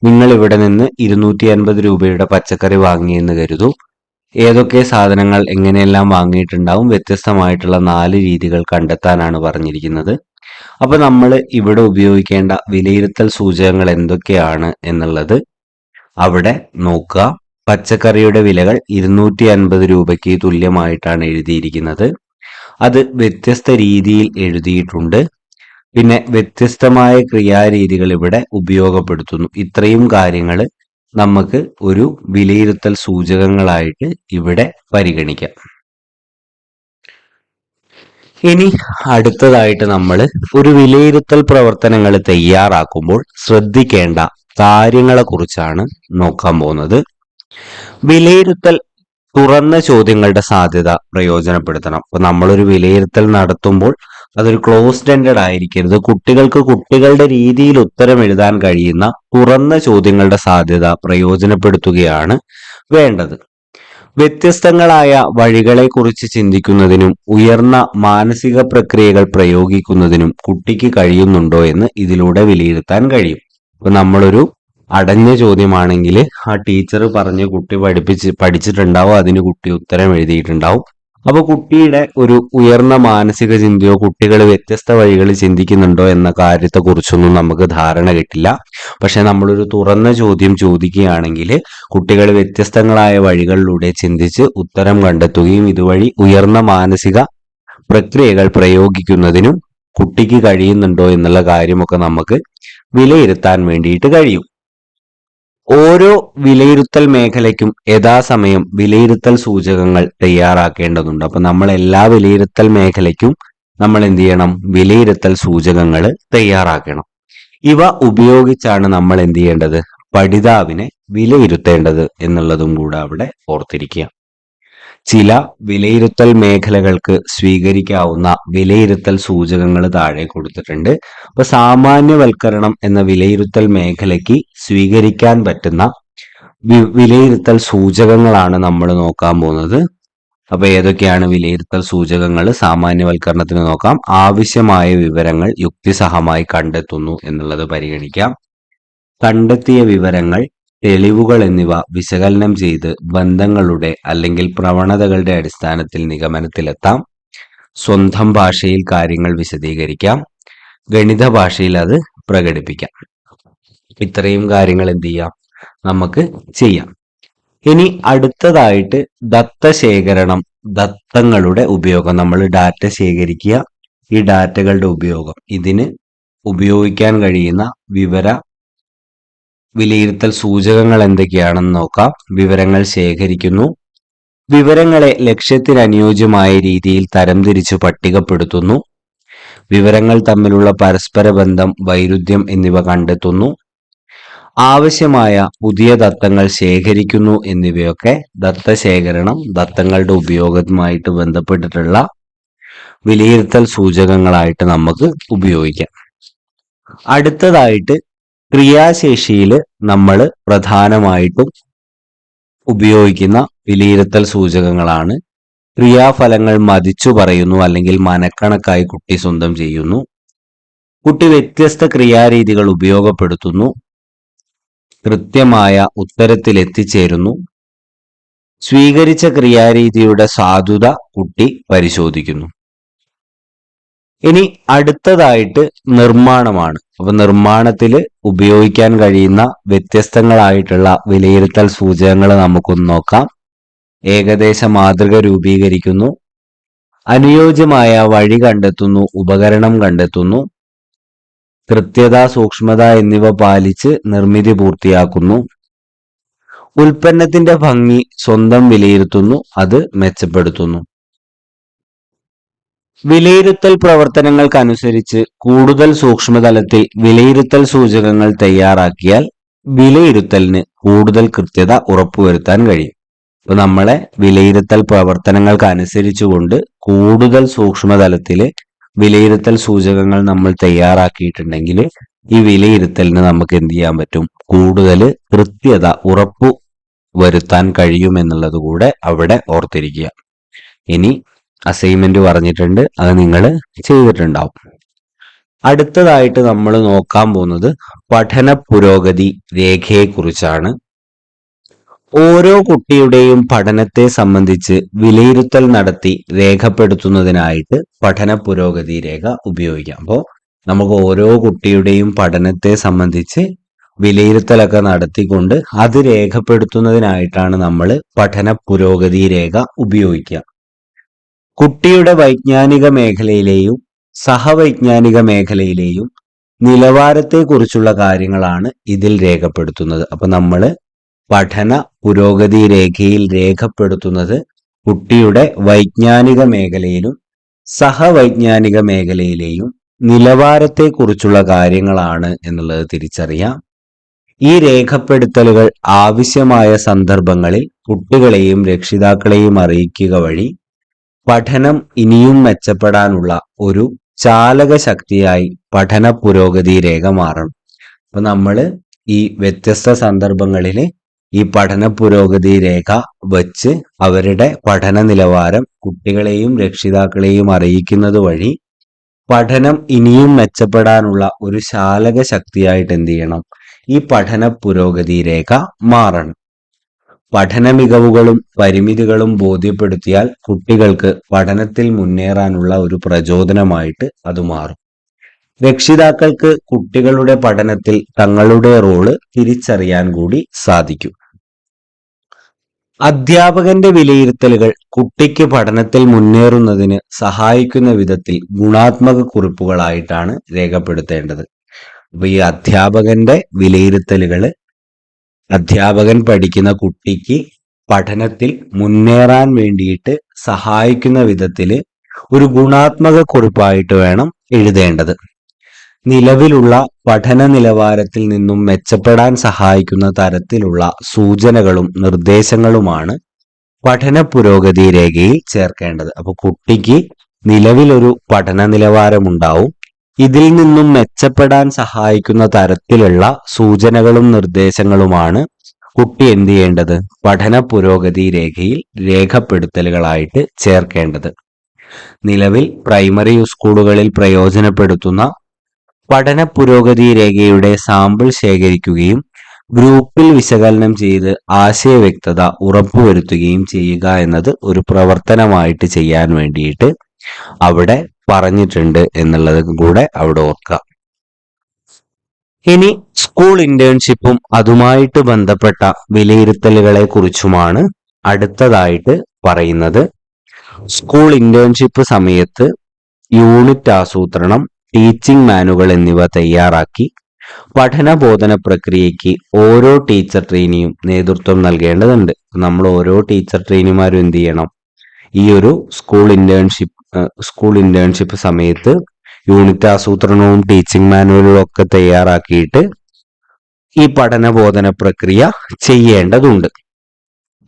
Speaker 1: നിങ്ങൾ ഇവിടെ നിന്ന് 250 രൂപയുടെ പച്ചക്കറി വാങ്ങിയെന്ന് കരുതൂ. ഏതൊക്കെ സാധനങ്ങൾ എങ്ങനെയെല്ലാം വാങ്ങിയിട്ടുണ്ടാവും, വ്യത്യസ്തമായിട്ടുള്ള 4 രീതികൾ കണ്ടെത്താനാണ് പറഞ്ഞിരിക്കുന്നത്. അപ്പൊ നമ്മൾ ഇവിടെ ഉപയോഗിക്കേണ്ട വിലയിരുത്തൽ സൂചകങ്ങൾ എന്തൊക്കെയാണ് എന്നുള്ളത് അവിടെ നോക്കുക. പച്ചക്കറിയുടെ വിലകൾ 250 രൂപയ്ക്ക് തുല്യമായിട്ടാണ് എഴുതിയിരിക്കുന്നത്. അത് വ്യത്യസ്ത രീതിയിൽ എഴുതിയിട്ടുണ്ട്. പിന്നെ വ്യത്യസ്തമായ ക്രിയാരീതികൾ ഇവിടെ ഉപയോഗപ്പെടുത്തുന്നു. ഇത്രയും കാര്യങ്ങൾ നമുക്ക് ഒരു വിലയിരുത്തൽ സൂചകങ്ങളായിട്ട് ഇവിടെ പരിഗണിക്കാം. ഇനി അടുത്തതായിട്ട് നമ്മൾ ഒരു വിലയിരുത്തൽ പ്രവർത്തനങ്ങൾ തയ്യാറാക്കുമ്പോൾ ശ്രദ്ധിക്കേണ്ട കാര്യങ്ങളെ കുറിച്ചാണ് നോക്കാൻ പോകുന്നത്. വിലയിരുത്തൽ തുറന്ന ചോദ്യങ്ങളുടെ സാധ്യത പ്രയോജനപ്പെടുത്തണം. അപ്പൊ നമ്മളൊരു വിലയിരുത്തൽ നടത്തുമ്പോൾ അതൊരു ക്ലോസ്ഡ് എൻഡഡ് ആയിരിക്കരുത്. കുട്ടികൾക്ക് കുട്ടികളുടെ രീതിയിൽ ഉത്തരം എഴുതാൻ കഴിയുന്ന തുറന്ന ചോദ്യങ്ങളുടെ സാധ്യത പ്രയോജനപ്പെടുത്തുകയാണ് വേണ്ടത്. വ്യത്യസ്തങ്ങളായ വഴികളെ കുറിച്ച് ചിന്തിക്കുന്നതിനും ഉയർന്ന മാനസിക പ്രക്രിയകൾ പ്രയോഗിക്കുന്നതിനും കുട്ടിക്ക് കഴിയുന്നുണ്ടോ എന്ന് ഇതിലൂടെ വിലയിരുത്താൻ കഴിയും. ഇപ്പൊ നമ്മളൊരു അടഞ്ഞ ചോദ്യമാണെങ്കിൽ ആ ടീച്ചർ പറഞ്ഞ് കുട്ടി പഠിച്ചിട്ടുണ്ടാവും, അതിന് കുട്ടി ഉത്തരം എഴുതിയിട്ടുണ്ടാവും. അപ്പൊ കുട്ടിയുടെ ഒരു ഉയർന്ന മാനസിക ചിന്തയോ കുട്ടികൾ വ്യത്യസ്ത വഴികളിൽ ചിന്തിക്കുന്നുണ്ടോ എന്ന കാര്യത്തെ കുറിച്ചൊന്നും നമുക്ക് ധാരണ കിട്ടില്ല. പക്ഷെ നമ്മളൊരു തുറന്ന ചോദ്യം ചോദിക്കുകയാണെങ്കിൽ കുട്ടികൾ വ്യത്യസ്തങ്ങളായ വഴികളിലൂടെ ചിന്തിച്ച് ഉത്തരം കണ്ടെത്തുകയും ഇതുവഴി ഉയർന്ന മാനസിക പ്രക്രിയകൾ പ്രയോഗിക്കുന്നതിനും കുട്ടിക്ക് കഴിയുന്നുണ്ടോ എന്നുള്ള കാര്യമൊക്കെ നമുക്ക് വിലയിരുത്താൻ വേണ്ടിയിട്ട് കഴിയും. ഓരോ വിലയിരുത്തൽ മേഖലയ്ക്കും യഥാസമയം വിലയിരുത്തൽ സൂചകങ്ങൾ തയ്യാറാക്കേണ്ടതുണ്ട്. അപ്പൊ നമ്മൾ എല്ലാ വിലയിരുത്തൽ മേഖലയ്ക്കും നമ്മൾ എന്ത് ചെയ്യണം, വിലയിരുത്തൽ സൂചകങ്ങൾ തയ്യാറാക്കണം. ഇവ ഉപയോഗിച്ചാണ് നമ്മൾ എന്ത് ചെയ്യേണ്ടത്, പഠിതാവിനെ വിലയിരുത്തേണ്ടത് എന്നുള്ളതും കൂടെ അവിടെ ഓർത്തിരിക്കുക. ചില വിലയിരുത്തൽ മേഖലകൾക്ക് സ്വീകരിക്കാവുന്ന വിലയിരുത്തൽ സൂചകങ്ങൾ താഴെ കൊടുത്തിട്ടുണ്ട്. അപ്പൊ സാമാന്യവൽക്കരണം എന്ന വിലയിരുത്തൽ മേഖലയ്ക്ക് സ്വീകരിക്കാൻ പറ്റുന്ന വിലയിരുത്തൽ സൂചകങ്ങളാണ് നമ്മൾ നോക്കാൻ പോകുന്നത്. അപ്പൊ ഏതൊക്കെയാണ് വിലയിരുത്തൽ സൂചകങ്ങൾ? സാമാന്യവൽക്കരണത്തിന് നോക്കാം. ആവശ്യമായ വിവരങ്ങൾ യുക്തിസഹമായി കണ്ടെത്തുന്നു എന്നുള്ളത് പരിഗണിക്കാം. കണ്ടെത്തിയ വിവരങ്ങൾ, തെളിവുകൾ എന്നിവ വിശകലനം ചെയ്ത് ബന്ധങ്ങളുടെ അല്ലെങ്കിൽ പ്രവണതകളുടെ അടിസ്ഥാനത്തിൽ നിഗമനത്തിലെത്താം. സ്വന്തം ഭാഷയിൽ കാര്യങ്ങൾ വിശദീകരിക്കാം. ഗണിത ഭാഷയിൽ അത് പ്രകടിപ്പിക്കാം. ഇത്രയും കാര്യങ്ങൾ എന്ത് ചെയ്യാം, നമുക്ക് ചെയ്യാം. ഇനി അടുത്തതായിട്ട് ദത്തശേഖരണം, ദത്തങ്ങളുടെ ഉപയോഗം. നമ്മൾ ഡാറ്റ ശേഖരിക്കുക, ഈ ഡാറ്റകളുടെ ഉപയോഗം, ഇതിന് ഉപയോഗിക്കാൻ കഴിയുന്ന വിലയിരുത്തൽ സൂചകങ്ങൾ എന്തൊക്കെയാണെന്ന് നോക്കാം. വിവരങ്ങൾ ശേഖരിക്കുന്നു, വിവരങ്ങളെ ലക്ഷ്യത്തിന് അനുയോജ്യമായ രീതിയിൽ തരംതിരിച്ചു പട്ടികപ്പെടുത്തുന്നു, വിവരങ്ങൾ തമ്മിലുള്ള പരസ്പര ബന്ധം, വൈരുദ്ധ്യം എന്നിവ കണ്ടെത്തുന്നു, ആവശ്യമായ പുതിയ ദത്തങ്ങൾ ശേഖരിക്കുന്നു എന്നിവയൊക്കെ ദത്തശേഖരണം, ദത്തങ്ങളുടെ ഉപയോഗവുമായിട്ട് ബന്ധപ്പെട്ടിട്ടുള്ള വിലയിരുത്തൽ സൂചകങ്ങളായിട്ട് നമുക്ക് ഉപയോഗിക്കാം. അടുത്തതായിട്ട് ക്രിയാശേഷിയിൽ നമ്മൾ പ്രധാനമായിട്ടും ഉപയോഗിക്കുന്ന വിലയിരുത്തൽ സൂചകങ്ങളാണ് ക്രിയാഫലങ്ങൾ മതിച്ചു പറയുന്നു അല്ലെങ്കിൽ മനക്കണക്കായി കുട്ടി സ്വന്തം ചെയ്യുന്നു, കുട്ടി വ്യത്യസ്ത ക്രിയാരീതികൾ ഉപയോഗപ്പെടുത്തുന്നു, കൃത്യമായ ഉത്തരത്തിൽ എത്തിച്ചേരുന്നു, സ്വീകരിച്ച ക്രിയാരീതിയുടെ സാധുത കുട്ടി പരിശോധിക്കുന്നു. ഇനി അടുത്തതായിട്ട് നിർമ്മാണമാണ്. അപ്പൊ നിർമ്മാണത്തിൽ ഉപയോഗിക്കാൻ കഴിയുന്ന വ്യത്യസ്തങ്ങളായിട്ടുള്ള വിലയിരുത്തൽ സൂചകങ്ങൾ നമുക്കൊന്ന് നോക്കാം. ഏകദേശ മാതൃക രൂപീകരിക്കുന്നു, അനുയോജ്യമായ വഴി കണ്ടെത്തുന്നു, ഉപകരണം കണ്ടെത്തുന്നു, കൃത്യത, സൂക്ഷ്മത എന്നിവ പാലിച്ച് നിർമ്മിതി പൂർത്തിയാക്കുന്നു, ഉൽപ്പന്നത്തിന്റെ ഭംഗി സ്വന്തം വിലയിരുത്തുന്നു, അത് മെച്ചപ്പെടുത്തുന്നു. വിലയിരുത്തൽ പ്രവർത്തനങ്ങൾക്കനുസരിച്ച് കൂടുതൽ സൂക്ഷ്മതലത്തിൽ വിലയിരുത്തൽ സൂചകങ്ങൾ തയ്യാറാക്കിയാൽ വിലയിരുത്തലിന് കൂടുതൽ കൃത്യത ഉറപ്പുവരുത്താൻ കഴിയും. അപ്പൊ നമ്മളെ വിലയിരുത്തൽ പ്രവർത്തനങ്ങൾക്കനുസരിച്ചുകൊണ്ട് കൂടുതൽ സൂക്ഷ്മതലത്തില് വിലയിരുത്തൽ സൂചകങ്ങൾ നമ്മൾ തയ്യാറാക്കിയിട്ടുണ്ടെങ്കിൽ ഈ വിലയിരുത്തലിന് നമുക്ക് എന്ത് ചെയ്യാൻ പറ്റും? കൂടുതൽ കൃത്യത ഉറപ്പു വരുത്താൻ കഴിയുമെന്നുള്ളത് കൂടെ അവിടെ ഓർത്തിരിക്കുക. ഇനി അസൈൻമെന്റ് പറഞ്ഞിട്ടുണ്ട്, അത് നിങ്ങൾ ചെയ്തിട്ടുണ്ടാവും. അടുത്തതായിട്ട് നമ്മൾ നോക്കാൻ പോകുന്നത് പഠന പുരോഗതി രേഖയെക്കുറിച്ചാണ്. ഓരോ കുട്ടിയുടെയും പഠനത്തെ സംബന്ധിച്ച് വിലയിരുത്തൽ നടത്തി രേഖപ്പെടുത്തുന്നതിനായിട്ട് പഠന പുരോഗതി രേഖ ഉപയോഗിക്കാം. അപ്പോൾ നമുക്ക് ഓരോ കുട്ടിയുടെയും പഠനത്തെ സംബന്ധിച്ച് വിലയിരുത്തലൊക്കെ നടത്തിക്കൊണ്ട് അത് രേഖപ്പെടുത്തുന്നതിനായിട്ടാണ് നമ്മൾ പഠന പുരോഗതി രേഖ ഉപയോഗിക്കുക. കുട്ടിയുടെ വൈജ്ഞാനിക മേഖലയിലെയും സഹവൈജ്ഞാനിക മേഖലയിലെയും നിലവാരത്തെക്കുറിച്ചുള്ള കാര്യങ്ങളാണ് ഇതിൽ രേഖപ്പെടുത്തുന്നത്. അപ്പൊ നമ്മൾ പഠന പുരോഗതി രേഖയിൽ രേഖപ്പെടുത്തുന്നത് കുട്ടിയുടെ വൈജ്ഞാനിക മേഖലയിലും സഹവൈജ്ഞാനിക മേഖലയിലെയും നിലവാരത്തെക്കുറിച്ചുള്ള കാര്യങ്ങളാണ് എന്നുള്ളത് തിരിച്ചറിയാം. ഈ രേഖപ്പെടുത്തലുകൾ ആവശ്യമായ സന്ദർഭങ്ങളിൽ കുട്ടികളെയും രക്ഷിതാക്കളെയും അറിയിക്കുക വഴി പഠനം ഇനിയും മെച്ചപ്പെടാനുള്ള ഒരു ചാലക ശക്തിയായി പഠന പുരോഗതി രേഖ മാറണം. അപ്പൊ നമ്മൾ ഈ വ്യത്യസ്ത സന്ദർഭങ്ങളിൽ ഈ പഠന പുരോഗതി രേഖ വച്ച് അവരുടെ പഠന നിലവാരം കുട്ടികളെയും രക്ഷിതാക്കളെയും അറിയിക്കുന്നത് വഴി പഠനം ഇനിയും മെച്ചപ്പെടാനുള്ള ഒരു ചാലക ശക്തിയായിട്ട് എന്ത് ചെയ്യണം? ഈ പഠന പുരോഗതി രേഖ മാറണം. പഠന മികവുകളും പരിമിതികളും ബോധ്യപ്പെടുത്തിയാൽ കുട്ടികൾക്ക് പഠനത്തിൽ മുന്നേറാനുള്ള ഒരു പ്രചോദനമായിട്ട് അത് മാറും. രക്ഷിതാക്കൾക്ക് കുട്ടികളുടെ പഠനത്തിൽ തങ്ങളുടെ റോള് തിരിച്ചറിയാൻ കൂടി സാധിക്കും. അധ്യാപകന്റെ വിലയിരുത്തലുകൾ കുട്ടിക്ക് പഠനത്തിൽ മുന്നേറുന്നതിന് സഹായിക്കുന്ന വിധത്തിൽ ഗുണാത്മക കുറിപ്പുകളായിട്ടാണ് രേഖപ്പെടുത്തേണ്ടത്. അപ്പൊ ഈ അധ്യാപകന്റെ വിലയിരുത്തലുകള് അധ്യാപകൻ പഠിക്കുന്ന കുട്ടിക്ക് പഠനത്തിൽ മുന്നേറാൻ വേണ്ടിയിട്ട് സഹായിക്കുന്ന വിധത്തില് ഒരു ഗുണാത്മക കുറിപ്പായിട്ട് വേണം എഴുതേണ്ടത്. നിലവിലുള്ള പഠന നിലവാരത്തിൽ നിന്നും മെച്ചപ്പെടാൻ സഹായിക്കുന്ന തരത്തിലുള്ള സൂചനകളും നിർദ്ദേശങ്ങളുമാണ് പഠന പുരോഗതി രേഖയിൽ ചേർക്കേണ്ടത്. അപ്പൊ കുട്ടിക്ക് നിലവിലൊരു പഠന നിലവാരമുണ്ടാവും, ഇതിൽ നിന്നും മെച്ചപ്പെടാൻ സഹായിക്കുന്ന തരത്തിലുള്ള സൂചനകളും നിർദ്ദേശങ്ങളുമാണ് കുട്ടി എന്ത് ചെയ്യേണ്ടത്? പഠന പുരോഗതി രേഖയിൽ രേഖപ്പെടുത്തലുകളായിട്ട് ചേർക്കേണ്ടത്. നിലവിൽ പ്രൈമറി സ്കൂളുകളിൽ പ്രയോജനപ്പെടുത്തുന്ന പഠന പുരോഗതി രേഖയുടെ സാമ്പിൾ ശേഖരിക്കുകയും ഗ്രൂപ്പിൽ വിശകലനം ചെയ്ത് ആശയവ്യക്തത ഉറപ്പുവരുത്തുകയും ചെയ്യുക എന്നത് ഒരു പ്രവർത്തനമായിട്ട് ചെയ്യാൻ വേണ്ടിയിട്ട് അവിടെ പറഞ്ഞിട്ടുണ്ട് എന്നുള്ളത് കൂടെ അവിടെ ഓർക്കുക. ഇനി സ്കൂൾ ഇന്റേൺഷിപ്പും അതുമായിട്ട് ബന്ധപ്പെട്ട വിലയിരുത്തലുകളെ കുറിച്ചുമാണ് അടുത്തതായിട്ട് പറയുന്നത്. സ്കൂൾ ഇന്റേൺഷിപ്പ് സമയത്ത് യൂണിറ്റ് ആസൂത്രണം, ടീച്ചിങ് മാനുകൾ എന്നിവ തയ്യാറാക്കി പഠനബോധന പ്രക്രിയയ്ക്ക് ഓരോ ടീച്ചർ ട്രെയിനിയും നേതൃത്വം നൽകേണ്ടതുണ്ട്. നമ്മൾ ഓരോ ടീച്ചർ ട്രെയിനിമാരും എന്ത് ചെയ്യണം? ഈ ഒരു സ്കൂൾ ഇന്റേൺഷിപ്പ് സമയത്ത് യൂണിറ്റ് ആസൂത്രണവും ടീച്ചിങ് മാനുവലും ഒക്കെ തയ്യാറാക്കിയിട്ട് ഈ പഠനബോധന പ്രക്രിയ ചെയ്യേണ്ടതുണ്ട്.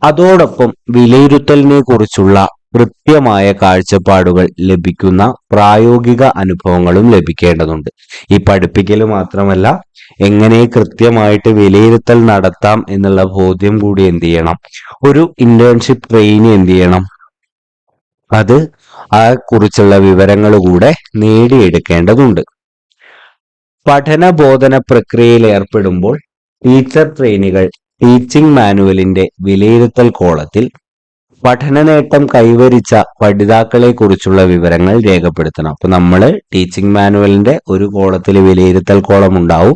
Speaker 1: അതോടൊപ്പം വിലയിരുത്തലിനെ കുറിച്ചുള്ള കൃത്യമായ കാഴ്ചപ്പാടുകൾ ലഭിക്കുന്ന പ്രായോഗിക അനുഭവങ്ങളും ലഭിക്കേണ്ടതുണ്ട്. ഈ പഠിപ്പിക്കൽ മാത്രമല്ല, എങ്ങനെ കൃത്യമായിട്ട് വിലയിരുത്തൽ നടത്താം എന്നുള്ള ബോധ്യം കൂടി എന്ത് ചെയ്യണം, ഒരു ഇന്റേൺഷിപ്പ് ട്രെയിനി എന്ത് ചെയ്യണം, അത് ആ കുറിച്ചുള്ള വിവരങ്ങൾ കൂടെ നേടിയെടുക്കേണ്ടതുണ്ട്. പഠന ബോധന പ്രക്രിയയിൽ ഏർപ്പെടുമ്പോൾ ടീച്ചർ ട്രെയിനികൾ ടീച്ചിങ് മാനുവലിന്റെ വിലയിരുത്തൽ കോളത്തിൽ പഠന നേട്ടം കൈവരിച്ച പഠിതാക്കളെ കുറിച്ചുള്ള വിവരങ്ങൾ രേഖപ്പെടുത്തണം. അപ്പൊ നമ്മൾ ടീച്ചിങ് മാനുവലിന്റെ ഒരു കോളത്തിൽ വിലയിരുത്തൽ കോളം ഉണ്ടാവും.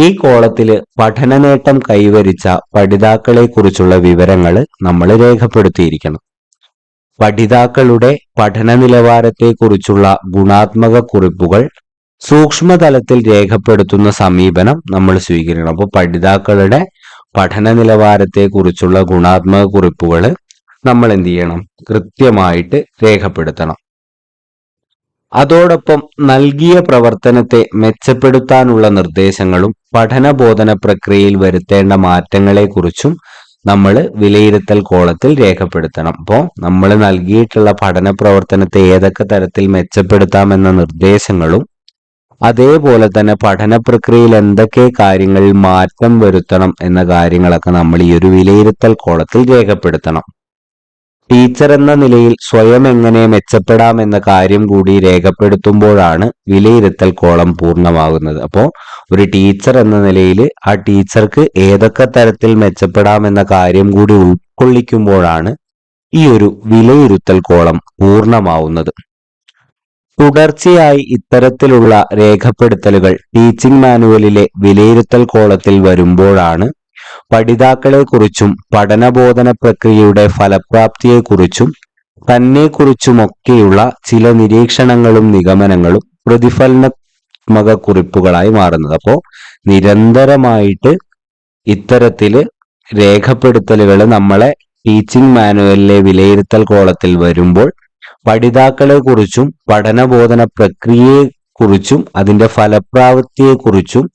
Speaker 1: ഈ കോളത്തിൽ പഠന നേട്ടം കൈവരിച്ച പഠിതാക്കളെ കുറിച്ചുള്ള വിവരങ്ങൾ നമ്മൾ രേഖപ്പെടുത്തിയിരിക്കണം. പഠിതാക്കളുടെ പഠന നിലവാരത്തെ കുറിച്ചുള്ള ഗുണാത്മക കുറിപ്പുകൾ സൂക്ഷ്മതലത്തിൽ രേഖപ്പെടുത്തുന്ന സമീപനം നമ്മൾ സ്വീകരിക്കണം. അപ്പോൾ പഠിതാക്കളുടെ പഠന നിലവാരത്തെ കുറിച്ചുള്ള ഗുണാത്മക കുറിപ്പുകൾ നമ്മൾ എന്ത് ചെയ്യണം, കൃത്യമായിട്ട് രേഖപ്പെടുത്തണം. അതോടൊപ്പം നൽകിയ പ്രവർത്തനത്തെ മെച്ചപ്പെടുത്താനുള്ള നിർദ്ദേശങ്ങളും പഠനബോധന പ്രക്രിയയിൽ വരുത്തേണ്ട മാറ്റങ്ങളെക്കുറിച്ചും നമ്മൾ വിലയിരുത്തൽ കോളത്തിൽ രേഖപ്പെടുത്തണം. അപ്പോൾ നമ്മൾ നൽകിയിട്ടുള്ള പഠന പ്രവർത്തനത്തെ ഏതൊക്കെ തരത്തിൽ മെച്ചപ്പെടുത്താമെന്ന നിർദ്ദേശങ്ങളും അതേപോലെ തന്നെ പഠന പ്രക്രിയയിൽ എന്തൊക്കെ കാര്യങ്ങളിൽ മാറ്റം വരുത്തണം എന്ന കാര്യങ്ങളൊക്കെ നമ്മൾ ഈ ഒരു വിലയിരുത്തൽ കോളത്തിൽ രേഖപ്പെടുത്തണം. ടീച്ചർ എന്ന നിലയിൽ സ്വയം എങ്ങനെ മെച്ചപ്പെടാം എന്ന കാര്യം കൂടി രേഖപ്പെടുത്തുമ്പോഴാണ് വിലയിരുത്തൽ കോളം പൂർണ്ണമാകുന്നത്. അപ്പോൾ ഒരു ടീച്ചർ എന്ന നിലയിൽ ആ ടീച്ചർക്ക് ഏതൊക്കെ തരത്തിൽ മെച്ചപ്പെടാം എന്ന കാര്യം കൂടി ഉൾക്കൊള്ളിക്കുമ്പോഴാണ് ഈ ഒരു വിലയിരുത്തൽ കോളം പൂർണ്ണമാവുന്നത്. തുടർച്ചയായി ഇത്തരത്തിലുള്ള രേഖപ്പെടുത്തലുകൾ ടീച്ചിങ് മാനുവലിലെ വിലയിരുത്തൽ കോളത്തിൽ വരുമ്പോഴാണ് പഠിതാക്കളെക്കുറിച്ചും പഠനബോധന പ്രക്രിയയുടെ ഫലപ്രാപ്തിയെക്കുറിച്ചും തന്നെക്കുറിച്ചുമൊക്കെയുള്ള ചില നിരീക്ഷണങ്ങളും നിഗമനങ്ങളും പ്രതിഫലനാത്മക കുറിപ്പുകളായി മാറുന്നത്. അപ്പോൾ നിരന്തരമായിട്ട് ഇത്തരത്തില് രേഖപ്പെടുത്തലുകൾ നമ്മളെ ടീച്ചിങ് മാനുവലിലെ വിലയിരുത്തൽ കോളത്തിൽ വരുമ്പോൾ പഠിതാക്കളെക്കുറിച്ചും പഠനബോധന പ്രക്രിയയെക്കുറിച്ചും അതിന്റെ ഫലപ്രാപ്തിയെക്കുറിച്ചും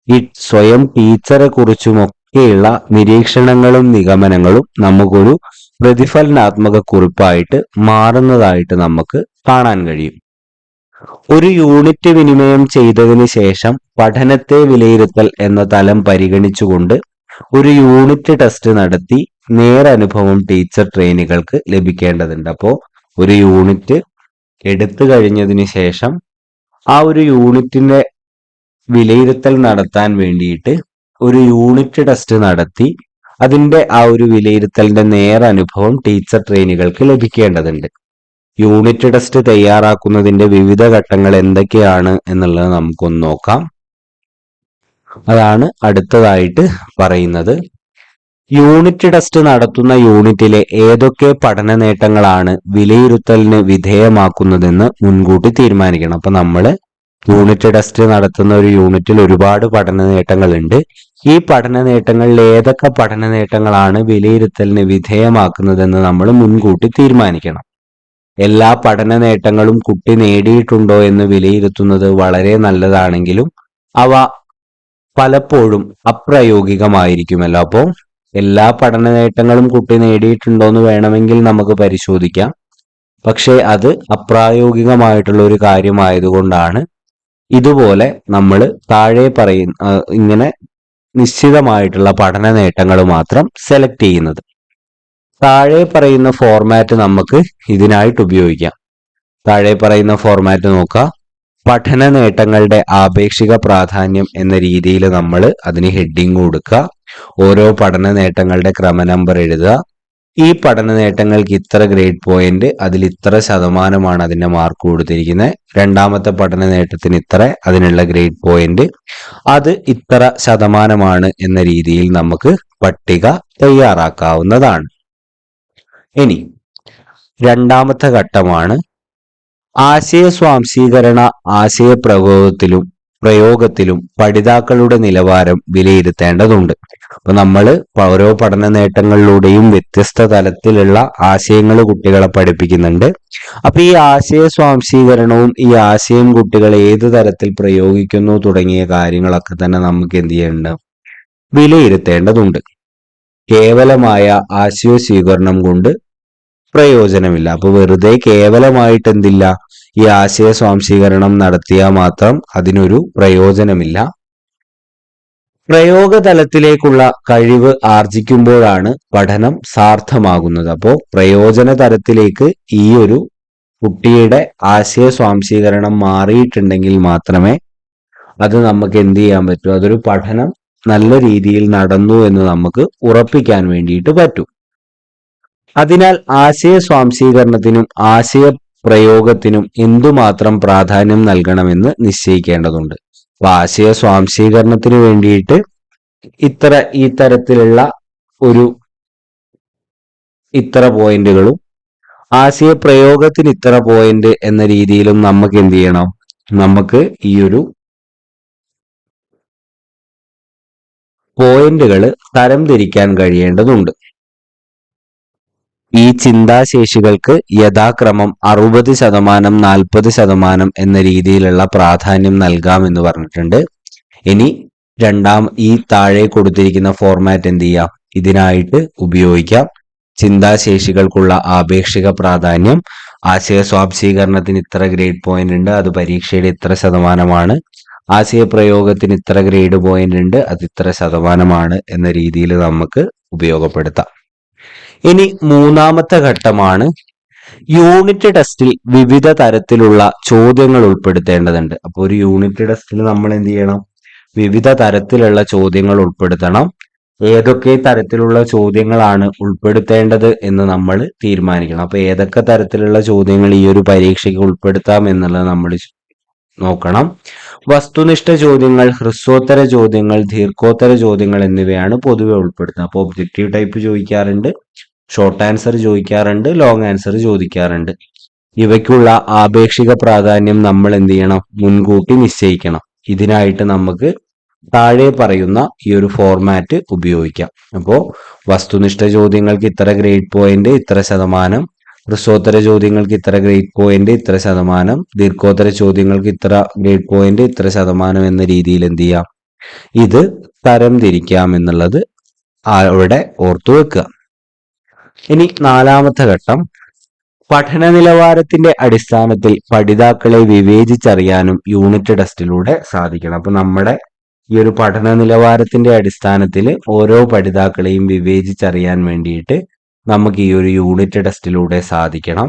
Speaker 1: ഈ സ്വയം ടീച്ചറെ കുറിച്ചുമൊക്കെയുള്ള നിരീക്ഷണങ്ങളും നിഗമനങ്ങളും നമുക്കൊരു പ്രതിഫലനാത്മക കുറിപ്പായിട്ട് മാറുന്നതായിട്ട് നമുക്ക് കാണാൻ കഴിയും. ഒരു യൂണിറ്റ് വിനിമയം ചെയ്തതിന് ശേഷം പഠനത്തെ വിലയിരുത്തൽ എന്ന തലം പരിഗണിച്ചുകൊണ്ട് ഒരു യൂണിറ്റ് ടെസ്റ്റ് നടത്തി നേരനുഭവം ടീച്ചർ ട്രെയിനികൾക്ക് ലഭിക്കേണ്ടതുണ്ട്. അപ്പോൾ ഒരു യൂണിറ്റ് എടുത്തു കഴിഞ്ഞതിന് ശേഷം ആ ഒരു യൂണിറ്റിന്റെ വിലയിരുത്തൽ നടത്താൻ വേണ്ടിയിട്ട് ഒരു യൂണിറ്റ് ടെസ്റ്റ് നടത്തി അതിന്റെ ആ ഒരു വിലയിരുത്തലിന്റെ നേരനുഭവം ടീച്ചർ ട്രെയിനികൾക്ക് ലഭിക്കേണ്ടതുണ്ട്. യൂണിറ്റ് ടെസ്റ്റ് തയ്യാറാക്കുന്നതിന്റെ വിവിധ ഘട്ടങ്ങൾ എന്തൊക്കെയാണ് എന്നുള്ളത് നമുക്കൊന്ന് നോക്കാം. അതാണ് അടുത്തതായിട്ട് പറയുന്നത്. യൂണിറ്റ് ടെസ്റ്റ് നടത്തുന്ന യൂണിറ്റിലെ ഏതൊക്കെ പഠന നേട്ടങ്ങളാണ് വിലയിരുത്തലിന് വിധേയമാക്കുന്നതെന്ന് മുൻകൂട്ടി തീരുമാനിക്കണം. അപ്പൊ നമ്മൾ യൂണിറ്റ് ടെസ്റ്റ് നടത്തുന്ന ഒരു യൂണിറ്റിൽ ഒരുപാട് പഠന നേട്ടങ്ങളുണ്ട്. ഈ പഠന നേട്ടങ്ങളിൽ ഏതൊക്കെ പഠന നേട്ടങ്ങളാണ് വിലയിരുത്തലിന് വിധേയമാക്കുന്നതെന്ന് നമ്മൾ മുൻകൂട്ടി തീരുമാനിക്കണം. എല്ലാ പഠന നേട്ടങ്ങളും കുട്ടി നേടിയിട്ടുണ്ടോ എന്ന് വിലയിരുത്തുന്നത് വളരെ നല്ലതാണെങ്കിലും അവ പലപ്പോഴും അപ്രായോഗികമായിരിക്കുമല്ലോ. അപ്പോൾ എല്ലാ പഠന നേട്ടങ്ങളും കുട്ടി നേടിയിട്ടുണ്ടോ എന്ന് വേണമെങ്കിൽ നമുക്ക് പരിശോധിക്കാം. പക്ഷേ അത് അപ്രായോഗികമായിട്ടുള്ള ഒരു കാര്യമായതുകൊണ്ടാണ് ഇതുപോലെ നമ്മൾ താഴെ പറയുന്ന ഇങ്ങനെ നിശ്ചിതമായിട്ടുള്ള പഠന നേട്ടങ്ങൾ മാത്രം സെലക്ട് ചെയ്യുന്നത്. താഴെ പറയുന്ന ഫോർമാറ്റ് നമുക്ക് ഇതിനായിട്ട് ഉപയോഗിക്കാം. താഴെ പറയുന്ന ഫോർമാറ്റ് നോക്കാം. പഠന നേട്ടങ്ങളുടെ ആപേക്ഷിക പ്രാധാന്യം എന്ന രീതിയിൽ നമ്മൾ അതിന് ഹെഡിങ് കൊടുക്കുക. ഓരോ പഠന നേട്ടങ്ങളുടെ ക്രമ നമ്പർ എഴുതുക. ഈ പഠന നേട്ടങ്ങൾക്ക് ഇത്ര ഗ്രേഡ് പോയിന്റ്, അതിൽ ഇത്ര ശതമാനമാണ് അതിന്റെ മാർക്ക് കൊടുത്തിരിക്കുന്നത്. രണ്ടാമത്തെ പഠന നേട്ടത്തിന് ഇത്ര, അതിനുള്ള ഗ്രേഡ് പോയിന്റ് അത് ഇത്ര ശതമാനമാണ് എന്ന രീതിയിൽ നമുക്ക് പട്ടിക തയ്യാറാക്കാവുന്നതാണ്. ഇനി രണ്ടാമത്തെ ഘട്ടമാണ് ആശയ സ്വാംശീകരണ പ്രയോഗത്തിലും പഠിതാക്കളുടെ നിലവാരം വിലയിരുത്തേണ്ടതുണ്ട്. അപ്പൊ നമ്മൾ ഓരോ പഠന നേട്ടങ്ങളിലൂടെയും വ്യത്യസ്ത തലത്തിലുള്ള ആശയങ്ങൾ കുട്ടികളെ പഠിപ്പിക്കുന്നുണ്ട്. അപ്പൊ ഈ ആശയ സ്വാംശീകരണവും ഈ ആശയം കുട്ടികൾ ഏത് തരത്തിൽ പ്രയോഗിക്കുന്നു തുടങ്ങിയ കാര്യങ്ങളൊക്കെ തന്നെ നമുക്ക് എന്ത് ചെയ്യേണ്ട വിലയിരുത്തേണ്ടതുണ്ട്. കേവലമായ ആശയസ്വീകരണം കൊണ്ട് പ്രയോജനമില്ല. അപ്പൊ വെറുതെ കേവലമായിട്ട് എന്തില്ല, ഈ ആശയ സ്വാംശീകരണം നടത്തിയാൽ മാത്രം അതിനൊരു പ്രയോജനമില്ല. പ്രയോഗതലത്തിലേക്കുള്ള കഴിവ് ആർജിക്കുമ്പോഴാണ് പഠനം സാർത്ഥമാകുന്നത്. അപ്പോ പ്രയോജന തലത്തിലേക്ക് ഈ ഒരു കുട്ടിയുടെ ആശയ സ്വാംശീകരണം മാറിയിട്ടുണ്ടെങ്കിൽ മാത്രമേ അത് നമുക്ക് എന്ത് ചെയ്യാൻ പറ്റൂ, അതൊരു പഠനം നല്ല രീതിയിൽ നടന്നു എന്ന് നമുക്ക് ഉറപ്പിക്കാൻ വേണ്ടിയിട്ട് പറ്റും. അതിനാൽ ആശയ സ്വാംശീകരണത്തിനും ആശയ പ്രയോഗത്തിനും എന്തുമാത്രം പ്രാധാന്യം നൽകണമെന്ന് നിശ്ചയിക്കേണ്ടതുണ്ട്. അപ്പൊ ആശയ സ്വാംശീകരണത്തിന് വേണ്ടിയിട്ട് ഈ തരത്തിലുള്ള ഇത്ര പോയിന്റുകളും ആശയ പ്രയോഗത്തിന് ഇത്ര പോയിന്റ് എന്ന രീതിയിലും നമുക്ക് എന്ത് ചെയ്യണം, നമുക്ക് ഈ ഒരു പോയിന്റുകൾ തരംതിരിക്കാൻ കഴിയേണ്ടതുണ്ട്. ഈ ചിന്താശേഷികൾക്ക് യഥാക്രമം 60%, 40% എന്ന രീതിയിലുള്ള പ്രാധാന്യം നൽകാമെന്ന് പറഞ്ഞിട്ടുണ്ട്. ഇനി ഈ താഴെ കൊടുത്തിരിക്കുന്ന ഫോർമാറ്റ് എന്ത് ചെയ്യാം, ഇതിനായിട്ട് ഉപയോഗിക്കാം. ചിന്താശേഷികൾക്കുള്ള ആപേക്ഷിക പ്രാധാന്യം, ആശയ സ്വാംശീകരണത്തിന് ഇത്ര ഗ്രേഡ് പോയിന്റ് ഉണ്ട്, അത് പരീക്ഷയുടെ ഇത്ര ശതമാനമാണ്. ആശയപ്രയോഗത്തിന് ഇത്ര ഗ്രേഡ് പോയിന്റ് ഉണ്ട്, അത് ഇത്ര ശതമാനമാണ് എന്ന രീതിയിൽ നമുക്ക് ഉപയോഗപ്പെടുത്താം. ഇനി മൂന്നാമത്തെ ഘട്ടമാണ് യൂണിറ്റ് ടെസ്റ്റിൽ വിവിധ തരത്തിലുള്ള ചോദ്യങ്ങൾ ഉൾപ്പെടുത്തേണ്ടതുണ്ട്. അപ്പോൾ ഒരു യൂണിറ്റ് ടെസ്റ്റിൽ നമ്മൾ എന്ത് ചെയ്യണം, വിവിധ തരത്തിലുള്ള ചോദ്യങ്ങൾ ഉൾപ്പെടുത്തണം. ഏതൊക്കെ തരത്തിലുള്ള ചോദ്യങ്ങളാണ് ഉൾപ്പെടുത്തേണ്ടത് എന്ന് നമ്മൾ തീരുമാനിക്കണം. അപ്പൊ ഏതൊക്കെ തരത്തിലുള്ള ചോദ്യങ്ങൾ ഈ ഒരു പരീക്ഷയ്ക്ക് ഉൾപ്പെടുത്താം എന്നുള്ളത് നമ്മൾ നോക്കണം. വസ്തുനിഷ്ഠ ചോദ്യങ്ങൾ, ഹ്രസ്വോത്തര ചോദ്യങ്ങൾ, ദീർഘോത്തര ചോദ്യങ്ങൾ എന്നിവയാണ് പൊതുവെ ഉൾപ്പെടുത്തുന്നത്. അപ്പോൾ ഒബ്ജക്റ്റീവ് ടൈപ്പ് ചോദിക്കാറുണ്ട്, ഷോർട്ട് ആൻസർ ചോദിക്കാറുണ്ട്, ലോങ് ആൻസർ ചോദിക്കാറുണ്ട്. ഇവയ്ക്കുള്ള ആപേക്ഷിക പ്രാധാന്യം നമ്മൾ എന്ത് ചെയ്യണം, മുൻകൂട്ടി നിശ്ചയിക്കണം. ഇതിനായിട്ട് നമുക്ക് താഴെ പറയുന്ന ഈ ഒരു ഫോർമാറ്റ് ഉപയോഗിക്കാം. അപ്പോൾ വസ്തുനിഷ്ഠ ചോദ്യങ്ങൾക്ക് ഇത്ര ഗ്രേഡ് പോയിന്റ് ഇത്ര ശതമാനം, ഹ്രസ്വോത്തര ചോദ്യങ്ങൾക്ക് ഇത്ര ഗ്രേഡ് പോയിന്റ് ഇത്ര ശതമാനം, ദീർഘോത്തര ചോദ്യങ്ങൾക്ക് ഇത്ര ഗ്രേഡ് പോയിന്റ് ഇത്ര ശതമാനം എന്ന രീതിയിൽ എന്ത് ചെയ്യാം, ഇത് തരംതിരിക്കാം എന്നുള്ളത് അവിടെ ഓർത്തു വെക്കുക. ഇനി നാലാമത്തെ ഘട്ടം, പഠന നിലവാരത്തിന്റെ അടിസ്ഥാനത്തിൽ പഠിതാക്കളെ വിവേചിച്ചറിയാനും യൂണിറ്റ് ടെസ്റ്റിലൂടെ സാധിക്കണം. അപ്പൊ നമ്മുടെ ഈ ഒരു പഠന നിലവാരത്തിന്റെ അടിസ്ഥാനത്തിൽ ഓരോ പഠിതാക്കളെയും വിവേചിച്ചറിയാൻ വേണ്ടിയിട്ട് നമുക്ക് ഈ ഒരു യൂണിറ്റ് ടെസ്റ്റിലൂടെ സാധിക്കണം.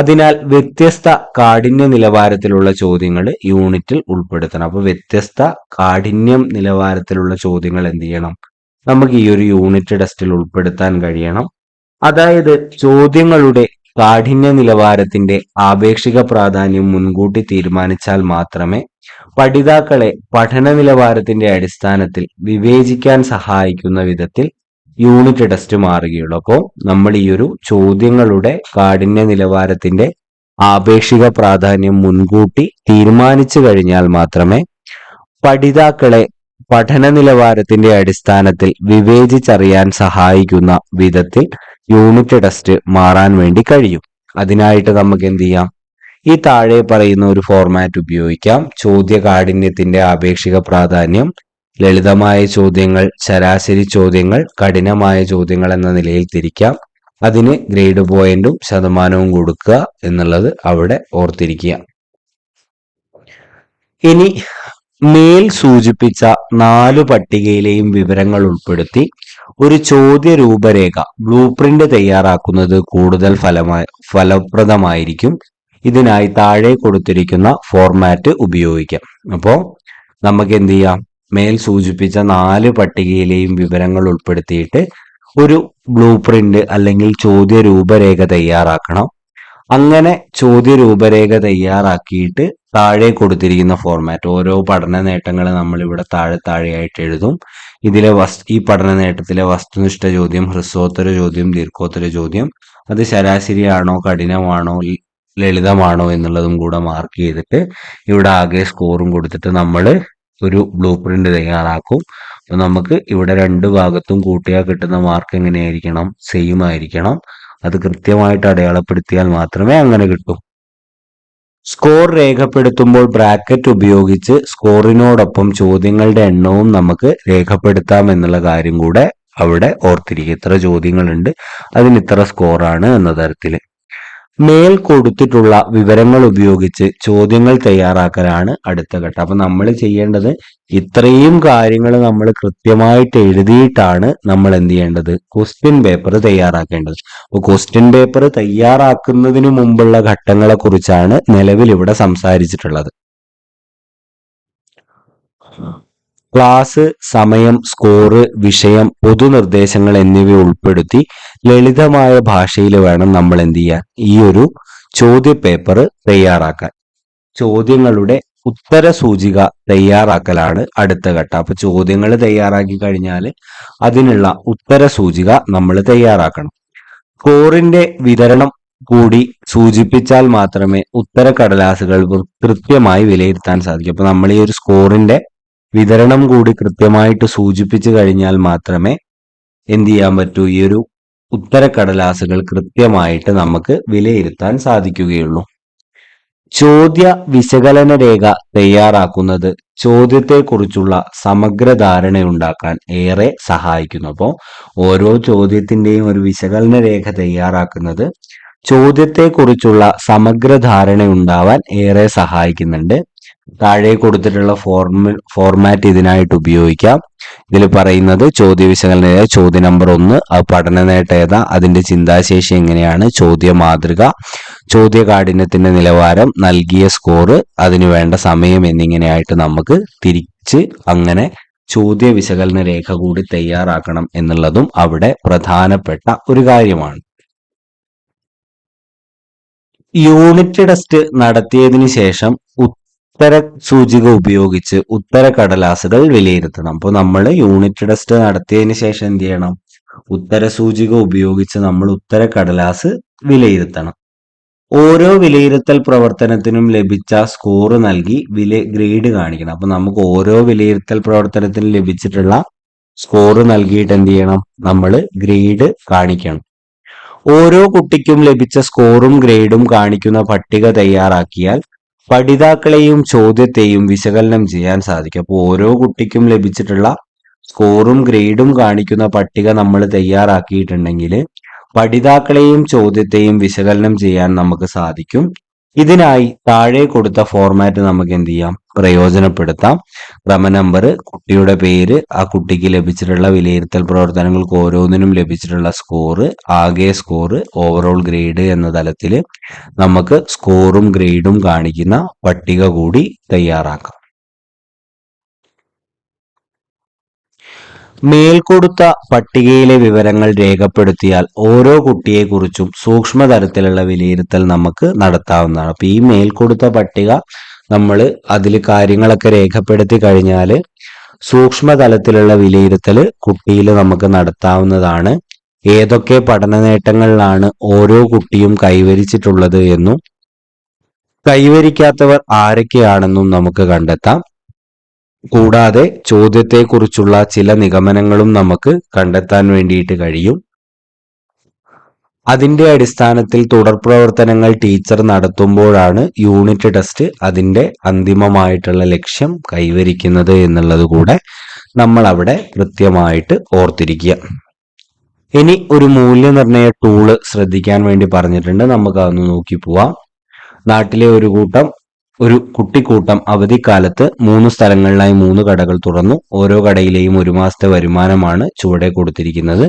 Speaker 1: അതിനാൽ വ്യത്യസ്ത കാഠിന്യ നിലവാരത്തിലുള്ള ചോദ്യങ്ങൾ യൂണിറ്റിൽ ഉൾപ്പെടുത്തണം. അപ്പൊ വ്യത്യസ്ത കാഠിന്യം നിലവാരത്തിലുള്ള ചോദ്യങ്ങൾ എന്ത് ചെയ്യണം, നമുക്ക് ഈ ഒരു യൂണിറ്റ് ടെസ്റ്റിൽ ഉൾപ്പെടുത്താൻ കഴിയണം. അതായത് ചോദ്യങ്ങളുടെ കാഠിന്യ നിലവാരത്തിന്റെ ആപേക്ഷിക പ്രാധാന്യം മുൻകൂട്ടി തീരുമാനിച്ചാൽ മാത്രമേ പഠിതാക്കളെ പഠന നിലവാരത്തിന്റെ അടിസ്ഥാനത്തിൽ വിവേചിക്കാൻ സഹായിക്കുന്ന വിധത്തിൽ യൂണിറ്റ് ടെസ്റ്റ് മാറുകയുള്ളൂ. അപ്പോൾ നമ്മൾ ഈ ഒരു ചോദ്യങ്ങളുടെ കാഠിന്യ നിലവാരത്തിന്റെ ആപേക്ഷിക പ്രാധാന്യം മുൻകൂട്ടി തീരുമാനിച്ചു കഴിഞ്ഞാൽ മാത്രമേ പഠിതാക്കളെ പഠന നിലവാരത്തിന്റെ അടിസ്ഥാനത്തിൽ വിവേചിച്ചറിയാൻ സഹായിക്കുന്ന വിധത്തിൽ യൂണിറ്റ് ടെസ്റ്റ് മാറാൻ വേണ്ടി കഴിയും. അതിനായിട്ട് നമുക്ക് എന്ത് ചെയ്യാം, ഈ താഴെ പറയുന്ന ഒരു ഫോർമാറ്റ് ഉപയോഗിക്കാം. ചോദ്യ കാഠിന്യത്തിന്റെ ആപേക്ഷിക പ്രാധാന്യം, ലളിതമായ ചോദ്യങ്ങൾ, ശരാശരി ചോദ്യങ്ങൾ, കഠിനമായ ചോദ്യങ്ങൾ എന്ന നിലയിൽ തിരിക്കാം. അതിന് ഗ്രേഡ് പോയിന്റും ശതമാനവും കൊടുക്കുക എന്നുള്ളത് അവിടെ ഓർത്തിരിക്കുക. ഇനി മേൽ സൂചിപ്പിച്ച 4 പട്ടികയിലെയും വിവരങ്ങൾ ഉൾപ്പെടുത്തി ഒരു ചോദ്യ രൂപരേഖ ബ്ലൂ പ്രിന്റ് തയ്യാറാക്കുന്നത് കൂടുതൽ ഫലപ്രദമായിരിക്കും. ഇതിനായി താഴെ കൊടുത്തിരിക്കുന്ന ഫോർമാറ്റ് ഉപയോഗിക്കാം. അപ്പോൾ നമുക്ക് എന്ത് ചെയ്യാം, മേൽ സൂചിപ്പിച്ച 4 പട്ടികയിലെയും വിവരങ്ങൾ ഉൾപ്പെടുത്തിയിട്ട് ഒരു ബ്ലൂ പ്രിന്റ് അല്ലെങ്കിൽ ചോദ്യ രൂപരേഖ തയ്യാറാക്കണം. അങ്ങനെ ചോദ്യ രൂപരേഖ തയ്യാറാക്കിയിട്ട് താഴെ കൊടുത്തിരിക്കുന്ന ഫോർമാറ്റ്, ഓരോ പഠന നേട്ടങ്ങൾ നമ്മൾ ഇവിടെ താഴെയായിട്ട് എഴുതും. ഈ പഠന നേട്ടത്തിലെ വസ്തുനിഷ്ഠ ചോദ്യം, ഹ്രസ്വോത്തര ചോദ്യം, ദീർഘോത്തര ചോദ്യം, അത് ശരാശരിയാണോ, കഠിനമാണോ, ലളിതമാണോ എന്നുള്ളതും കൂടെ മാർക്ക് ചെയ്തിട്ട് ഇവിടെ ആകെ സ്കോറും കൊടുത്തിട്ട് നമ്മൾ ഒരു ബ്ലൂ പ്രിന്റ് തയ്യാറാക്കും. അപ്പൊ നമുക്ക് ഇവിടെ 2 ഭാഗത്തും കൂട്ടിയാൽ കിട്ടുന്ന മാർക്ക് എങ്ങനെയായിരിക്കണം, സെയിം ആയിരിക്കണം. അത് കൃത്യമായിട്ട് അടയാളപ്പെടുത്തിയാൽ മാത്രമേ അങ്ങനെ കിട്ടൂ. സ്കോർ രേഖപ്പെടുത്തുമ്പോൾ ബ്രാക്കറ്റ് ഉപയോഗിച്ച് സ്കോറിനോടൊപ്പം ചോദ്യങ്ങളുടെ എണ്ണവും നമുക്ക് രേഖപ്പെടുത്താം എന്നുള്ള കാര്യം കൂടെ അവിടെ ഓർത്തിരിക്കുക. ഇത്ര ചോദ്യങ്ങളുണ്ട്, അതിന് ഇത്ര സ്കോറാണ് എന്ന തരത്തിൽ. മേൽ കൊടുത്തിട്ടുള്ള വിവരങ്ങൾ ഉപയോഗിച്ച് ചോദ്യങ്ങൾ തയ്യാറാക്കലാണ് അടുത്ത ഘട്ടം. അപ്പൊ നമ്മൾ ചെയ്യേണ്ടത് ഇത്രയും കാര്യങ്ങൾ നമ്മൾ കൃത്യമായിട്ട് എഴുതിയിട്ടാണ് നമ്മൾ എന്ത് ചെയ്യേണ്ടത്, ക്വസ്റ്റ്യൻ പേപ്പർ തയ്യാറാക്കേണ്ടത്. അപ്പൊ ക്വസ്റ്റ്യൻ പേപ്പർ തയ്യാറാക്കുന്നതിന് മുമ്പുള്ള ഘട്ടങ്ങളെ കുറിച്ചാണ് നിലവിൽ ഇവിടെ സംസാരിച്ചിട്ടുള്ളത്. ക്ലാസ്, സമയം, സ്കോറ്, വിഷയം, പൊതുനിർദ്ദേശങ്ങൾ എന്നിവ ഉൾപ്പെടുത്തി ലളിതമായ ഭാഷയിൽ വേണം നമ്മൾ എന്ത് ചെയ്യാൻ, ഈ ഒരു ചോദ്യ പേപ്പർ തയ്യാറാക്കാൻ. ചോദ്യങ്ങളുടെ ഉത്തര സൂചിക തയ്യാറാക്കലാണ് അടുത്ത ഘട്ടം. അപ്പൊ ചോദ്യങ്ങൾ തയ്യാറാക്കി കഴിഞ്ഞാൽ അതിനുള്ള ഉത്തര സൂചിക നമ്മൾ തയ്യാറാക്കണം. സ്കോറിന്റെ വിതരണം കൂടി സൂചിപ്പിച്ചാൽ മാത്രമേ ഉത്തര കടലാസുകൾ കൃത്യമായി വിലയിരുത്താൻ സാധിക്കൂ. അപ്പൊ നമ്മൾ ഈ ഒരു സ്കോറിന്റെ വിതരണം കൂടി കൃത്യമായിട്ട് സൂചിപ്പിച്ചു കഴിഞ്ഞാൽ മാത്രമേ എന്ത് ചെയ്യാൻ പറ്റൂ, ഈ ഒരു ഉത്തര കടലാസുകൾ കൃത്യമായിട്ട് നമുക്ക് വിലയിരുത്താൻ സാധിക്കുകയുള്ളൂ. ചോദ്യ വിശകലന രേഖ തയ്യാറാക്കുന്നത് ചോദ്യത്തെക്കുറിച്ചുള്ള സമഗ്ര ധാരണയുണ്ടാക്കാൻ ഏറെ സഹായിക്കുന്നു. അപ്പോൾ ഓരോ ചോദ്യത്തിന്റെയും ഒരു വിശകലന രേഖ തയ്യാറാക്കുന്നത് ചോദ്യത്തെക്കുറിച്ചുള്ള സമഗ്ര ധാരണ ഉണ്ടാവാൻ ഏറെ സഹായിക്കുന്നുണ്ട്. താഴെ കൊടുത്തിട്ടുള്ള ഫോർമാറ്റ് ഇതിനായിട്ട് ഉപയോഗിക്കാം. ഇതിൽ പറയുന്നത് ചോദ്യ വിശകലന, ചോദ്യ നമ്പർ 1 പഠന നേട്ടം ഏതാ, അതിന്റെ ചിന്താശേഷി എങ്ങനെയാണ്, ചോദ്യ മാതൃക, ചോദ്യ കാഠിന്യത്തിന്റെ നിലവാരം, നൽകിയ സ്കോർ, അതിനു വേണ്ട സമയം എന്നിങ്ങനെയായിട്ട് നമുക്ക് തിരിച്ച് അങ്ങനെ ചോദ്യ വിശകലന രേഖ കൂടി തയ്യാറാക്കണം എന്നുള്ളതും അവിടെ പ്രധാനപ്പെട്ട ഒരു കാര്യമാണ്. യൂണിറ്റ് ടെസ്റ്റ് നടത്തിയതിനു ശേഷം ഉത്തര സൂചിക ഉപയോഗിച്ച് ഉത്തര കടലാസുകൾ വിലയിരുത്തണം. അപ്പോൾ നമ്മൾ യൂണിറ്റ് ടെസ്റ്റ് നടത്തിയതിനു ശേഷം എന്ത് ചെയ്യണം, ഉത്തര സൂചിക ഉപയോഗിച്ച് നമ്മൾ ഉത്തര കടലാസ് വിലയിരുത്തണം. ഓരോ വിലയിരുത്തൽ പ്രവർത്തനത്തിനും ലഭിച്ച സ്കോർ നൽകി ഗ്രേഡ് കാണിക്കണം. അപ്പൊ നമുക്ക് ഓരോ വിലയിരുത്തൽ പ്രവർത്തനത്തിനും ലഭിച്ചിട്ടുള്ള സ്കോർ നൽകിയിട്ട് എന്ത് ചെയ്യണം, നമ്മൾ ഗ്രേഡ് കാണിക്കണം. ഓരോ കുട്ടിക്കും ലഭിച്ച സ്കോറും ഗ്രേഡും കാണിക്കുന്ന പട്ടിക തയ്യാറാക്കിയാൽ പഠിതാക്കളെയും ചോദ്യത്തെയും വിശകലനം ചെയ്യാൻ സാധിക്കും. അപ്പോൾ ഓരോ കുട്ടിക്കും ലഭിച്ചിട്ടുള്ള സ്കോറും ഗ്രേഡും കാണിക്കുന്ന പട്ടിക നമ്മൾ തയ്യാറാക്കിയിട്ടുണ്ടെങ്കിൽ പഠിതാക്കളെയും ചോദ്യത്തെയും വിശകലനം ചെയ്യാൻ നമുക്ക് സാധിക്കും. ഇതിനായി താഴെ കൊടുത്ത ഫോർമാറ്റ് നമുക്ക് എന്ത് ചെയ്യാം, പ്രയോജനപ്പെടുത്താം. ക്രമ നമ്പർ, കുട്ടിയുടെ പേര്, ആ കുട്ടിക്ക് ലഭിച്ചിട്ടുള്ള വിലയിരുത്തൽ പ്രവർത്തനങ്ങൾക്ക് ഓരോന്നിനും ലഭിച്ചിട്ടുള്ള സ്കോർ, ആകെ സ്കോർ, ഓവറോൾ ഗ്രേഡ് എന്ന തലത്തിൽ നമുക്ക് സ്കോറും ഗ്രേഡും കാണിക്കുന്ന പട്ടിക കൂടി തയ്യാറാക്കാം. മേൽക്കൊടുത്ത പട്ടികയിലെ വിവരങ്ങൾ രേഖപ്പെടുത്തിയാൽ ഓരോ കുട്ടിയെക്കുറിച്ചും സൂക്ഷ്മതലത്തിലുള്ള വിലയിരുത്തൽ നമുക്ക് നടത്താവുന്നതാണ്. അപ്പൊ ഈ മേൽക്കൊടുത്ത പട്ടിക നമ്മൾ അതിൽ കാര്യങ്ങളൊക്കെ രേഖപ്പെടുത്തി കഴിഞ്ഞാൽ സൂക്ഷ്മതലത്തിലുള്ള വിലയിരുത്തൽ കുട്ടിയിൽ നമുക്ക് നടത്താവുന്നതാണ്. ഏതൊക്കെ പഠന നേട്ടങ്ങളിലാണ് ഓരോ കുട്ടിയും കൈവരിച്ചിട്ടുള്ളത് എന്നും കൈവരിക്കാത്തവർ ആരൊക്കെയാണെന്നും നമുക്ക് കണ്ടെത്താം. കൂടാതെ ചോദ്യത്തെക്കുറിച്ചുള്ള ചില നിഗമനങ്ങളും നമുക്ക് കണ്ടെത്താൻ വേണ്ടിയിട്ട് കഴിയും. അതിന്റെ അടിസ്ഥാനത്തിൽ തുടർ പ്രവർത്തനങ്ങൾ ടീച്ചർ നടത്തുമ്പോഴാണ് യൂണിറ്റ് ടെസ്റ്റ് അതിന്റെ അന്തിമമായിട്ടുള്ള ലക്ഷ്യം കൈവരിക്കുന്നത് എന്നുള്ളത് കൂടെ നമ്മൾ അവിടെ കൃത്യമായിട്ട് ഓർത്തിരിക്കുക. ഇനി ഒരു മൂല്യനിർണയ ടൂള് ശ്രദ്ധിക്കാൻ വേണ്ടി പറഞ്ഞിട്ടുണ്ട്, നമുക്ക് അതൊന്ന് നോക്കി പോവാം. നാട്ടിലെ ഒരു കുട്ടിക്കൂട്ടം അവധിക്കാലത്ത് 3 സ്ഥലങ്ങളിലായി 3 കടകൾ തുറന്നു. ഓരോ കടയിലെയും 1 മാസത്തെ വരുമാനമാണ് ചുവടെ കൊടുത്തിരിക്കുന്നത്.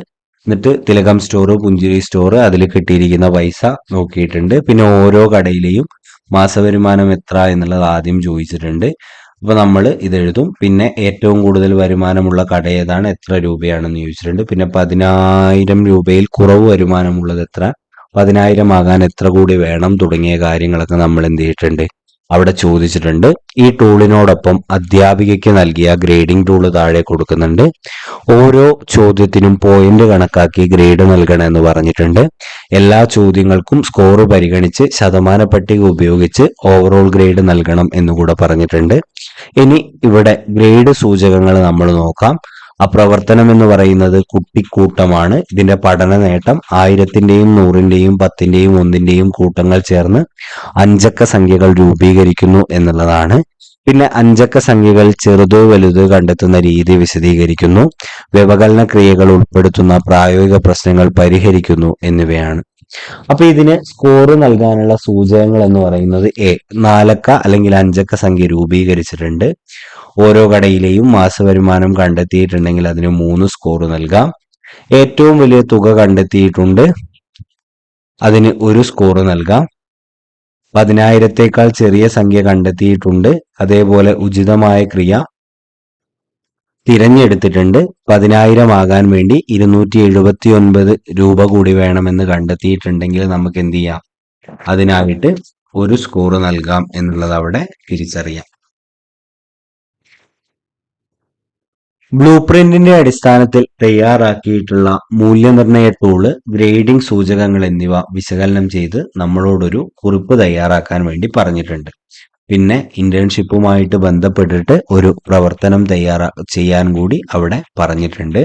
Speaker 1: എന്നിട്ട് തിലകം സ്റ്റോർ, പുഞ്ചിരി സ്റ്റോർ, അതിൽ കിട്ടിയിരിക്കുന്ന പൈസ നോക്കിയിട്ടുണ്ട്. പിന്നെ ഓരോ കടയിലെയും മാസവരുമാനം എത്ര എന്നുള്ളത് ആദ്യം ചോദിച്ചിട്ടുണ്ട്. അപ്പൊ നമ്മൾ ഇതെഴുതും. പിന്നെ ഏറ്റവും കൂടുതൽ വരുമാനമുള്ള കട ഏതാണ്, എത്ര രൂപയാണെന്ന് ചോദിച്ചിട്ടുണ്ട്. പിന്നെ 10,000 രൂപയിൽ കുറവ് വരുമാനമുള്ളത് എത്ര, 10,000 ആകാൻ എത്ര കൂടി വേണം തുടങ്ങിയ കാര്യങ്ങളൊക്കെ നമ്മൾ എന്ത് ചെയ്തിട്ടുണ്ട്, അവിടെ ചോദിച്ചിട്ടുണ്ട്. ഈ ടൂളിനോടൊപ്പം അധ്യാപികയ്ക്ക് നൽകിയ ഗ്രേഡിംഗ് ടൂള് താഴെ കൊടുക്കുന്നുണ്ട്. ഓരോ ചോദ്യത്തിനും പോയിന്റ് കണക്കാക്കി ഗ്രേഡ് നൽകണമെന്ന് പറഞ്ഞിട്ടുണ്ട്. എല്ലാ ചോദ്യങ്ങൾക്കും സ്കോർ പരിഗണിച്ച് ശതമാന പട്ടിക ഉപയോഗിച്ച് ഓവറോൾ ഗ്രേഡ് നൽകണം എന്നുകൂടെ പറഞ്ഞിട്ടുണ്ട്. ഇനി ഇവിടെ ഗ്രേഡ് സൂചകങ്ങൾ നമ്മൾ നോക്കാം. അപ്രവർത്തനം എന്ന് പറയുന്നത് കുട്ടിക്കൂട്ടമാണ്. ഇതിന്റെ പഠന നേട്ടം 1000ന്റെയും 100ന്റെയും 10ന്റെയും 1ന്റെയും കൂട്ടങ്ങൾ ചേർന്ന് അഞ്ചക്ക സംഖ്യകൾ രൂപീകരിക്കുന്നു എന്നുള്ളതാണ്. പിന്നെ അഞ്ചക്ക സംഖ്യകൾ ചെറുതോ വലുതോ കണ്ടെത്തുന്ന രീതി വിശദീകരിക്കുന്നു. വ്യവകലന ക്രിയകൾ ഉൾപ്പെടുത്തുന്ന പ്രായോഗിക പ്രശ്നങ്ങൾ പരിഹരിക്കുന്നു എന്നിവയാണ്. അപ്പൊ ഇതിന് സ്കോർ നൽകാനുള്ള സൂചകങ്ങൾ എന്ന് പറയുന്നത് നാലക്ക അല്ലെങ്കിൽ അഞ്ചക്ക സംഖ്യ രൂപീകരിച്ചിട്ടുണ്ട്. ഓരോ കടയിലെയും മാസവരുമാനം കണ്ടെത്തിയിട്ടുണ്ടെങ്കിൽ അതിന് 3 സ്കോർ നൽകാം. ഏറ്റവും വലിയ തുക കണ്ടെത്തിയിട്ടുണ്ട്, അതിന് 1 സ്കോർ നൽകാം. 10,000-ത്തേക്കാൾ ചെറിയ സംഖ്യ കണ്ടെത്തിയിട്ടുണ്ട്, അതേപോലെ ഉചിതമായ ക്രിയ തിരഞ്ഞെടുത്തിട്ടുണ്ട്. 10,000 ആകാൻ വേണ്ടി 279 രൂപ കൂടി വേണമെന്ന് കണ്ടെത്തിയിട്ടുണ്ടെങ്കിൽ നമുക്ക് എന്ത് ചെയ്യാം, അതിനായിട്ട് 1 സ്കോർ നൽകാം എന്നുള്ളത് അവിടെ തിരിച്ചറിയാം. ബ്ലൂ പ്രിന്റിന്റെ അടിസ്ഥാനത്തിൽ തയ്യാറാക്കിയിട്ടുള്ള മൂല്യനിർണ്ണയ ടൂള്, ഗ്രേഡിംഗ് സൂചകങ്ങൾ എന്നിവ വിശകലനം ചെയ്ത് നമ്മളോടൊരു കുറിപ്പ് തയ്യാറാക്കാൻ വേണ്ടി പറഞ്ഞിട്ടുണ്ട്. പിന്നെ ഇന്റേൺഷിപ്പുമായിട്ട് ബന്ധപ്പെട്ടിട്ട് ഒരു പ്രവർത്തനം ചെയ്യാൻ കൂടി അവിടെ പറഞ്ഞിട്ടുണ്ട്.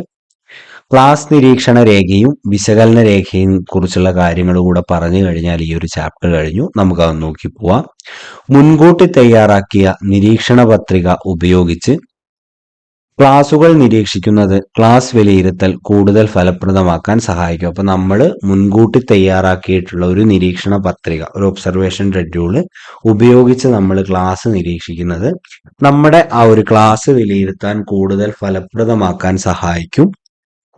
Speaker 1: ക്ലാസ് നിരീക്ഷണ രേഖയും വിശകലന രേഖയും കുറിച്ചുള്ള കാര്യങ്ങൾ കൂടെ പറഞ്ഞു കഴിഞ്ഞാൽ ഈ ഒരു ചാപ്റ്റർ കഴിഞ്ഞു. നമുക്കത് നോക്കി പോവാം. മുൻകൂട്ടി തയ്യാറാക്കിയ നിരീക്ഷണ പത്രിക ഉപയോഗിച്ച് ക്ലാസുകൾ നിരീക്ഷിക്കുന്നത് ക്ലാസ് വിലയിരുത്തൽ കൂടുതൽ ഫലപ്രദമാക്കാൻ സഹായിക്കും. അപ്പൊ നമ്മൾ മുൻകൂട്ടി തയ്യാറാക്കിയിട്ടുള്ള ഒരു നിരീക്ഷണ പത്രിക, ഒരു ഒബ്സർവേഷൻ ഷെഡ്യൂള് ഉപയോഗിച്ച് നമ്മൾ ക്ലാസ് നിരീക്ഷിക്കുന്നത് നമ്മുടെ ആ ഒരു ക്ലാസ് വിലയിരുത്താൻ കൂടുതൽ ഫലപ്രദമാക്കാൻ സഹായിക്കും.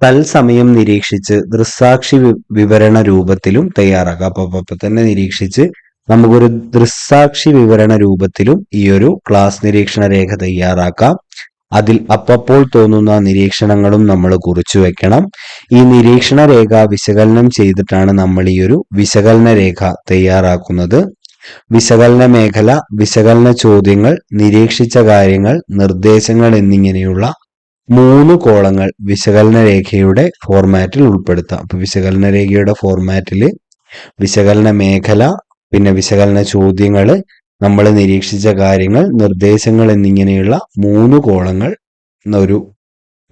Speaker 1: തത്സമയം നിരീക്ഷിച്ച് ദൃക്സാക്ഷി വിവരണ രൂപത്തിലും തയ്യാറാക്കാം. അപ്പൊ തന്നെ നിരീക്ഷിച്ച് നമുക്കൊരു ദൃക്സാക്ഷി വിവരണ രൂപത്തിലും ഈ ഒരു ക്ലാസ് നിരീക്ഷണ രേഖ തയ്യാറാക്കാം. അതിൽ അപ്പോൾ തോന്നുന്ന നിരീക്ഷണങ്ങളും നമ്മൾ കുറിച്ചു വെക്കണം. ഈ നിരീക്ഷണ രേഖ വിശകലനം ചെയ്തിട്ടാണ് നമ്മൾ ഈ ഒരു വിശകലന രേഖ തയ്യാറാക്കുന്നത്. വിശകലന മേഖല, വിശകലന ചോദ്യങ്ങൾ, നിരീക്ഷിച്ച കാര്യങ്ങൾ, നിർദ്ദേശങ്ങൾ എന്നിങ്ങനെയുള്ള 3 കോളങ്ങൾ വിശകലന രേഖയുടെ ഫോർമാറ്റിൽ ഉൾപ്പെടുത്താം. അപ്പൊ വിശകലന രേഖയുടെ ഫോർമാറ്റിൽ വിശകലന മേഖല, പിന്നെ വിശകലന ചോദ്യങ്ങള്, നമ്മൾ നിരീക്ഷിച്ച കാര്യങ്ങൾ, നിർദ്ദേശങ്ങൾ എന്നിങ്ങനെയുള്ള 3 കോളങ്ങൾ ഒരു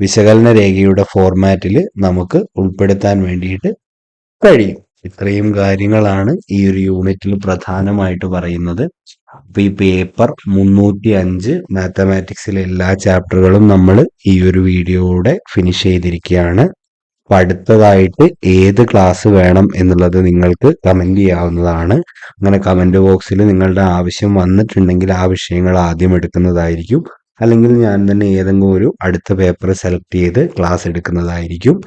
Speaker 1: വിശകലന രേഖയുടെ ഫോർമാറ്റിൽ നമുക്ക് ഉൾപ്പെടുത്താൻ വേണ്ടിയിട്ട് കഴിയും. ഇത്രയും കാര്യങ്ങളാണ് ഈ ഒരു യൂണിറ്റിൽ പ്രധാനമായിട്ട് പറയുന്നത്. അപ്പൊ ഈ പേപ്പർ 305 മാത്തമാറ്റിക്സിലെ എല്ലാ ചാപ്റ്ററുകളും നമ്മൾ ഈ ഒരു വീഡിയോയുടെ ഫിനിഷ് ചെയ്തിരിക്കുകയാണ്. അപ്പൊ അടുത്തതായിട്ട് ഏത് ക്ലാസ് വേണം എന്നുള്ളത് നിങ്ങൾക്ക് കമന്റ് ചെയ്യാവുന്നതാണ്. അങ്ങനെ കമന്റ് ബോക്സിൽ നിങ്ങളുടെ ആവശ്യം വന്നിട്ടുണ്ടെങ്കിൽ ആ വിഷയങ്ങൾ ആദ്യം എടുക്കുന്നതായിരിക്കും. അല്ലെങ്കിൽ ഞാൻ തന്നെ ഏതെങ്കിലും ഒരു അടുത്ത പേപ്പർ സെലക്ട് ചെയ്ത് ക്ലാസ് എടുക്കുന്നതായിരിക്കും.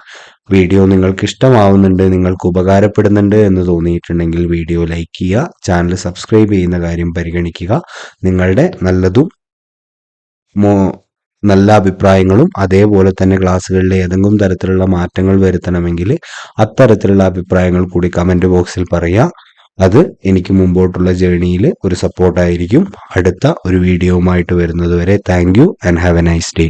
Speaker 1: വീഡിയോ നിങ്ങൾക്ക് ഇഷ്ടമാവുന്നുണ്ട്, നിങ്ങൾക്ക് ഉപകാരപ്പെടുന്നുണ്ട് എന്ന് തോന്നിയിട്ടുണ്ടെങ്കിൽ വീഡിയോ ലൈക്ക് ചെയ്യുക, ചാനൽ സബ്സ്ക്രൈബ് ചെയ്യുന്ന കാര്യം പരിഗണിക്കുക. നിങ്ങളുടെ നല്ല അഭിപ്രായങ്ങളും അതേപോലെ തന്നെ ക്ലാസ്സുകളിൽ ഏതെങ്കിലും തരത്തിലുള്ള മാറ്റങ്ങൾ വരുത്തണമെങ്കിൽ അത്തരത്തിലുള്ള അഭിപ്രായങ്ങൾ കൂടി കമന്റ് ബോക്സിൽ പറയുക. അത് എനിക്ക് മുമ്പോട്ടുള്ള ജേർണിയിൽ ഒരു സപ്പോർട്ടായിരിക്കും. അടുത്ത ഒരു വീഡിയോവുമായിട്ട് വരുന്നത് വരെ thank you and have A nice day.